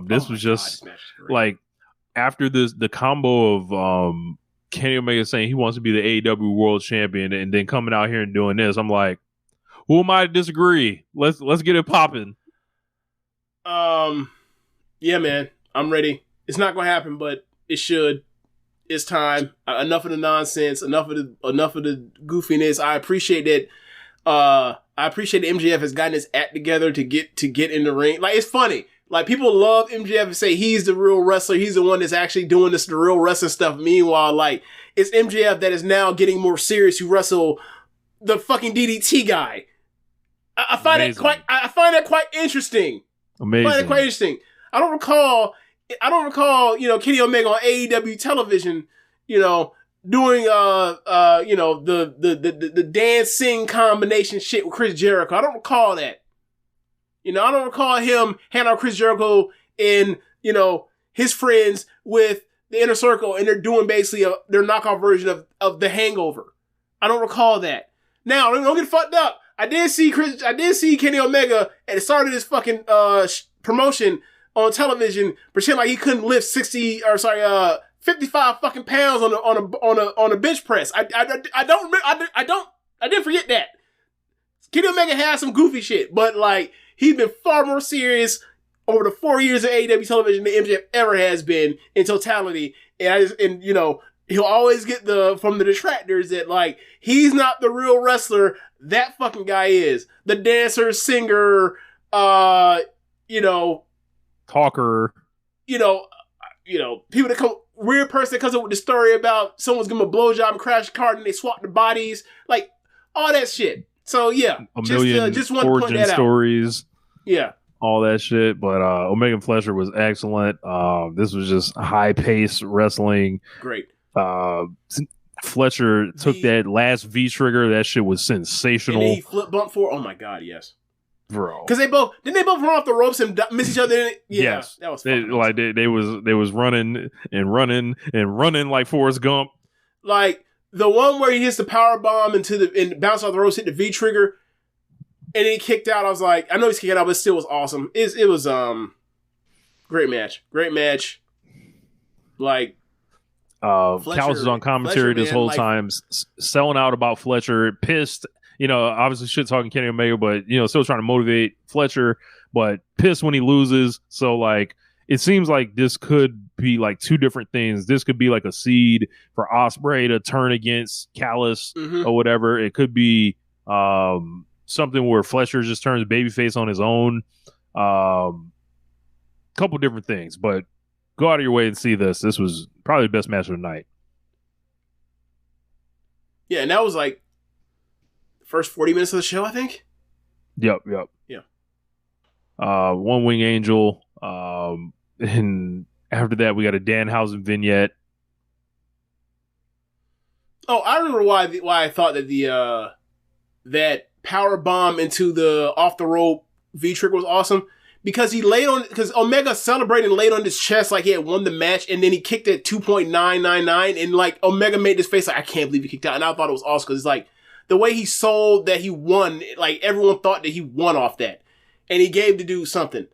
This was just like after the combo of Kenny Omega saying he wants to be the AEW World Champion, and then coming out here and doing this, I'm like, who am I to disagree? Let's get it popping. Yeah, man, I'm ready. It's not gonna happen, but it should. It's time. Enough of the nonsense. Enough of the goofiness. I appreciate that. I appreciate that MJF has gotten his act together to get in the ring. Like, it's funny. Like, people love MJF and say he's the real wrestler. He's the one that's actually doing the real wrestling stuff. Meanwhile, like, it's MJF that is now getting more serious who wrestle the fucking DDT guy. I find that quite interesting. Amazing. I find it quite interesting. I don't recall, Kenny Omega on AEW television, doing the dance-sing combination shit with Chris Jericho. I don't recall that. I don't recall him handing out Chris Jericho and, his friends with the Inner Circle, and they're doing basically their knockoff version of The Hangover. I don't recall that. Now, don't get fucked up. I did see Kenny Omega at the start of this fucking promotion on television pretend like he couldn't lift 55 fucking pounds on a bench press. I didn't forget that. Kenny Omega had some goofy shit, but like, he's been far more serious over the 4 years of AEW television than MJF ever has been in totality. And he'll always get from the detractors that like, he's not the real wrestler. That fucking guy is the dancer, singer, talker. People that come, weird person that comes up with the story about someone's giving him a blowjob and crash a car and they swap the bodies, like all that shit. So yeah, just one point that stories. Yeah. all that shit. But Omega and Fletcher was excellent. This was just high paced wrestling. Great. Fletcher took that last V trigger. That shit was sensational. And then he flip bump for. Oh my god, yes, bro. Because they both run off the ropes and miss each other. Yes, that was they was running like Forrest Gump. Like the one where he hits the power bomb and bounce off the ropes, hit the V trigger, and then he kicked out. I was like, I know he's kicked out, but it still was awesome. It was great match. Like. Callis is on commentary this whole time, selling out about Fletcher, pissed, obviously shit talking Kenny Omega, but, still trying to motivate Fletcher, but pissed when he loses. So, like, it seems like this could be like two different things. This could be like a seed for Ospreay to turn against Callis or whatever. It could be something where Fletcher just turns babyface on his own. Couple different things, but go out of your way and see this. This was probably the best match of the night. Yeah, and that was like the first 40 minutes of the show, I think. Yep. Yeah. One Wing Angel. And after that, we got a Danhausen vignette. Oh, I remember why I thought that that power bomb into the off the rope V trigger was awesome. Because Omega celebrated and laid on his chest like he had won the match, and then he kicked at 2.999, and like Omega made this face like, I can't believe he kicked out, and I thought it was awesome because it's like the way he sold that he won, like everyone thought that he won off that, and he gave the dude something,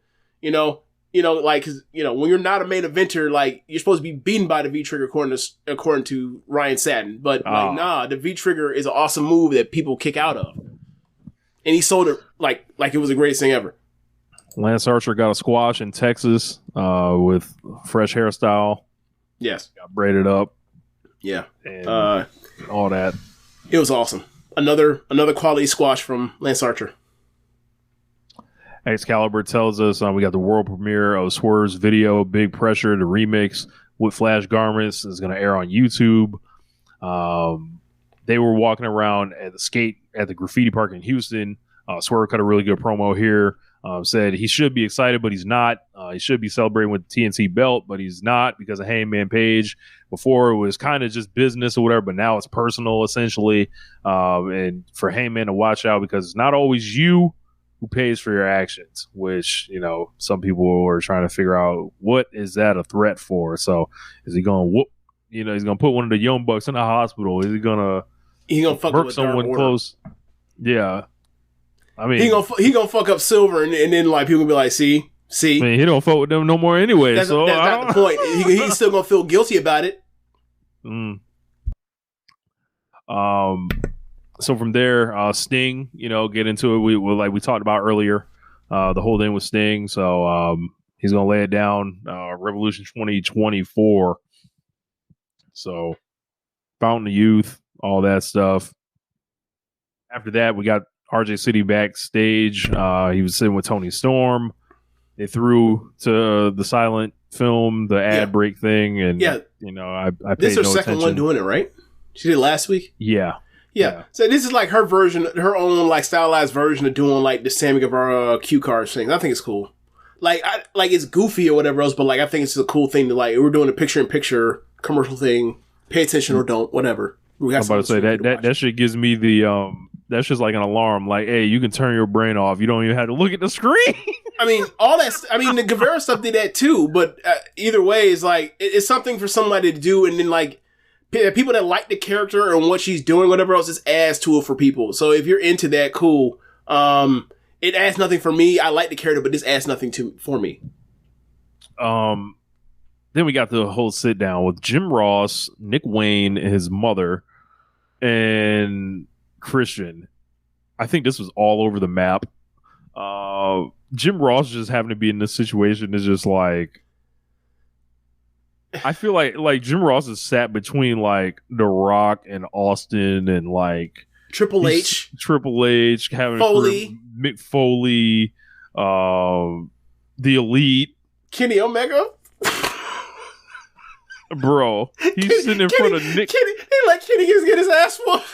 like cause when you're not a main eventer, like you're supposed to be beaten by the V trigger according to Ryan Satin, but like nah, the V trigger is an awesome move that people kick out of, and he sold it like it was the greatest thing ever. Lance Archer got a squash in Texas with fresh hairstyle. Yes. Got braided up. Yeah. And all that. It was awesome. Another quality squash from Lance Archer. Excalibur tells us we got the world premiere of Swerve's video, Big Pressure, the remix with Flash Garments is going to air on YouTube. They were walking around at the graffiti park in Houston. Swerve cut a really good promo here. Said he should be excited, but he's not. He should be celebrating with the TNT belt, but he's not because of Hangman Page. Before it was kind of just business or whatever, but now it's personal essentially. And for Hangman to watch out because it's not always you who pays for your actions, which, some people are trying to figure out what is that a threat for. So is he going to whoop? He's going to put one of the Young Bucks in the hospital. Is he going to fuck murk someone close? Yeah. I mean, he gonna fuck up Silver, and then like people gonna be like, see. I mean, he don't fuck with them no more anyway. That's so not the point. He's still gonna feel guilty about it. So from there, Sting, get into it. We talked about earlier, the whole thing with Sting. So he's gonna lay it down. Revolution 2024. So Fountain of Youth, all that stuff. After that, we got RJ City backstage. He was sitting with Tony Storm. They threw to the silent film, the ad break thing, and I paid this is her no second attention. one doing it, right? She did it last week. Yeah. So this is like her version, her own like stylized version of doing like the Sammy Guevara cue cards thing. I think it's cool. Like it's goofy or whatever else, but like I think it's a cool thing to like. We're doing a picture-in-picture commercial thing. Pay attention or don't, whatever. I'm about to say that shit gives me the that's just like an alarm. Like, hey, you can turn your brain off. You don't even have to look at the screen. I mean, the Guevara stuff did that too. But either way, is like it's something for somebody to do, and then like people that like the character and what she's doing, whatever else, just adds to it for people. So if you're into that, cool. It adds nothing for me. I like the character, but this adds nothing for me. Then we got the whole sit down with Jim Ross, Nick Wayne, his mother, and Christian. I think this was all over the map. Jim Ross just having to be in this situation is just like, I feel like Jim Ross is sat between like The Rock and Austin and like Triple H, having Foley, Mick Foley, the Elite, Kenny Omega. Bro, he's sitting in front of Nick. Kenny gets get his ass whooped.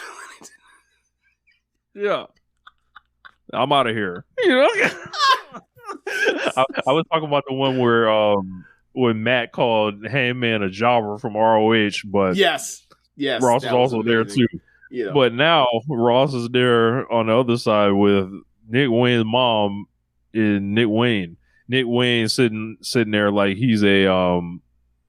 Yeah, I'm out of here. I was talking about the one where when Matt called Hangman a jobber from ROH, but yes, Ross was also there too. You know. But now Ross is there on the other side with Nick Wayne's mom and Nick Wayne. Nick Wayne sitting there like he's a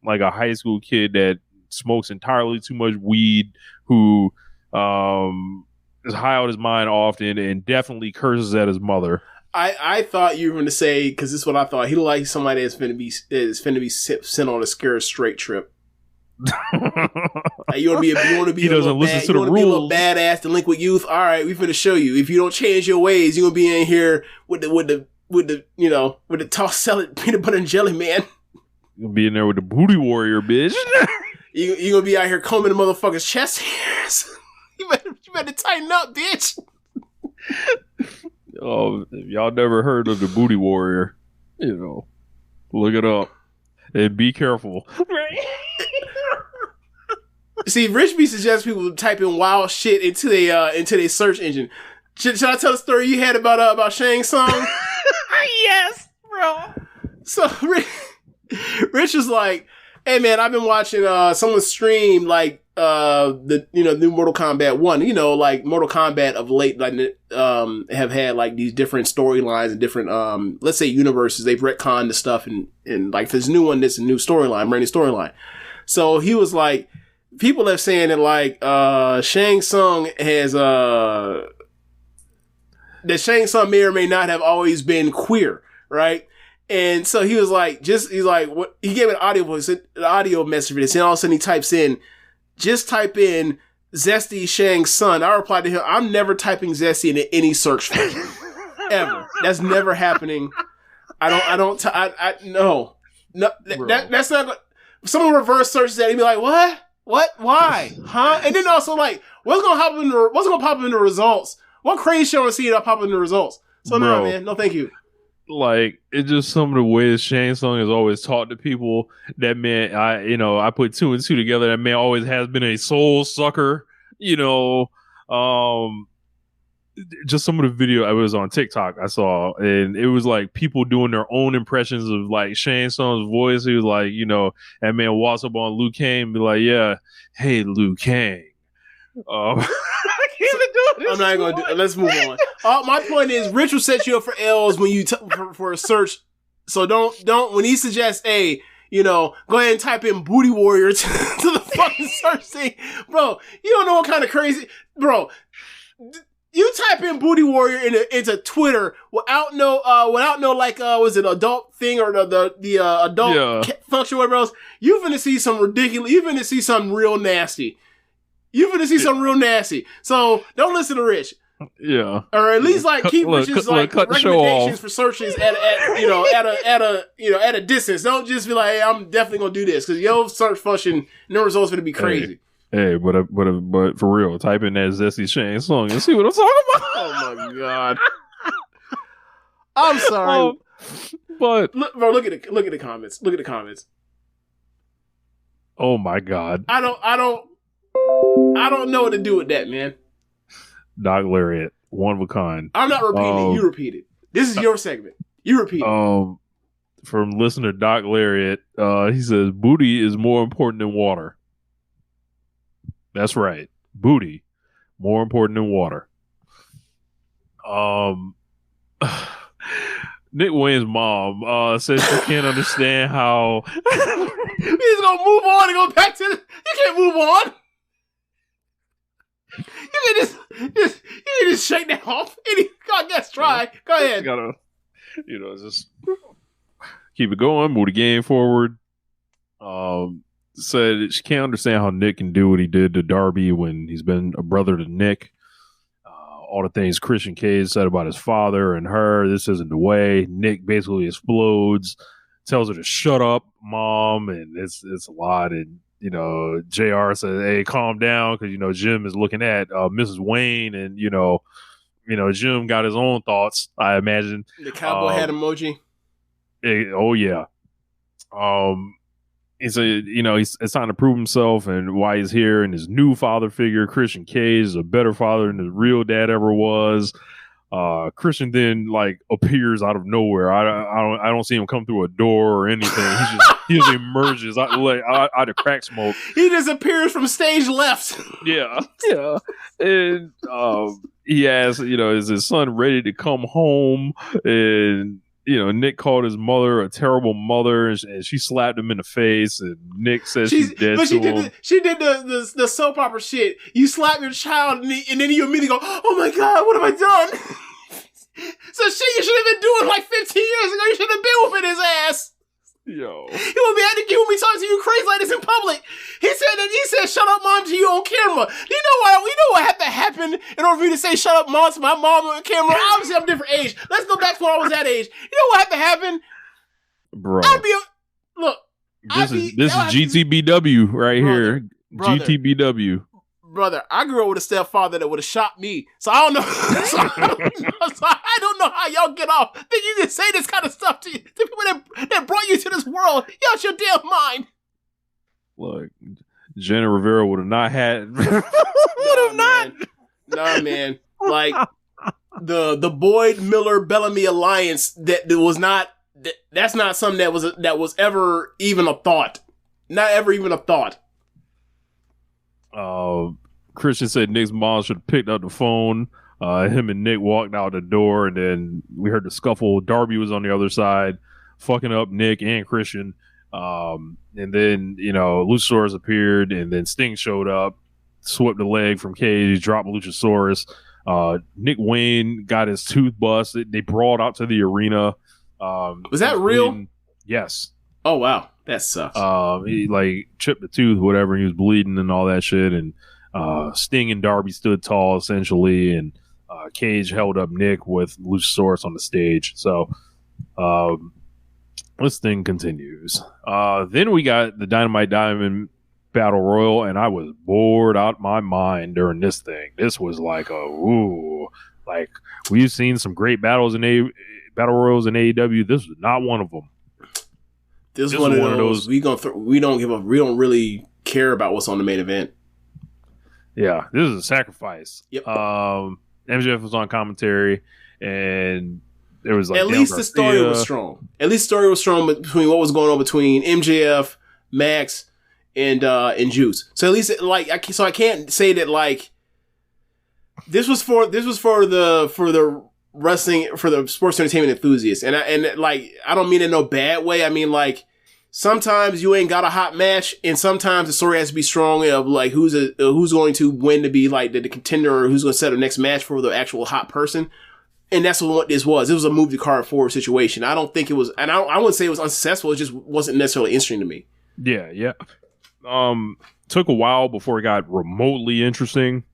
high school kid that smokes entirely too much weed, who is high out his mind often and definitely curses at his mother. I thought you were going to say, because this is what I thought, he looked like somebody that's finna be sent on a Scare Straight trip. You want to be he doesn't listen to the rules. Be a little badass delinquent youth. All right, we finna show you. If you don't change your ways, you're gonna be in here with the tossed salad peanut butter and jelly man. You're gonna be in there with the booty warrior, bitch. You're gonna be out here combing the motherfucker's chest hairs. you better tighten up, bitch. Oh, if y'all never heard of the booty warrior, look it up and be careful. See, Rich B suggests people type in wild shit into their search engine. Should I tell the story you had about Shang Tsung? Yes, bro. So Rich was like, "Hey man, I've been watching someone stream like the new Mortal Kombat 1. Like Mortal Kombat of late have had like these different storylines and different let's say universes. They've retconned the stuff and like this new one, it's a new storyline, brand new storyline. So he was like, people have saying that like Shang Tsung has that Shang Tsung may or may not have always been queer, right? And so he was like, what he gave an audio message for this, and all of a sudden he types in, just type in Zesty Shang Tsung. I replied to him, I'm never typing Zesty into any search function. Ever. That's never happening. No. That's not good. Someone reverse searches that and be like, what? Why? Huh? And then also like, what's gonna pop up in the results? What crazy shit I want to see that pop up in the results? So no, man, no thank you. Like, it's just some of the ways Shang Tsung has always talked to people. That man, I put two and two together. That man always has been a soul sucker. Just some of the video I was on TikTok I saw, and it was like people doing their own impressions of like Shang Tsung's voice. He was like, that man walks up on Liu Kang and be like, "Yeah, hey Liu Kang." I'm not going to do it. Let's move on. My point is, Rich will set you up for L's when you for a search. So don't when he suggests, hey, go ahead and type in booty warrior to the fucking search thing, bro. You don't know what kind of crazy, bro. You type in booty warrior into Twitter without no was it adult thing or the adult function, whatever else. You finna see some ridiculous. You finna see something real nasty. So don't listen to Rich. Yeah. Or at least like keep Rich's like recommendations for searches at a distance. Don't just be like, hey, I'm definitely gonna do this, because your search function and the results gonna be crazy. But for real, type in that Zesty Shang Tsung and see what I'm talking about. Oh my god. I'm sorry. But look at the comments. Look at the comments. Oh my god. I don't know what to do with that, man. Doc Lariat, one of a kind. I'm not repeating it. You repeat it. This is your segment. You repeat it. From listener Doc Lariat, he says, booty is more important than water. That's right. Booty, more important than water. Nick Wayne's mom says she can't understand how... He's going to move on and go back to the... You can't move on. You can just shake that off. Let's try. Go ahead. Gotta, just keep it going, move the game forward. Said she can't understand how Nick can do what he did to Darby when he's been a brother to Nick. All the things Christian Cage said about his father and her, this isn't the way. Nick basically explodes, tells her to shut up, mom, and it's a lot. And JR says, hey, calm down, because Jim is looking at Mrs. Wayne, and Jim got his own thoughts, I imagine. The cowboy hat emoji. Oh yeah. He said, it's time to prove himself and why he's here, and his new father figure, Christian Cage, is a better father than his real dad ever was. Christian then like appears out of nowhere. I don't see him come through a door or anything. He just emerges out of crack smoke. He just appears from stage left. Yeah. And he asks, is his son ready to come home? And Nick called his mother a terrible mother, and she slapped him in the face. And Nick says she's dead to him. She did the soap opera shit. You slap your child, and then you immediately go, "Oh my God, what have I done?" So shit you should have been doing like 15 years ago. You should have been whooping his ass. Yo, he would be acting cute when we talking to you crazy like this in public. He said, "Shut up, mom," to you on camera. You know what had to happen in order for me to say "shut up, mom" to my mom on camera? Obviously, I'm a different age. Let's go back to when I was that age. You know what had to happen, bro? This is GTBW right here. Brother, GTBW. Brother, I grew up with a stepfather that would have shot me. So I don't know. I don't know how y'all get off. Think you can say this kind of stuff to people that brought you to this world. Y'all out your damn mind. Look, Jenna Rivera would have not had. Nah, man. Like the Boyd Miller Bellamy alliance that's not something that was ever even a thought. Not ever even a thought. Christian said Nick's mom should have picked up the phone. Him and Nick walked out the door, and then we heard the scuffle. Darby was on the other side, fucking up Nick and Christian. And then, Luchasaurus appeared, and then Sting showed up, swept the leg from Cage, dropped Luchasaurus. Nick Wayne got his tooth busted. They brawled out to the arena. Was that real? Bleeding. Yes. Oh, wow. That sucks. He chipped the tooth, whatever, and he was bleeding and all that shit. And Sting and Darby stood tall, essentially, and Cage held up Nick with Luchasaurus on the stage. So this thing continues. Then we got the Dynamite Diamond Battle Royal, and I was bored out my mind during this thing. This was like we've seen some great battles in Battle Royals in AEW. This was not one of them. This is one of those we don't really care about what's on the main event. Yeah, this is a sacrifice. Yep. MJF was on commentary, and there was like at least the story was strong. At least the story was strong between what was going on between MJF, Max, and Juice. So at least I can't say that like this was for the wrestling, for the sports entertainment enthusiasts, and I don't mean in no bad way. I mean like sometimes you ain't got a hot match, and sometimes the story has to be strong of like who's going to win to be like the contender, or who's going to set the next match for the actual hot person. And that's what this was. It was a move the card forward situation. I don't think it was, and I wouldn't say it was unsuccessful. It just wasn't necessarily interesting to me. Yeah. Took a while before it got remotely interesting.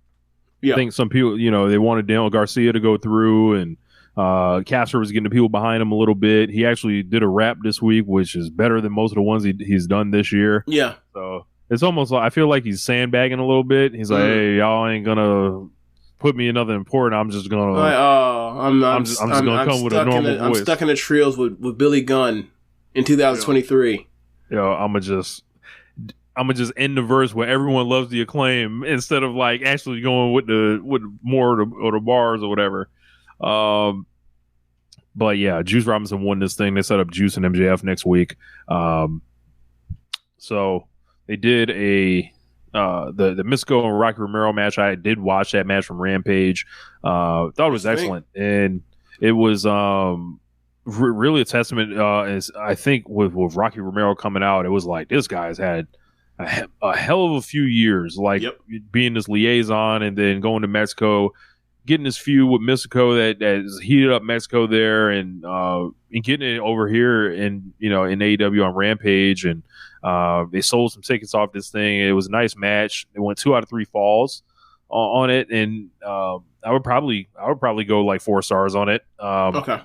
Yeah. I think some people, they wanted Daniel Garcia to go through, and Caster was getting the people behind him a little bit. He actually did a rap this week, which is better than most of the ones he's done this year. Yeah. So it's almost like I feel like he's sandbagging a little bit. He's like, "Hey, y'all ain't gonna put me in nothing important. I'm just gonna, I'm just gonna come with a normal voice. I'm stuck in the trios with Billy Gunn in 2023. I'm gonna just end the verse where everyone loves the Acclaim instead of like actually going with more of the bars or whatever." But yeah, Juice Robinson won this thing. They set up Juice and MJF next week. So they did the Mystico and Rocky Romero match. I did watch that match from Rampage. Thought it was excellent, and it was really a testament. Is I think with Rocky Romero coming out, it was like this guy's had a hell of a few years, like being this liaison, and then going to Mexico, getting this feud with Mystico that has heated up Mexico there, and getting it over here in AEW on Rampage, and they sold some tickets off this thing. It was a nice match. They went 2 out of 3 falls on it, and I would probably go like 4 stars on it. Okay.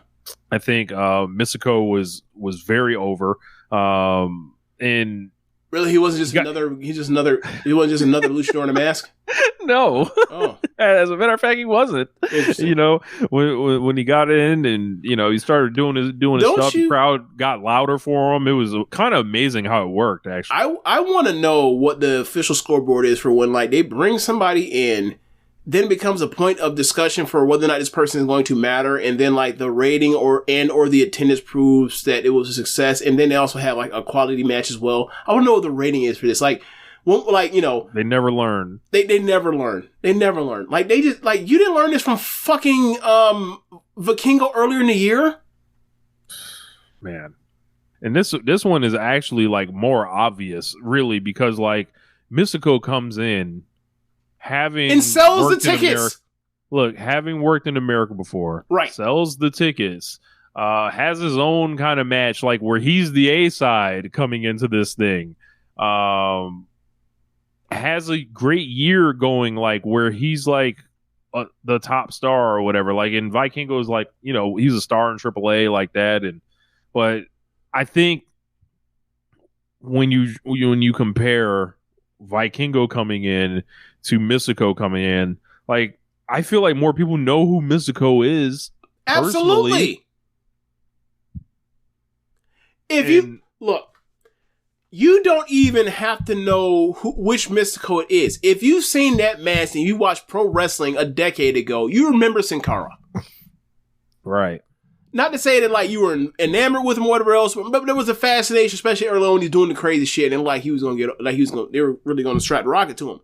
I think Mystico was very over, and really, he wasn't just another luchador in a mask. No. Oh. As a matter of fact, he wasn't. When he got in and he started doing his stuff, the crowd got louder for him. It was kind of amazing how it worked. Actually, I want to know what the official scoreboard is for when like they bring somebody in then it becomes a point of discussion for whether or not this person is going to matter, and then like the rating or the attendance proves that it was a success, and then they also have like a quality match as well. I want to know what the rating is for this. Like, they never learn. They never learn. They never learn. Like, they just like, you didn't learn this from fucking Vikingo earlier in the year, man. And this one is actually like more obvious, really, because like Mystico comes in. And sells the tickets. Having worked in America before, right? Sells the tickets. Has his own kind of match, like where he's the A side coming into this thing. Has a great year going, like where he's like the top star or whatever. Like, and Vikingo's like, he's a star in AAA like that. But I think when you compare Vikingo coming in to Mystico coming in, like, I feel like more people know who Mystico is. Absolutely. You don't even have to know which Mystico it is. If you've seen that match and you watched pro wrestling a decade ago, you remember Sin Cara. Right. Not to say that like you were enamored with him or whatever else, but there was a fascination, especially early on when he's doing the crazy shit, and like they were really gonna strap the rocket to him.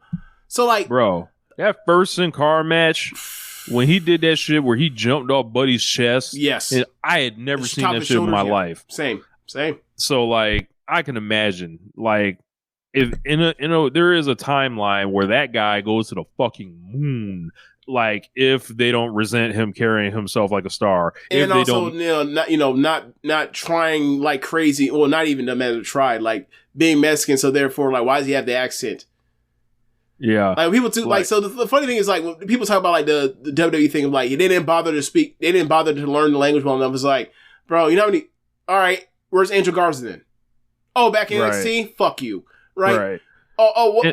So like, bro, that first Sin Cara match when he did that shit where he jumped off Buddy's chest, yes, and I had never seen that shit in my life. Same. So like, I can imagine like if there is a timeline where that guy goes to the fucking moon. Like, if they don't resent him carrying himself like a star, and also not trying like crazy, or not even no matter try, like being Mexican, so therefore like why does he have the accent? Yeah, like people too. Like, so the funny thing is like when people talk about like the WWE thing of like they didn't bother to speak, they didn't bother to learn the language well enough. It's like, bro, you know how many? All right, where's Angel Garza then? Oh, back in NXT, fuck you, right? What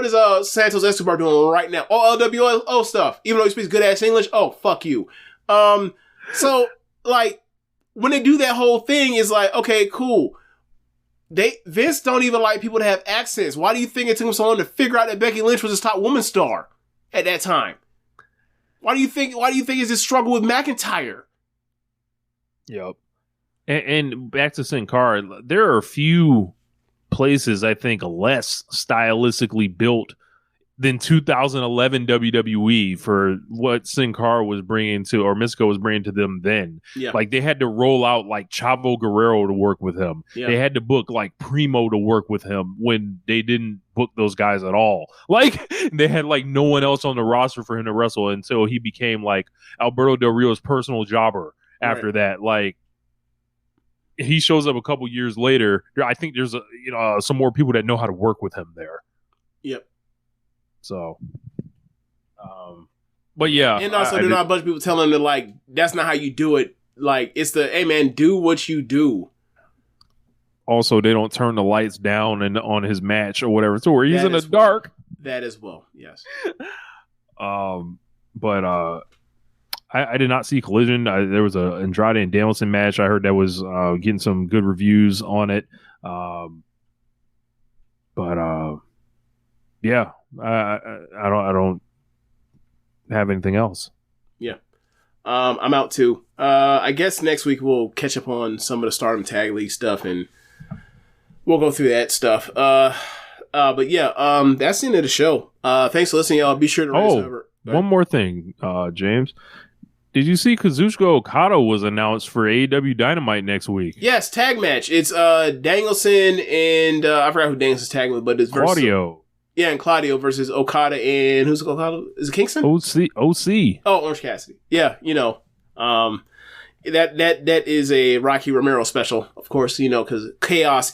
is Santos Escobar doing right now? Oh, LWO stuff. Even though he speaks good ass English, oh fuck you. So like when they do that whole thing, is like, okay, cool. Vince don't even like people to have accents. Why do you think it took him so long to figure out that Becky Lynch was his top woman star at that time? Why do you think it's this struggle with McIntyre? Yep. And back to Sin Cara, there are a few places I think less stylistically built than 2011 WWE for what Sin Cara was bringing to, or Mystico was bringing to them then. Yeah. Like, they had to roll out like Chavo Guerrero to work with him. Yeah. They had to book like Primo to work with him when they didn't book those guys at all. Like, they had like no one else on the roster for him to wrestle until he became like Alberto Del Rio's personal jobber after that. Like, he shows up a couple years later. I think there's some more people that know how to work with him there. Yep. So, but yeah, and also there's not a bunch of people telling him that like that's not how you do it. Like, it's the, hey man, do what you do. Also, they don't turn the lights down and on his match or whatever, so where he's in the dark. That as well, yes. But I did not see Collision. There was a Andrade and Danielson match. I heard that was getting some good reviews on it. Yeah, I don't have anything else. Yeah, I'm out too. I guess next week we'll catch up on some of the Stardom Tag League stuff and we'll go through that stuff. But yeah, that's the end of the show. Thanks for listening, y'all. Be sure to raise over. One more thing, James. Did you see Kazuchika Okada was announced for AEW Dynamite next week? Yes, tag match. It's Danielson and I forgot who Danielson's tagging with, but it's Claudio. Yeah, and Claudio versus Okada and who's Okada? Is it Kingston? OC. Oh, Orange Cassidy. Yeah, that is a Rocky Romero special, of course. Because Chaos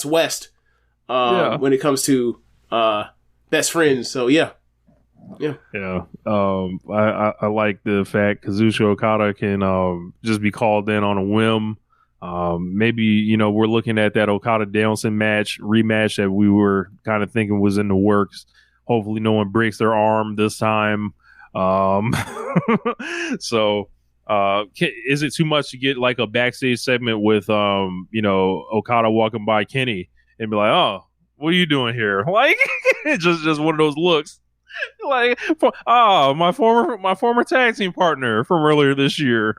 West. When it comes to best friends. So yeah. I like the fact Kazuchika Okada can just be called in on a whim. Maybe we're looking at that Okada Danielson rematch that we were kind of thinking was in the works. Hopefully no one breaks their arm this time. So is it too much to get like a backstage segment with Okada walking by Kenny and be like, oh, what are you doing here? Like, just one of those looks. Like, my former tag team partner from earlier this year.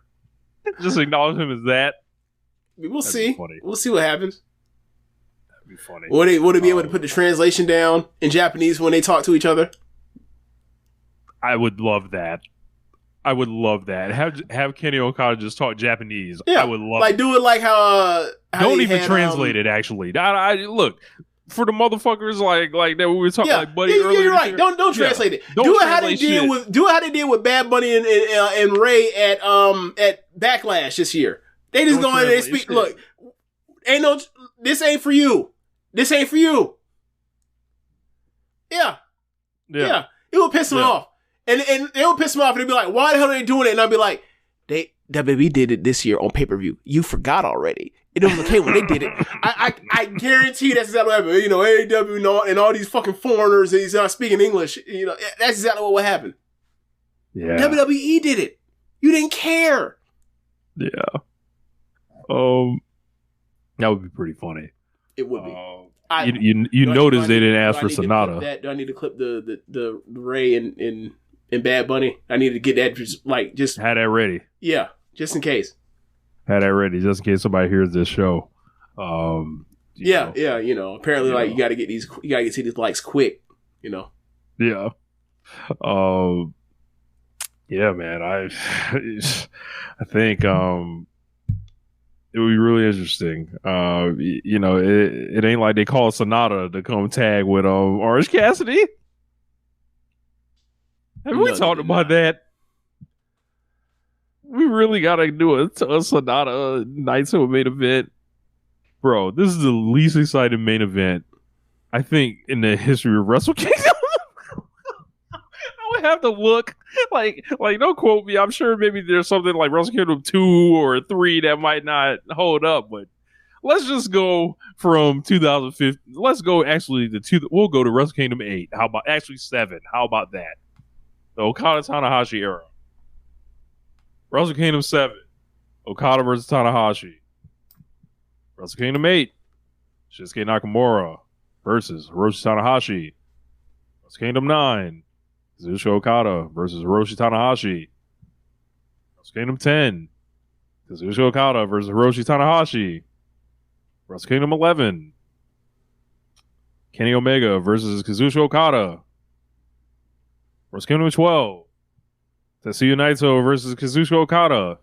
Just acknowledge him as that. We'll see. We'll see what happens. That'd be funny. Will they be able to put the translation down in Japanese when they talk to each other? I would love that. Have Kenny Okada just talk Japanese. Yeah, I would love like do it like how don't even translate it. Actually, I look for the motherfuckers like that we were talking like Buddy earlier. You're right. Don't translate it. Do it how they did with Bad Bunny and Ray at Backlash this year. They just go in and they speak. Look, this ain't for you. This ain't for you. Yeah. It will piss them off. And it would piss them off, and they'd be like, why the hell are they doing it? And I'd be like, WWE did it this year on pay-per-view. You forgot already. It was okay when they did it. I guarantee that's exactly what happened. AEW and all these fucking foreigners, and he's not speaking English. That's exactly what would happen. Yeah. WWE did it. You didn't care. Yeah. That would be pretty funny. It would be. You notice they didn't ask for Sonata. Do I need to clip the Ray and Bad Bunny? I need to get that just had that ready. Yeah, just in case. Had that ready, just in case somebody hears this show. Apparently, you got to get to these likes quick. Yeah. Yeah, man. I think it would be really interesting. It ain't like they call Sonata to come tag with Orange Cassidy. Have we talked about that? We really gotta do a Sonata Naito main event, bro. This is the least exciting main event I think in the history of Wrestle Kingdom. I would have to look. Like, don't quote me. I'm sure maybe there's something like Wrestle Kingdom 2 or 3 that might not hold up, but let's just go from 2015. Let's go actually we'll go to Wrestle Kingdom 8. How about 7? How about that? The Okada Tanahashi era. Wrestle Kingdom 7. Okada versus Tanahashi. Wrestle Kingdom 8. Shinsuke Nakamura versus Hiroshi Tanahashi. Wrestle Kingdom 9. Kazuchika Okada versus Hiroshi Tanahashi. Wrestle Kingdom 10. Kazuchika Okada versus Hiroshi Tanahashi. Wrestle Kingdom 11. Kenny Omega versus Kazuchika Okada. Wrestle Kingdom 12. Tetsuya Naito versus Kazuchika Okada.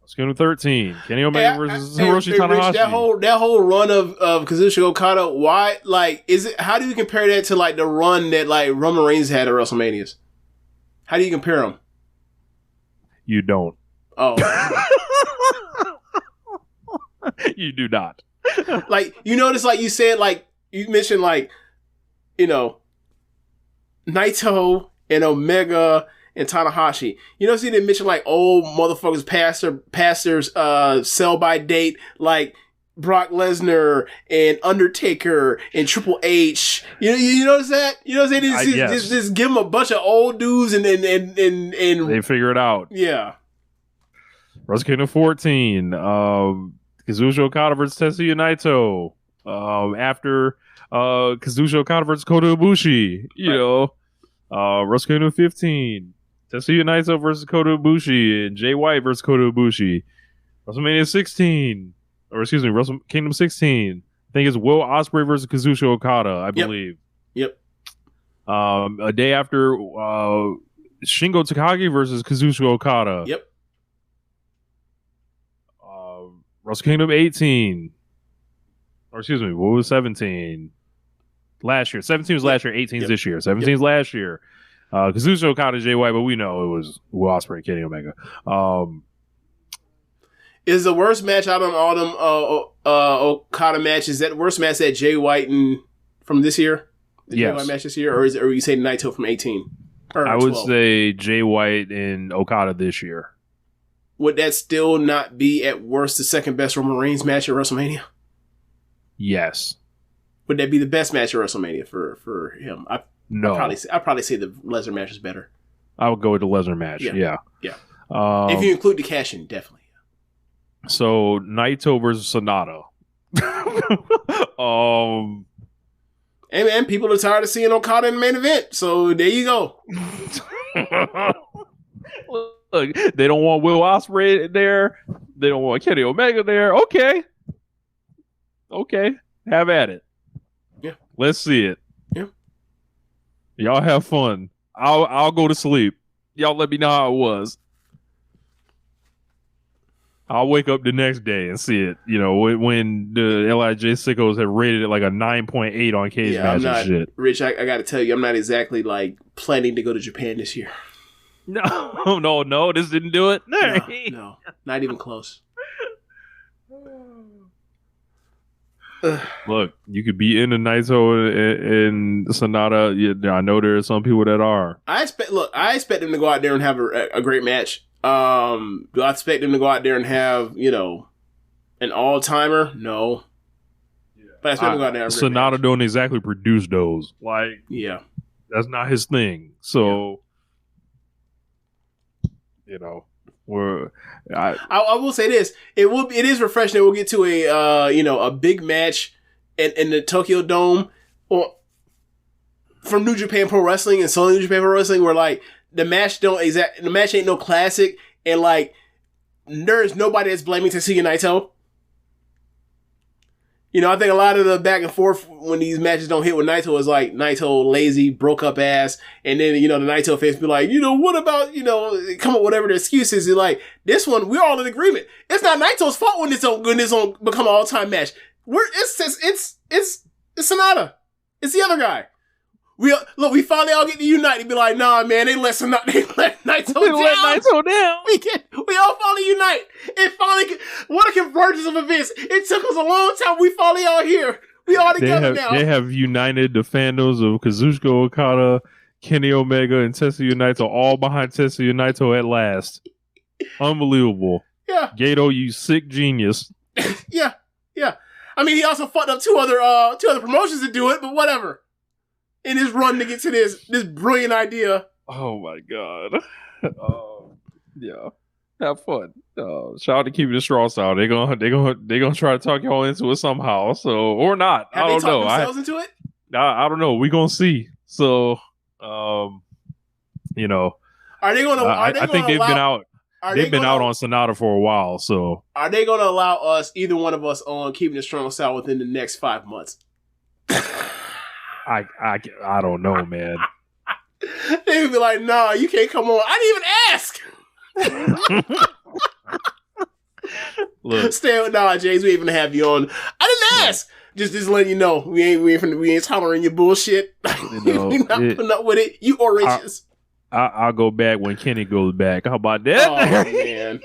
Wrestle Kingdom 13. Kenny Omega versus Hiroshi Tanahashi. Rich, that whole run of Kazuchika Okada, why, how do you compare that to, the run that, Roman Reigns had at WrestleManias? How do you compare them? You don't. Oh. You do not. Notice, you said, you mentioned, Naito and Omega and Tanahashi. You know, see, they mention old motherfuckers pastors sell by date, Brock Lesnar and Undertaker and Triple H. You notice that? You know what I'm saying? Just give them a bunch of old dudes and they figure it out. Yeah. Wrestle Kingdom 14. Kazuchika Okada versus Tetsuya Naito. After Kazuchika Okada versus Kota Ibushi. Wrestle Kingdom 15. Tetsuya Naito versus Kota Ibushi and Jay White versus Kota Ibushi. WrestleMania 16. Or excuse me, Wrestle Kingdom 16. I think it's Will Ospreay versus Kazuchika Okada, I believe. Yep. A day after Shingo Takagi versus Kazuchika Okada. Yep. Wrestle Kingdom 18. Or excuse me, what was 17? Last year. 17 was last year, 18 is this year. 17 is last year. Kazuchika Okada, Jay White, but we know it was Will Ospreay, Kenny Omega. Is the worst match out of all them Okada matches, that the worst match that Jay White from this year? The Jay White match this year? Or you say Naito from 18? I would say Jay White and Okada this year. Would that still not be at worst the second best Roman Reigns match at WrestleMania? Yes. Would that be the best match at WrestleMania for him? No. I'd probably say the Lesnar match is better. I would go with the Lesnar match. Yeah. If you include the cash-in, definitely. So Naito versus Sonata. Hey man, people are tired of seeing Okada in the main event, so there you go. Look, they don't want Will Ospreay there. They don't want Kenny Omega there. Okay, have at it. Yeah, let's see it. Yeah, y'all have fun. I'll go to sleep. Y'all let me know how it was. I'll wake up the next day and see it. You know, when the LIJ Sickos have rated it like a 9.8 on Cage Match and shit. Rich, I got to tell you, I'm not exactly like planning to go to Japan this year. No, this didn't do it. No, not even close. Look, you could be into Naito and Sonata. Yeah, I know there are some people that are. I expect them to go out there and have a great match. Do I expect them to go out there and have, an all-timer? No. Yeah. But I expect them to go out there and have a great Sonata match. don't exactly produce those. Like, yeah, that's not his thing. So, I will say this: it is refreshing. We'll get to a big match in the Tokyo Dome or from New Japan Pro Wrestling and Sony New Japan Pro Wrestling, where like the match ain't no classic, and like there's nobody that's blaming Tetsuya Naito. I think a lot of the back and forth when these matches don't hit with Naito is like Naito lazy, broke up ass, and then the Naito fans be like, what about come up with whatever the excuse is. You're like, this one we're all in agreement. It's not Naito's fault when it's on become an all time match. It's Sonata. It's the other guy. We finally all get to unite and be like, nah, man, they let Naito down. We all finally unite. What a convergence of events. It took us a long time. We finally all here. We all together now. They have united the fandoms of Kazuchika Okada, Kenny Omega, and Tetsuya Naito all behind Tetsuya Naito at last. Unbelievable. Yeah. Gato, you sick genius. Yeah. I mean, he also fucked up two other promotions to do it, but whatever. In his run to get to this brilliant idea. Oh my god. Yeah. Have fun. Shout out to Keepin It Strong Style. They're gonna try to talk y'all into it somehow. So or not. Have I don't they know. Talked themselves into it? I don't know. We're gonna see. So Are they gonna I think they've been out. They've been out on Sonata for a while. So are they gonna allow us, either one of us, on Keepin It Strong Style within the next 5 months? I don't know, man. They would be like, nah, you can't come on. I didn't even ask. Look, James, we ain't even have you on. I didn't ask. Just letting you know, we ain't tolerating your bullshit. We not putting up with it. You oranges. I'll go back when Kenny goes back. How about that? Oh man.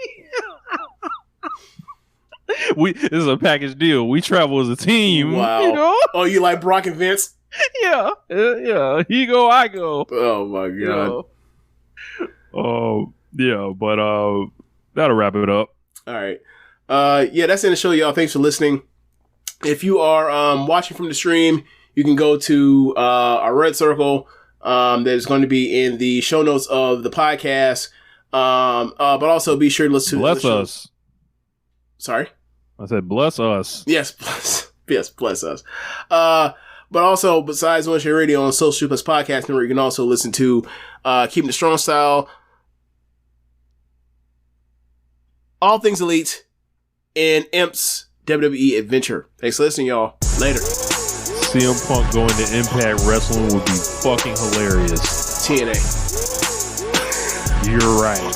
This is a package deal. We travel as a team. Wow. Oh, you like Brock and Vince? Yeah. He go, I go. Oh my god. But that'll wrap it up. All right. That's in the show, y'all. Thanks for listening. If you are watching from the stream, you can go to our red circle that is going to be in the show notes of the podcast. But also be sure to listen to Bless us. Sorry? I said bless us. Yes, bless us. But also, besides One Share Radio on Social Suplex Podcast Network, you can also listen to Keepin It Strong Style, All Things Elite, and Imp's WWE Adventure. Thanks for listening, y'all. Later. CM Punk going to Impact Wrestling would be fucking hilarious. TNA. You're right.